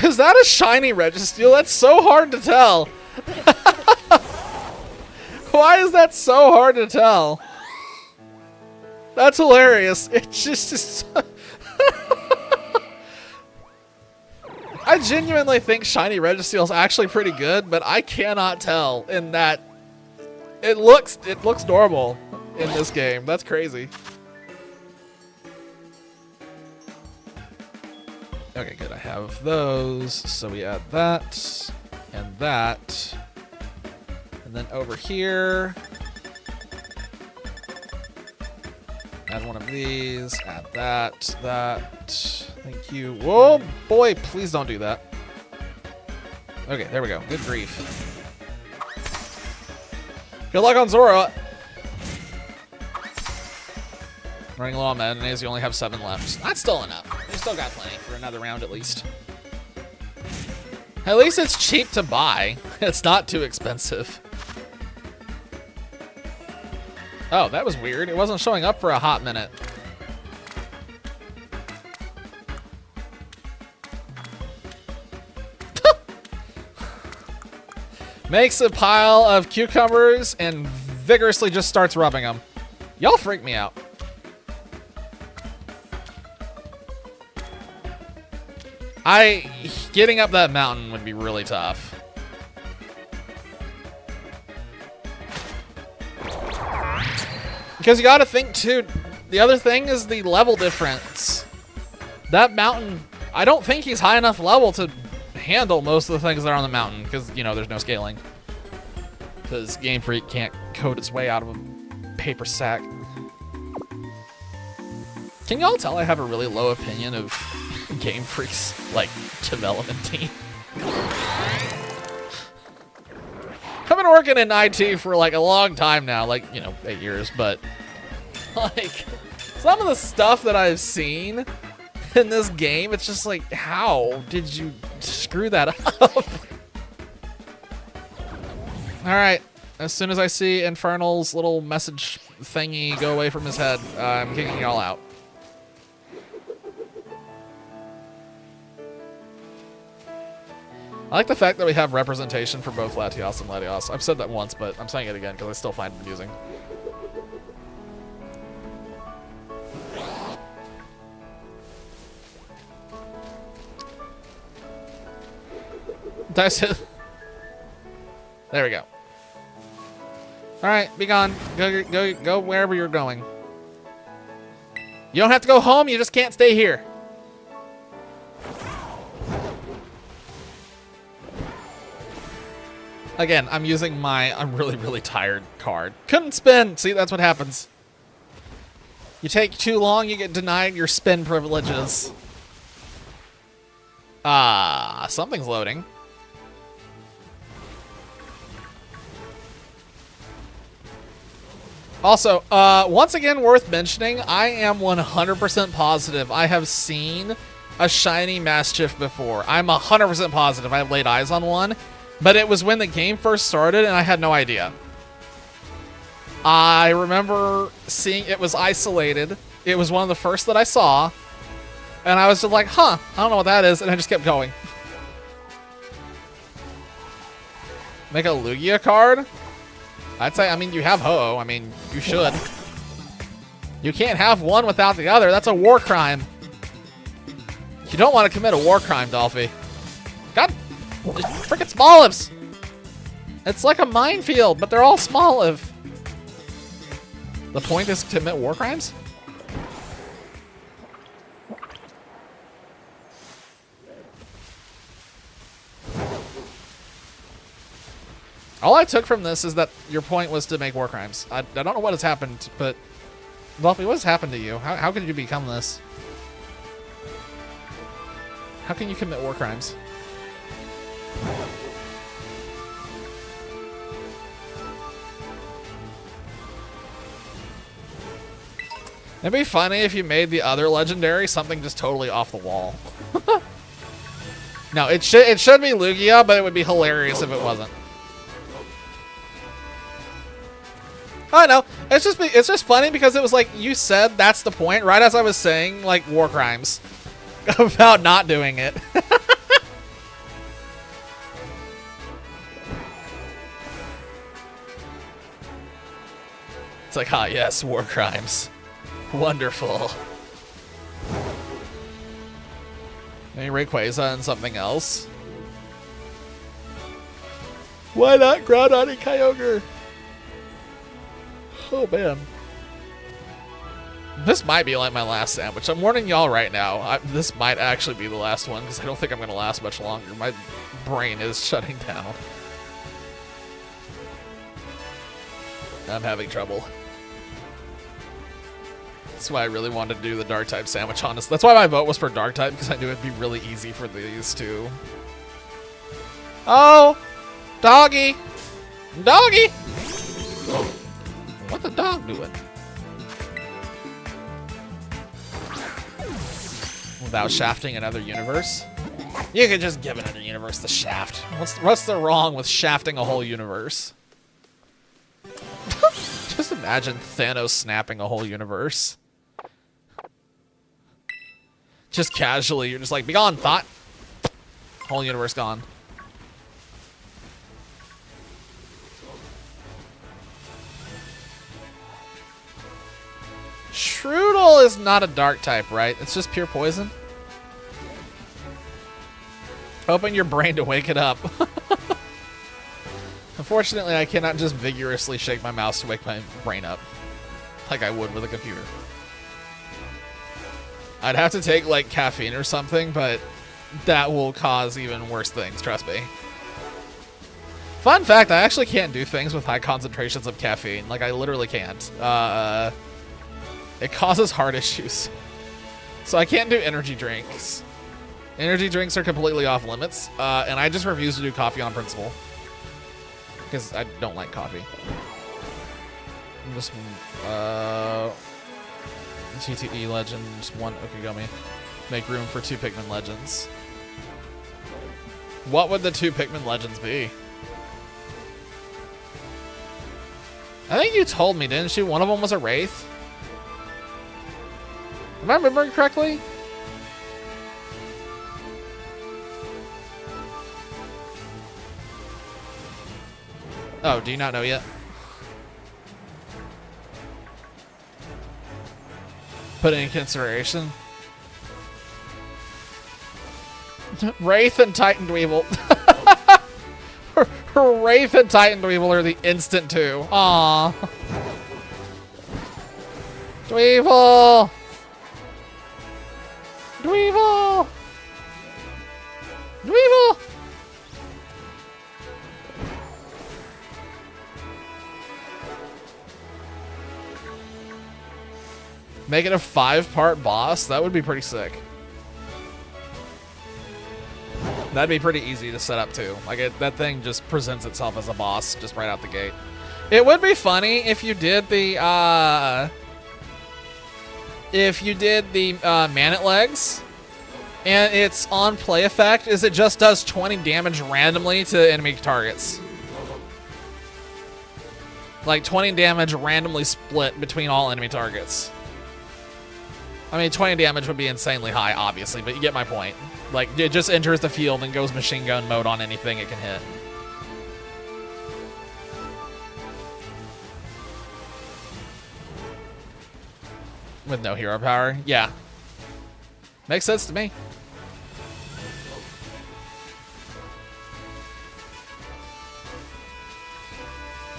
Is that a shiny Registeel? That's so hard to tell. Why is that so hard to tell? That's hilarious. It's just... I genuinely think shiny Registeel is actually pretty good, but I cannot tell in that it looks normal in this game. That's crazy. Okay, good. I have those. So we add that and that. And then over here, add one of these, add that, that. Thank you. Whoa, boy, please don't do that. Okay, there we go. Good grief. Good luck on Zora. Running low on mayonnaise, you only have 7 left. That's still enough. We still got plenty for another round at least. At least it's cheap to buy. It's not too expensive. Oh, that was weird. It wasn't showing up for a hot minute. Makes a pile of cucumbers and vigorously just starts rubbing them. Y'all freak me out. Getting up that mountain would be really tough. Because you gotta think too, the other thing is the level difference. That mountain, I don't think he's high enough level to handle most of the things that are on the mountain because, you know, there's no scaling. Because Game Freak can't code its way out of a paper sack. Can y'all tell I have a really low opinion of Game Freak's, like, development team? I've been working in IT for, like, a long time now, like, you know, 8 years, but, like, some of the stuff that I've seen in this game, it's just like, how did you screw that up? All right. As soon as I see Infernal's little message thingy go away from his head, I'm kicking y'all out. I like the fact that we have representation for both Latios and Latios. I've said that once, but I'm saying it again because I still find it amusing. Dice hit. There we go. All right, be gone. Go wherever you're going. You don't have to go home. You just can't stay here. Again, I'm using my I'm really tired card. Couldn't spin. See, that's what happens. You take too long, you get denied your spin privileges. Something's loading. Also, once again, worth mentioning, I am 100% positive I have seen a shiny Mastiff before. I'm 100% positive I've laid eyes on one, but it was when the game first started and I had no idea. I remember seeing it was isolated. It was one of the first that I saw, and I was just like, huh, I don't know what that is, and I just kept going. Make a Lugia card? I'd say, I mean, you have Ho-Oh. I mean, you should. You can't have one without the other. That's a war crime. You don't want to commit a war crime, Dolphy. God, freaking Smolives. It's like a minefield, but they're all Smoliv. The point is to commit war crimes? All I took from this is that your point was to make war crimes. I don't know what has happened, but Dolphy, what has happened to you? How could you become this? How can you commit war crimes? It'd be funny if you made the other legendary something just totally off the wall. No, it should be Lugia, but it would be hilarious if it wasn't. I know. It's just funny because it was like you said that's the point right as I was saying like war crimes about not doing it. It's like, ah, yes, war crimes. Wonderful. Maybe Rayquaza and something else. Why not Groudon and Kyogre? Oh, man. This might be like my last sandwich. I'm warning y'all right now. This might actually be the last one because I don't think I'm going to last much longer. My brain is shutting down. I'm having trouble. That's why I really wanted to do the Dark-type sandwich, honestly. That's why my vote was for Dark-type, because I knew it'd be really easy for these two. Oh! Doggy! Doggy! What the dog doing? Without shafting another universe? You could just give another universe the shaft. What's the wrong with shafting a whole universe? Just imagine Thanos snapping a whole universe. Just casually, you're just like, be gone, thought. Whole universe gone. Shroodle is not a dark type, right? It's just pure poison. Open your brain to wake it up. Unfortunately, I cannot just vigorously shake my mouse to wake my brain up like I would with a computer. I'd have to take like caffeine or something, but that will cause even worse things, trust me. Fun fact, I actually can't do things with high concentrations of caffeine. Like, I literally can't. It causes heart issues. So I can't do energy drinks. Energy drinks are completely off limits, and I just refuse to do coffee on principle. Because I don't like coffee. I'm just, GTE Legend, just one Okigami. Make room for 2 Pikmin Legends. What would the 2 Pikmin Legends be? I think you told me, didn't you? One of them was a Wraith. Am I remembering correctly? Oh, do you not know yet? Put it in consideration. Wraith and Titan Dweevil. Wraith and Titan Dweevil are the instant two. Aww. Dweevil! Dweevil! Dweevil! Make it a 5-part boss? That would be pretty sick. That'd be pretty easy to set up too. Like that thing just presents itself as a boss just right out the gate. It would be funny if you did the Manet legs, and its on play effect is it just does 20 damage randomly to enemy targets. Like 20 damage randomly split between all enemy targets. I mean, 20 damage would be insanely high, obviously, but you get my point. Like, it just enters the field and goes machine gun mode on anything it can hit. With no hero power? Yeah. Makes sense to me.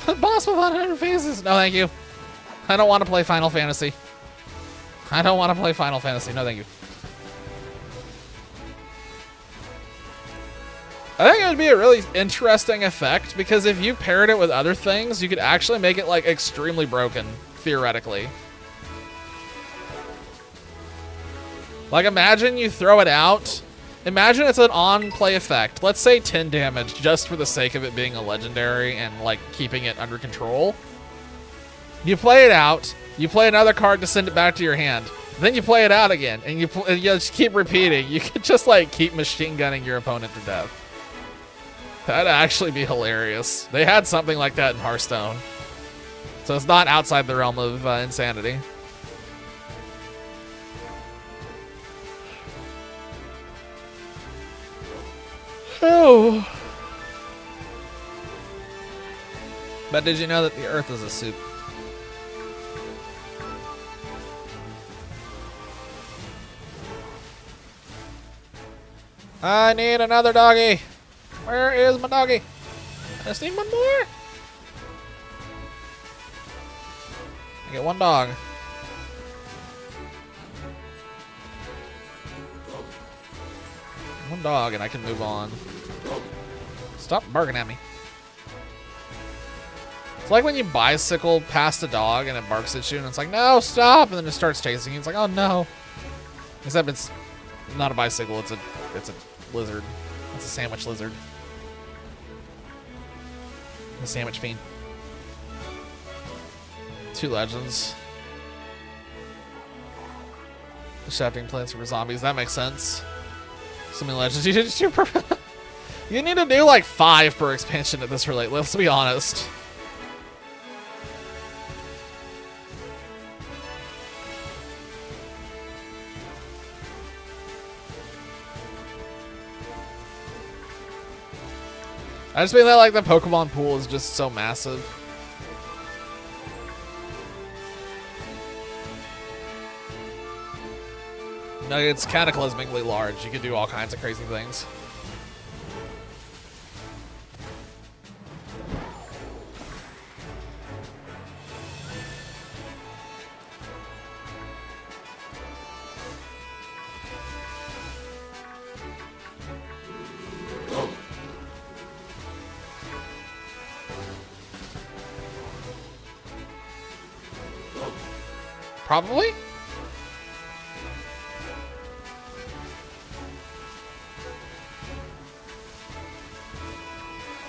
Boss with 100 phases? No, thank you. I don't want to play Final Fantasy. I don't want to play Final Fantasy. No, thank you. I think it would be a really interesting effect, because if you paired it with other things, you could actually make it, like, extremely broken, theoretically. Like, imagine you throw it out. Imagine it's an on-play effect. Let's say 10 damage, just for the sake of it being a legendary and, like, keeping it under control. You play it out. You play another card to send it back to your hand. Then you play it out again, and you just keep repeating. You could just, like, keep machine gunning your opponent to death. That'd actually be hilarious. They had something like that in Hearthstone. So it's not outside the realm of insanity. Oh. But did you know that the Earth is a soup? I need another doggy. Where is my doggy? I just need one more. I get one dog. One dog and I can move on. Stop barking at me. It's like when you bicycle past a dog and it barks at you and it's like, no, stop, and then it starts chasing you. It's like, oh no. Except it's not a bicycle, it's a lizard. It's a sandwich lizard. The sandwich fiend. 2 legends. Shafting plants for zombies. That makes sense. So many legends. You need to do like 5 per expansion at this rate. Let's be honest. I just mean that like the Pokemon pool is just so massive. No, it's cataclysmically large. You can do all kinds of crazy things. Probably?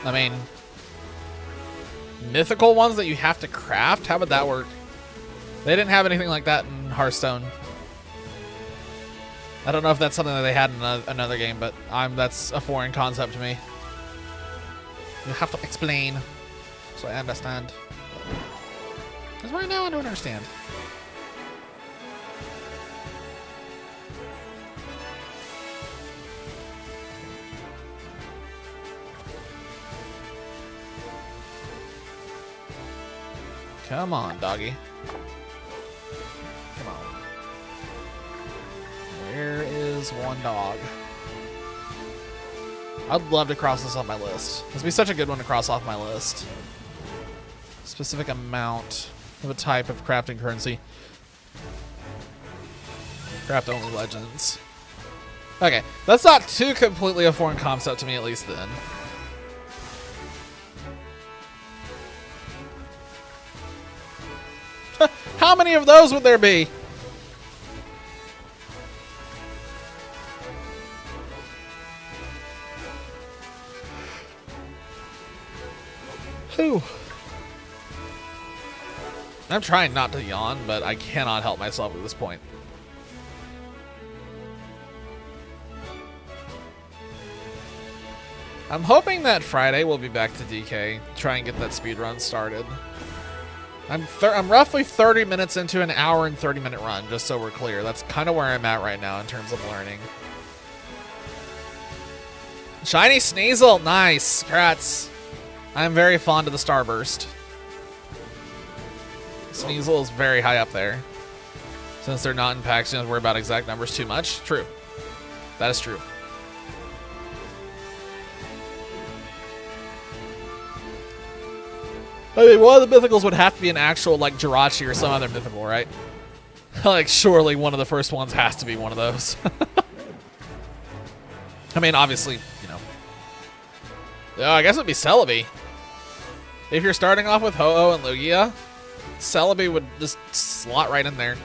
I mean, mythical ones that you have to craft? How would that work? They didn't have anything like that in Hearthstone. I don't know if that's something that they had in another game, but that's a foreign concept to me. You have to explain so I understand. Because right now I don't understand. Come on, doggy. Come on. Where is one dog? I'd love to cross this off my list. This would be such a good one to cross off my list. Specific amount of a type of crafting currency. Craft only legends. Okay, that's not too completely a foreign concept to me, at least then. How many of those would there be? Whew. I'm trying not to yawn, but I cannot help myself at this point. I'm hoping that Friday we'll be back to DK, try and get that speed run started. I'm roughly 30 minutes into an hour and 30-minute run, just so we're clear. That's kind of where I'm at right now in terms of learning. Shiny Sneasel, nice. Congrats. I'm very fond of the Starburst. Sneasel is very high up there. Since they're not in packs, you don't have to worry about exact numbers too much. True. That is true. I mean, one of the mythicals would have to be an actual, like, Jirachi or some other mythical, right? Like, surely one of the first ones has to be one of those. I mean, obviously, you know. Oh, I guess it would be Celebi. If you're starting off with Ho-Oh and Lugia, Celebi would just slot right in there.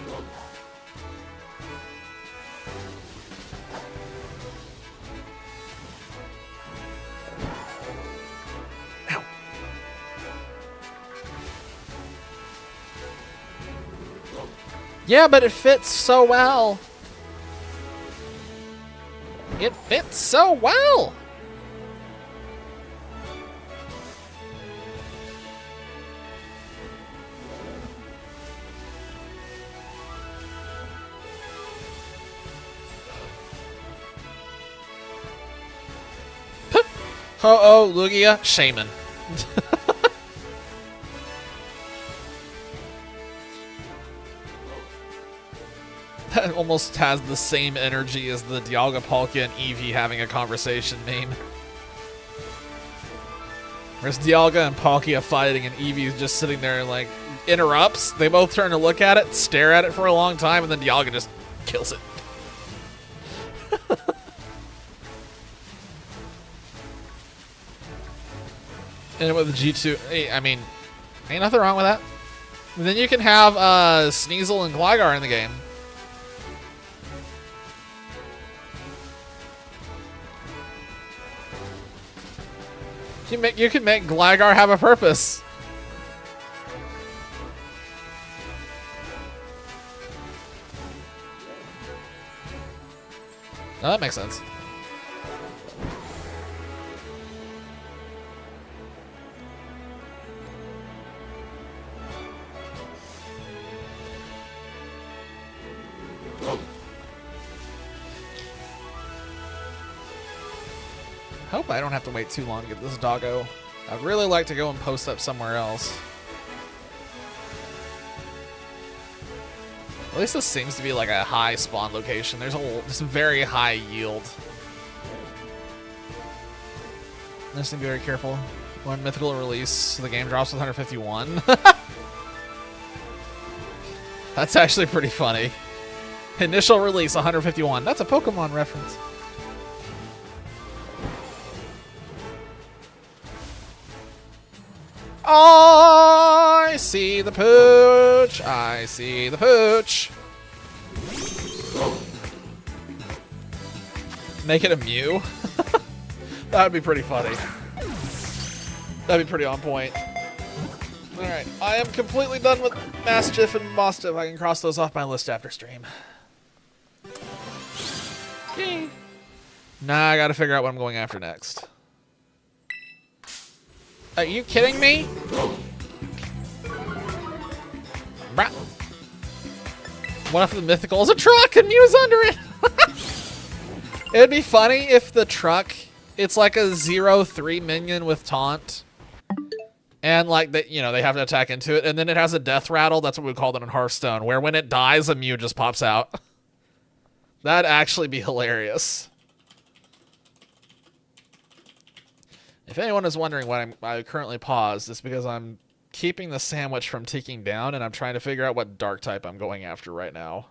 Yeah, but it fits so well. It fits so well. Ho-Oh, Lugia, Shaman. That almost has the same energy as the Dialga, Palkia, and Eevee having a conversation meme. Whereas Dialga and Palkia fighting and Eevee's just sitting there and like interrupts. They both turn to look at it, stare at it for a long time, and then Dialga just kills it. And with the G2, I mean, ain't nothing wrong with that. And then you can have Sneasel and Gligar in the game. You can make Gligar have a purpose. Oh, that makes sense. Hope I don't have to wait too long to get this doggo. I'd really like to go and post up somewhere else. At least this seems to be like a high spawn location. There's just a very high yield. I just need to be very careful. When mythical release, the game drops with 151. That's actually pretty funny. Initial release 151. That's a Pokemon reference. I see the pooch. I see the pooch. Make it a Mew. That would be pretty funny. That'd be pretty on point. Alright, I am completely done with Mastiff and Mastiff. I can cross those off my list after stream. Yay. Now I gotta figure out what I'm going after next. Are you kidding me? Bruh. What if the mythical is a truck and Mew's under it? It'd be funny if the truck, it's like a 0-3 minion with taunt. And like that, you know, they have to attack into it, and then it has a death rattle. That's what we call it in Hearthstone, where when it dies, a Mew just pops out. That'd actually be hilarious. If anyone is wondering why I currently paused, it's because I'm keeping the sandwich from ticking down, and I'm trying to figure out what dark type I'm going after right now.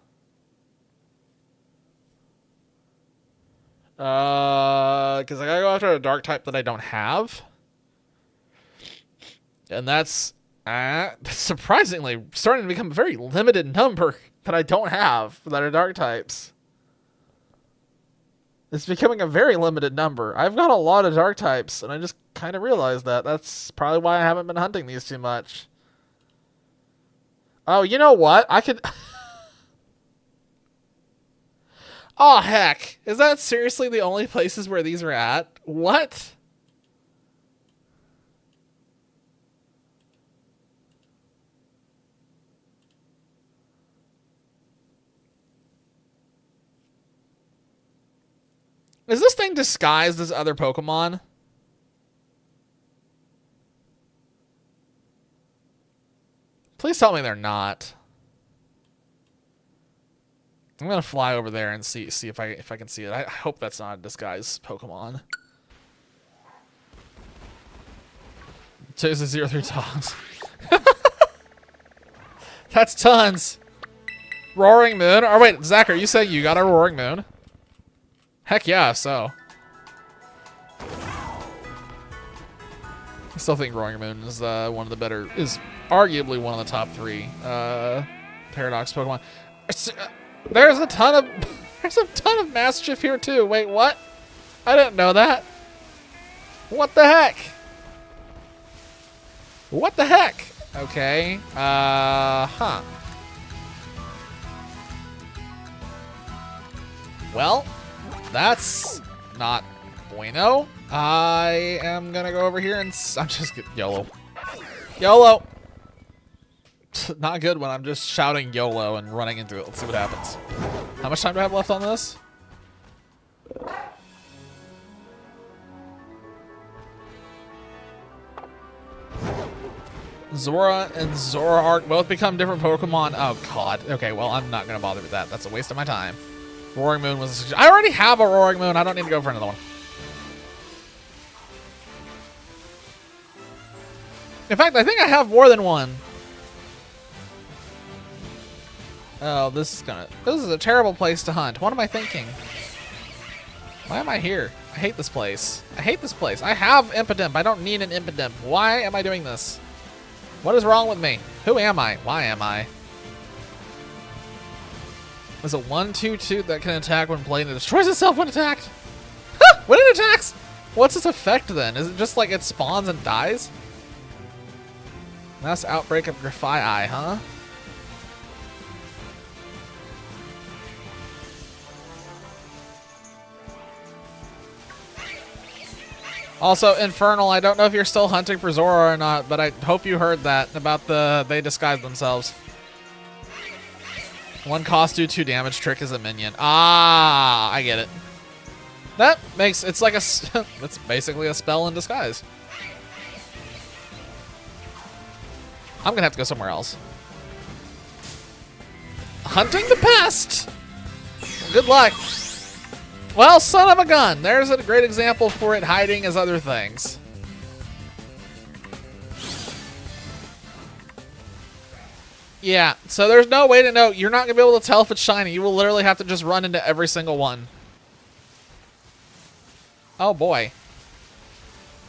Because I gotta go after a dark type that I don't have. And that's surprisingly starting to become a very limited number that I don't have that are dark types. It's becoming a very limited number. I've got a lot of dark types, and I just kind of realized that. That's probably why I haven't been hunting these too much. Oh, you know what? I could... Oh, heck. Is that seriously the only places where these are at? What? Is this thing disguised as other Pokemon? Please tell me they're not. I'm gonna fly over there and see if I can see it. I hope that's not a disguised Pokemon. There's a 0-3 dogs. That's tons. Roaring Moon. Oh wait, Zach, are you saying you got a Roaring Moon? Heck yeah, so. I still think Roaring Moon is one of the better, is arguably one of the top 3 Paradox Pokemon. There's a ton of Mischief here too. Wait, what? I didn't know that. What the heck? What the heck? Okay. Huh. Well, that's not bueno. I am gonna go over here and I'm just YOLO. YOLO. Not good when I'm just shouting YOLO and running into it. Let's see what happens. How much time do I have left on this? Zora and Zoroark both become different Pokemon. Oh god. Okay, well I'm not gonna bother with that. That's a waste of my time. Roaring Moon was I already have a Roaring Moon. I don't need to go for another one. In fact, I think I have more than one. Oh, this is a terrible place to hunt. What am I thinking? Why am I here? I hate this place. I hate this place. I have Impidimp. I don't need an Impidimp. Why am I doing this? What is wrong with me? Who am I? Why am I? Is it 1/2/2 that can attack when played and it destroys itself when attacked? Huh! When it attacks? What's its effect then? Is it just like it spawns and dies? Mass outbreak of Grafai, huh? Also, Infernal, I don't know if you're still hunting for Zora or not, but I hope you heard that about they disguise themselves. One cost do 2 damage, trick is a minion. Ah, I get it. That makes, it's like it's basically a spell in disguise. I'm gonna have to go somewhere else. Hunting the pest! Good luck. Well, son of a gun. There's a great example for it hiding as other things. Yeah, so there's no way to know. You're not going to be able to tell if it's shiny. You will literally have to just run into every single one. Oh, boy.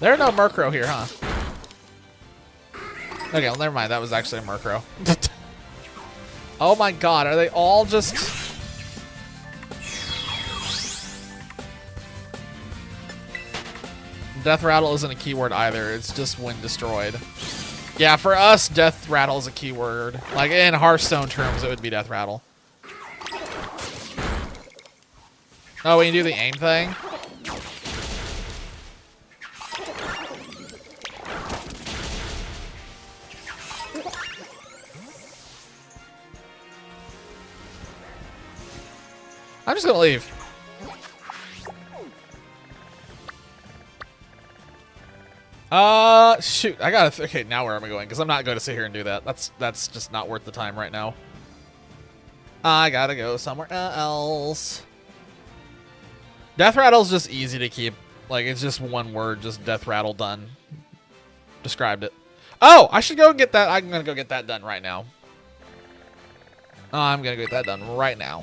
There are no Murkrow here, huh? Okay, well, never mind. That was actually a Murkrow. Oh, my God. Are they all just... Death Rattle isn't a keyword either. It's just when destroyed. Yeah, for us, Death Rattle is a keyword. Like, in Hearthstone terms, it would be Death Rattle. Oh, when you do the aim thing? I'm just gonna leave. Shoot. I gotta. Okay, now where am I going? Because I'm not going to sit here and do that. That's just not worth the time right now. I gotta go somewhere else. Death Rattle's just easy to keep. Like, it's just one word, just Death Rattle done. Described it. Oh, I should go get that. I'm gonna go get that done right now. Oh, I'm gonna get that done right now.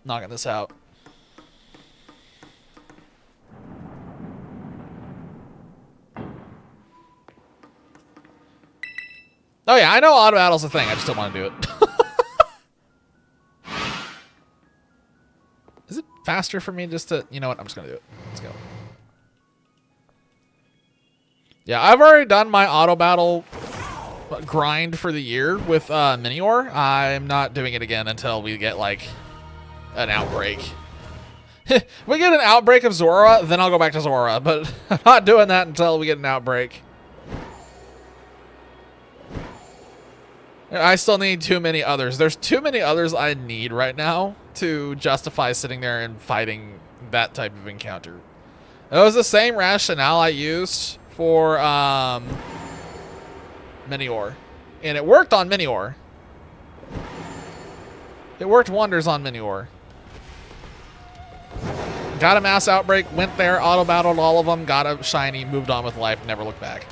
Knocking this out. Oh yeah, I know auto battle's a thing. I just don't want to do it. Is it faster for me just to... You know what? I'm just going to do it. Let's go. Yeah, I've already done my auto battle grind for the year with Minior. I'm not doing it again until we get, like, an outbreak. If we get an outbreak of Zora, then I'll go back to Zora. But I'm not doing that until we get an outbreak. I still need too many others. There's too many others I need right now to justify sitting there and fighting that type of encounter. It was the same rationale I used for Minior. And it worked on Minior. It worked wonders on Minior. Got a mass outbreak, went there, auto-battled all of them, got a shiny, moved on with life, never looked back.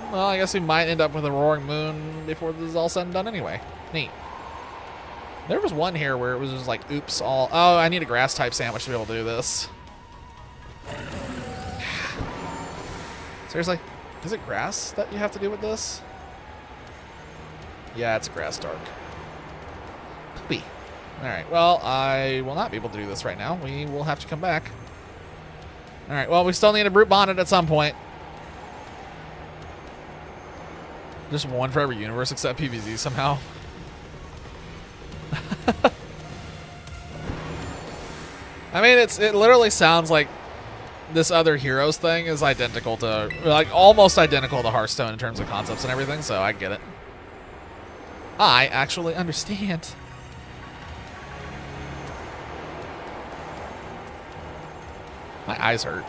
Well, I guess we might end up with a Roaring Moon before this is all said and done anyway. Neat. There was one here where it was just like, oops, all... Oh, I need a grass type sandwich to be able to do this. Seriously? Is it grass that you have to do with this? Yeah, it's a grass dark. Poopy. Alright, well, I will not be able to do this right now. We will have to come back. Alright, well, we still need a Brute Bonnet at some point. Just one for every universe except PvZ somehow. I mean, it literally sounds like this other Heroes thing is identical to, like, almost identical to Hearthstone in terms of concepts and everything, so I get it. I actually understand. My eyes hurt.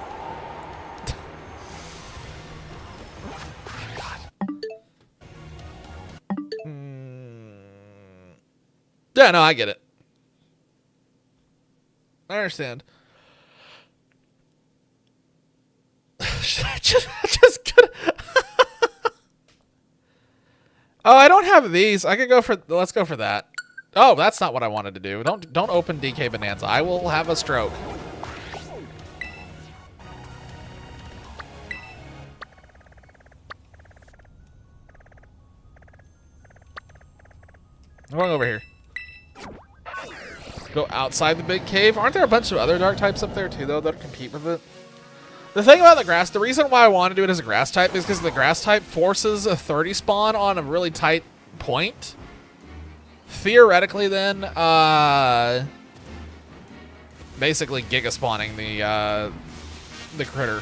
Yeah, no, I get it. I understand. just gonna... Oh, I don't have these. I could go for... Let's go for that. Oh, that's not what I wanted to do. Don't open DK Bonanza. I will have a stroke. I'm going over here. Go outside the big cave. Aren't there a bunch of other dark types up there too, though, that compete with it? The thing about the grass, the reason why I want to do it as a grass type is because the grass type forces a 30 spawn on a really tight point. Theoretically, then, basically giga spawning the critter.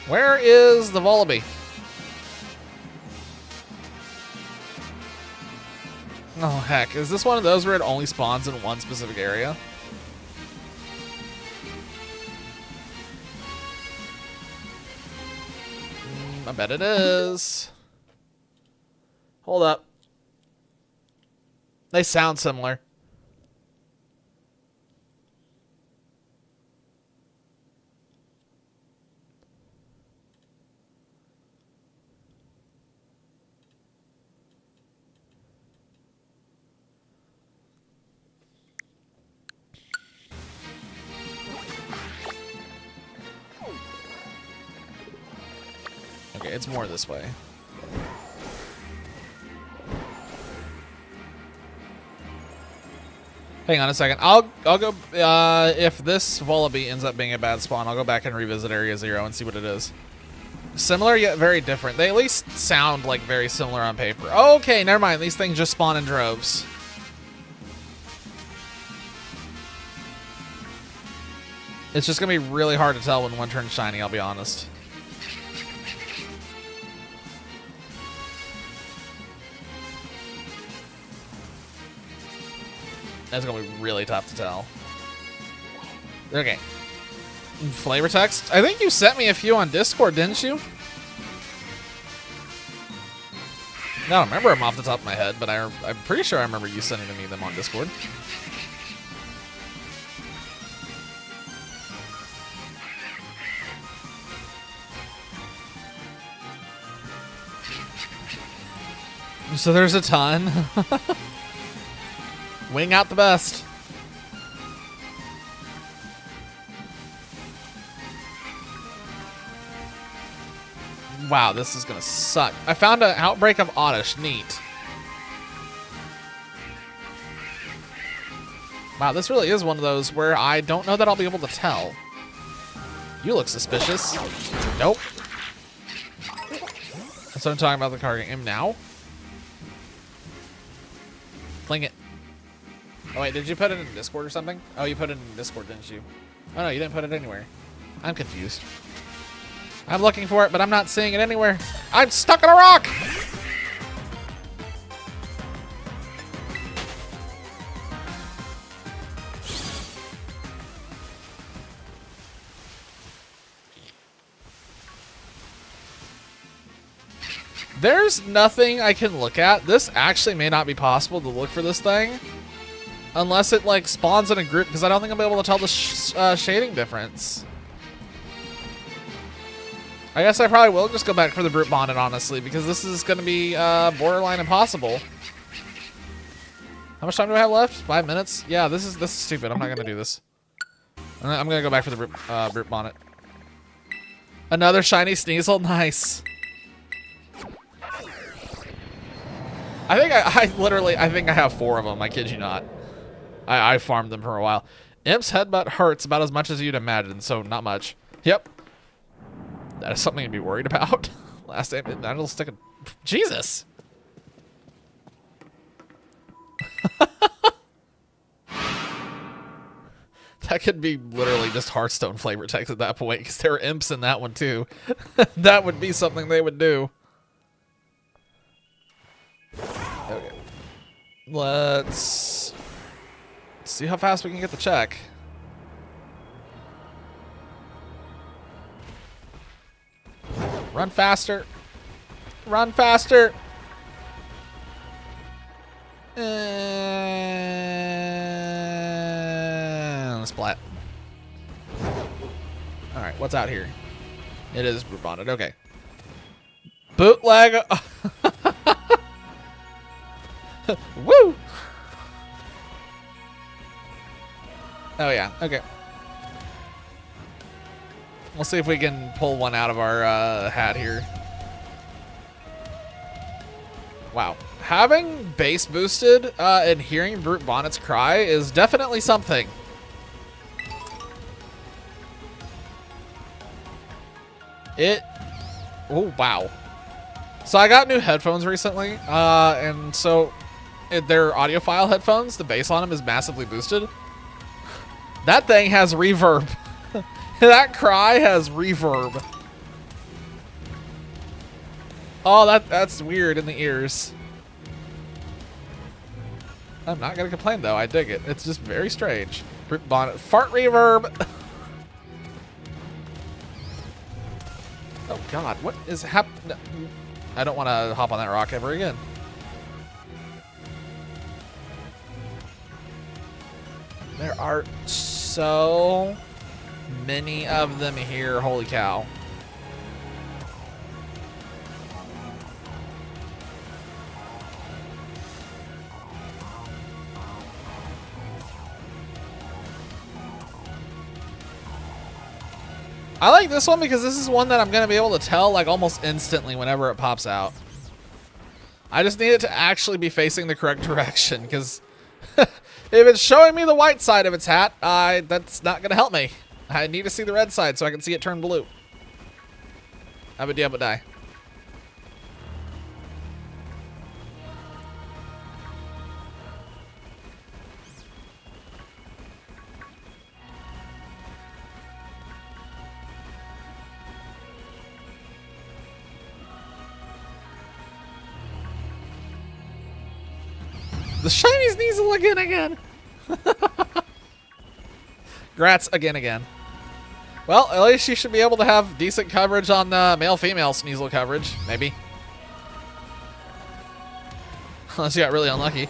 Where is the Vullaby? Oh, heck. Is this one of those where it only spawns in one specific area? I bet it is. Hold up. They sound similar. Okay, it's more this way. Hang on a second. I'll go if this Vullaby ends up being a bad spawn, I'll go back and revisit Area 0 and see what it is. Similar yet very different. They at least sound like very similar on paper. Okay, never mind. These things just spawn in droves. It's just gonna be really hard to tell when one turns shiny, I'll be honest. That's gonna be really tough to tell. Okay. Flavor text? I think you sent me a few on Discord, didn't you? I don't remember them off the top of my head, but I'm pretty sure I remember you sending me them on Discord. So there's a ton. Wing out the best. Wow, this is gonna suck. I found an Outbreak of Oddish. Neat. Wow, this really is one of those where I don't know that I'll be able to tell. You look suspicious. Nope. That's what I'm talking about the card game now. Fling it. Oh wait, did you put it in Discord or something? Oh, you put it in Discord, didn't you? Oh no, you didn't put it anywhere. I'm confused. I'm looking for it, but I'm not seeing it anywhere. I'm stuck in a rock! There's nothing I can look at. This actually may not be possible to look for this thing. Unless it, like, spawns in a group, because I don't think I'll be able to tell the shading difference. I guess I probably will just go back for the Brute Bonnet, honestly, because this is going to be borderline impossible. How much time do I have left? 5 minutes? Yeah, this is stupid. I'm not going to do this. I'm going to go back for the Brute Bonnet. Another shiny Sneasel? Nice. I think I think I have 4 of them. I kid you not. I farmed them for a while. Imp's headbutt hurts about as much as you'd imagine, so not much. Yep. That is something to be worried about. Last time, that'll stick a... Jesus! That could be literally just Hearthstone flavor text at that point, because there are imps in that one too. That would be something they would do. Okay. Let's see how fast we can get the check. Run faster. Run faster. And splat. Alright, what's out here? It is Brute. Okay. Bootleg. Woo! Oh yeah, okay. We'll see if we can pull one out of our hat here. Wow. Having base boosted and hearing Brute Bonnet's cry is definitely something. Oh, wow. So I got new headphones recently, and so they're audiophile headphones. The bass on them is massively boosted. That thing has reverb. That cry has reverb. Oh, that's weird in the ears. I'm not gonna complain though. I dig it. It's just very strange. Brute Bonnet fart reverb. Oh God, what is happening? I don't want to hop on that rock ever again. There are so many of them here. Holy cow. I like this one because this is one that I'm going to be able to tell like almost instantly whenever it pops out. I just need it to actually be facing the correct direction because if it's showing me the white side of its hat, that's not going to help me. I need to see the red side so I can see it turn blue. I would die. The shiny Sneasel again. Grats again. Well, at least you should be able to have decent coverage on the male-female Sneasel coverage, maybe. Unless you got really unlucky.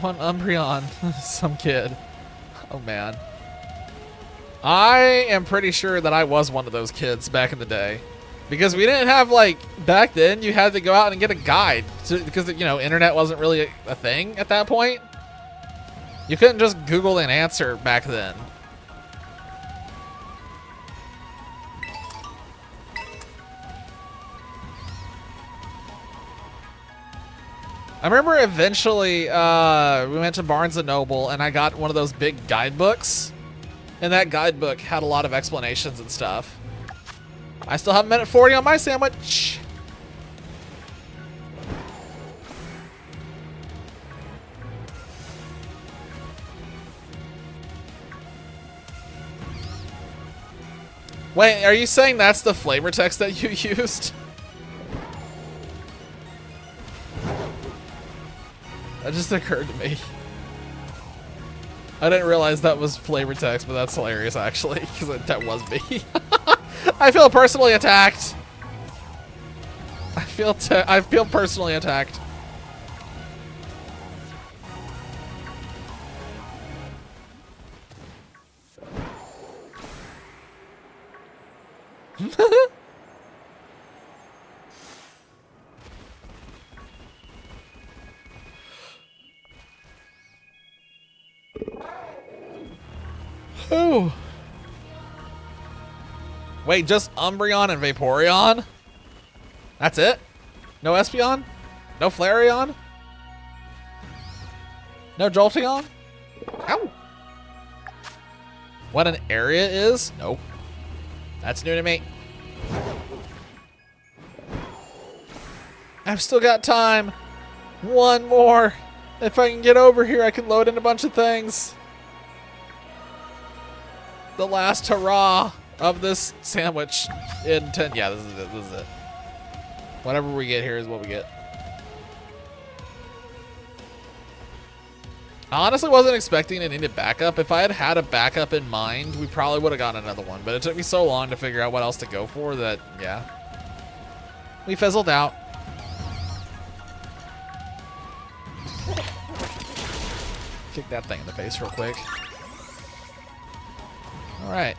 One Umbreon, some kid. Oh man. I am pretty sure that I was one of those kids back in the day. Because we didn't have, like, back then you had to go out and get a guide. Because, you know, internet wasn't really a thing at that point. You couldn't just Google an answer back then. I remember eventually we went to Barnes & Noble and I got one of those big guidebooks. And that guidebook had a lot of explanations and stuff. I still have a minute 40 on my sandwich. Wait, are you saying that's the flavor text that you used? That just occurred to me. I didn't realize that was flavor text, but that's hilarious actually, because that was me. I feel personally attacked. I feel personally attacked. Oh. Wait, just Umbreon and Vaporeon? That's it? No Espeon? No Flareon? No Jolteon? Ow! What an area is? Nope. That's new to me. I've still got time. One more. If I can get over here, I can load in a bunch of things. The last hurrah of this sandwich in 10. Yeah, this is it. This is it. Whatever we get here is what we get. I honestly wasn't expecting to need a backup. If I had had a backup in mind, we probably would have gotten another one. But it took me so long to figure out what else to go for that, yeah. We fizzled out. Kick that thing in the face real quick. Alright.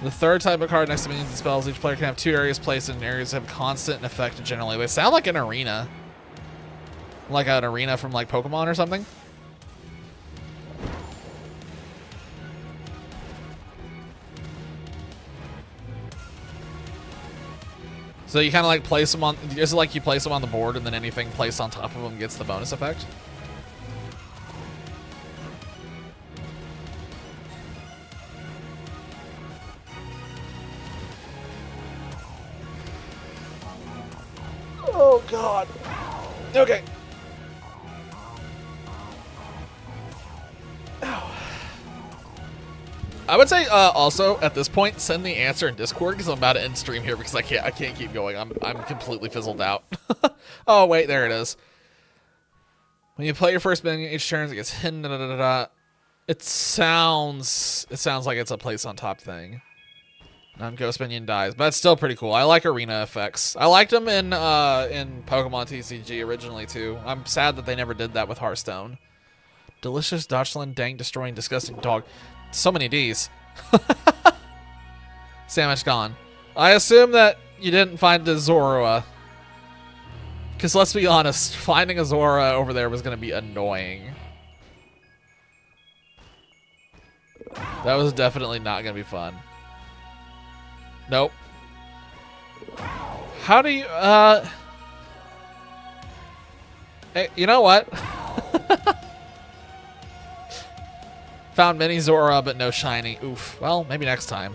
The third type of card next to minions and spells, each player can have 2 areas placed in areas that have constant effect generally. They sound like an arena. Like an arena from like Pokemon or something. So you kind of like place them on, is it like you place them on the board and then anything placed on top of them gets the bonus effect? Oh God. Okay. I would say also at this point send the answer in Discord because I'm about to end stream here because I can't keep going. I'm completely fizzled out. Oh wait, there it is. When you play your first minion each turn, it gets hidden. Da, da, da, da. It sounds like it's a place on top thing. Ghost minion dies, but it's still pretty cool. I like arena effects. I liked them in Pokemon TCG originally too. I'm sad that they never did that with Hearthstone. Delicious, Dachshund, dang, destroying, disgusting dog. So many D's. Sandwich gone. I assume that you didn't find a Zorua. Because let's be honest, finding a Zorua over there was going to be annoying. That was definitely not going to be fun. Nope. How do you, hey, you know what? Found mini Zora, but no shiny. Oof. Well, maybe next time.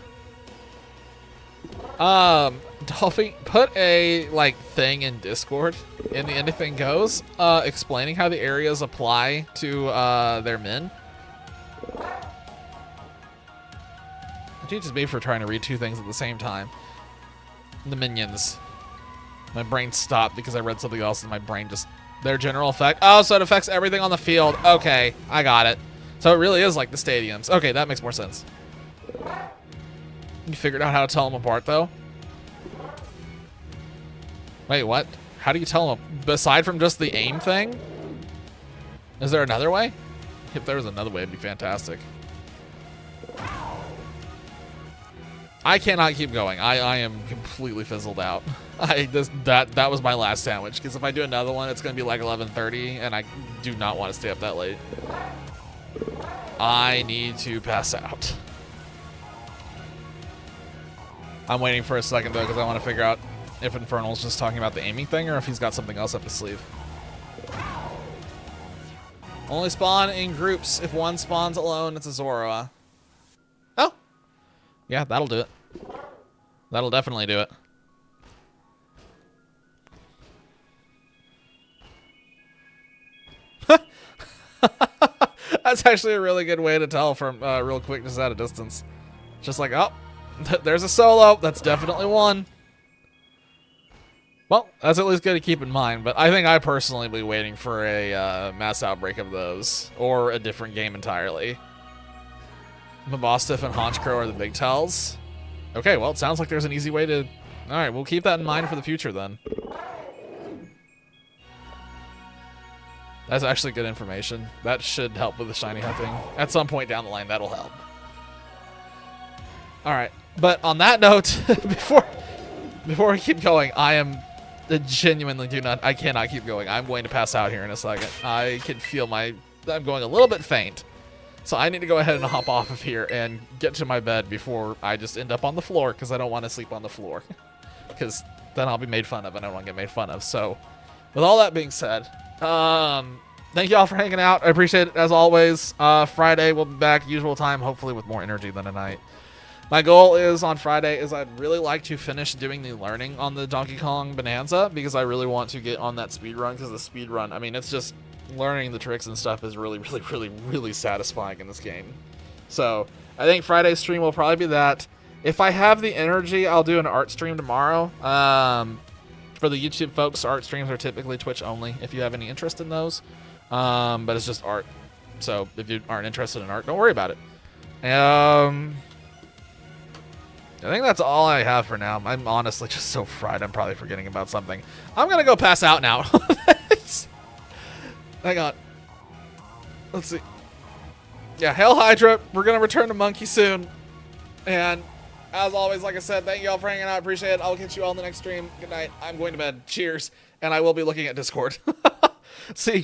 Dolphy, put a, like, thing in Discord, in the Anything Goes, explaining how the areas apply to, their min. It teaches me for trying to read 2 things at the same time. The minions. My brain stopped because I read something else and my brain just Their general effect. Oh, so it affects everything on the field. Okay, I got it. So it really is like the stadiums. Okay, that makes more sense. You figured out how to tell them apart, though? Wait, what? How do you tell them? Aside from just the aim thing? Is there another way? If there was another way, it'd be fantastic. I cannot keep going. I am completely fizzled out. That was my last sandwich, because if I do another one, it's going to be like 11:30, and I do not want to stay up that late. I need to pass out. I'm waiting for a second, though, because I want to figure out if Infernal's just talking about the aiming thing or if he's got something else up his sleeve. Only spawn in groups. If one spawns alone, it's a Zoroa. Oh. Yeah, that'll do it. That'll definitely do it. That's actually a really good way to tell from real quick, just at a distance. Just like, oh, there's a solo. That's definitely one. Well, that's at least good to keep in mind, but I think I personally be waiting for a mass outbreak of those, or a different game entirely. Mabostiff and Honchkrow are the big tells. Okay, well, it sounds like there's an easy way to... Alright, we'll keep that in mind for the future, then. That's actually good information. That should help with the shiny hunting. At some point down the line, that'll help. Alright, but on that note, before we keep going, I genuinely I cannot keep going. I'm going to pass out here in a second. I can feel I'm going a little bit faint. So I need to go ahead and hop off of here and get to my bed before I just end up on the floor, because I don't want to sleep on the floor. Because then I'll be made fun of, and I don't want to get made fun of. So with all that being said, thank you all for hanging out. I appreciate it as always. Friday we'll be back usual time, hopefully with more energy than tonight. My goal is on Friday is I'd really like to finish doing the learning on the Donkey Kong Bonanza, because I really want to get on that speed run, because the speed run, I mean, it's just learning the tricks and stuff is really, really, really, really satisfying in this game. So I think Friday's stream will probably be that. If I have the energy, I'll do an art stream tomorrow. For the YouTube folks, art streams are typically Twitch only, if you have any interest in those. But it's just art. So if you aren't interested in art, don't worry about it. I think that's all I have for now. I'm honestly just so fried, I'm probably forgetting about something. I'm going to go pass out now. Hang on. Let's see. Yeah, Hail Hydra. We're going to return to Monkey soon. And as always, like I said, thank you all for hanging out. Appreciate it. I'll catch you all in the next stream. Good night. I'm going to bed. Cheers. And I will be looking at Discord. See you.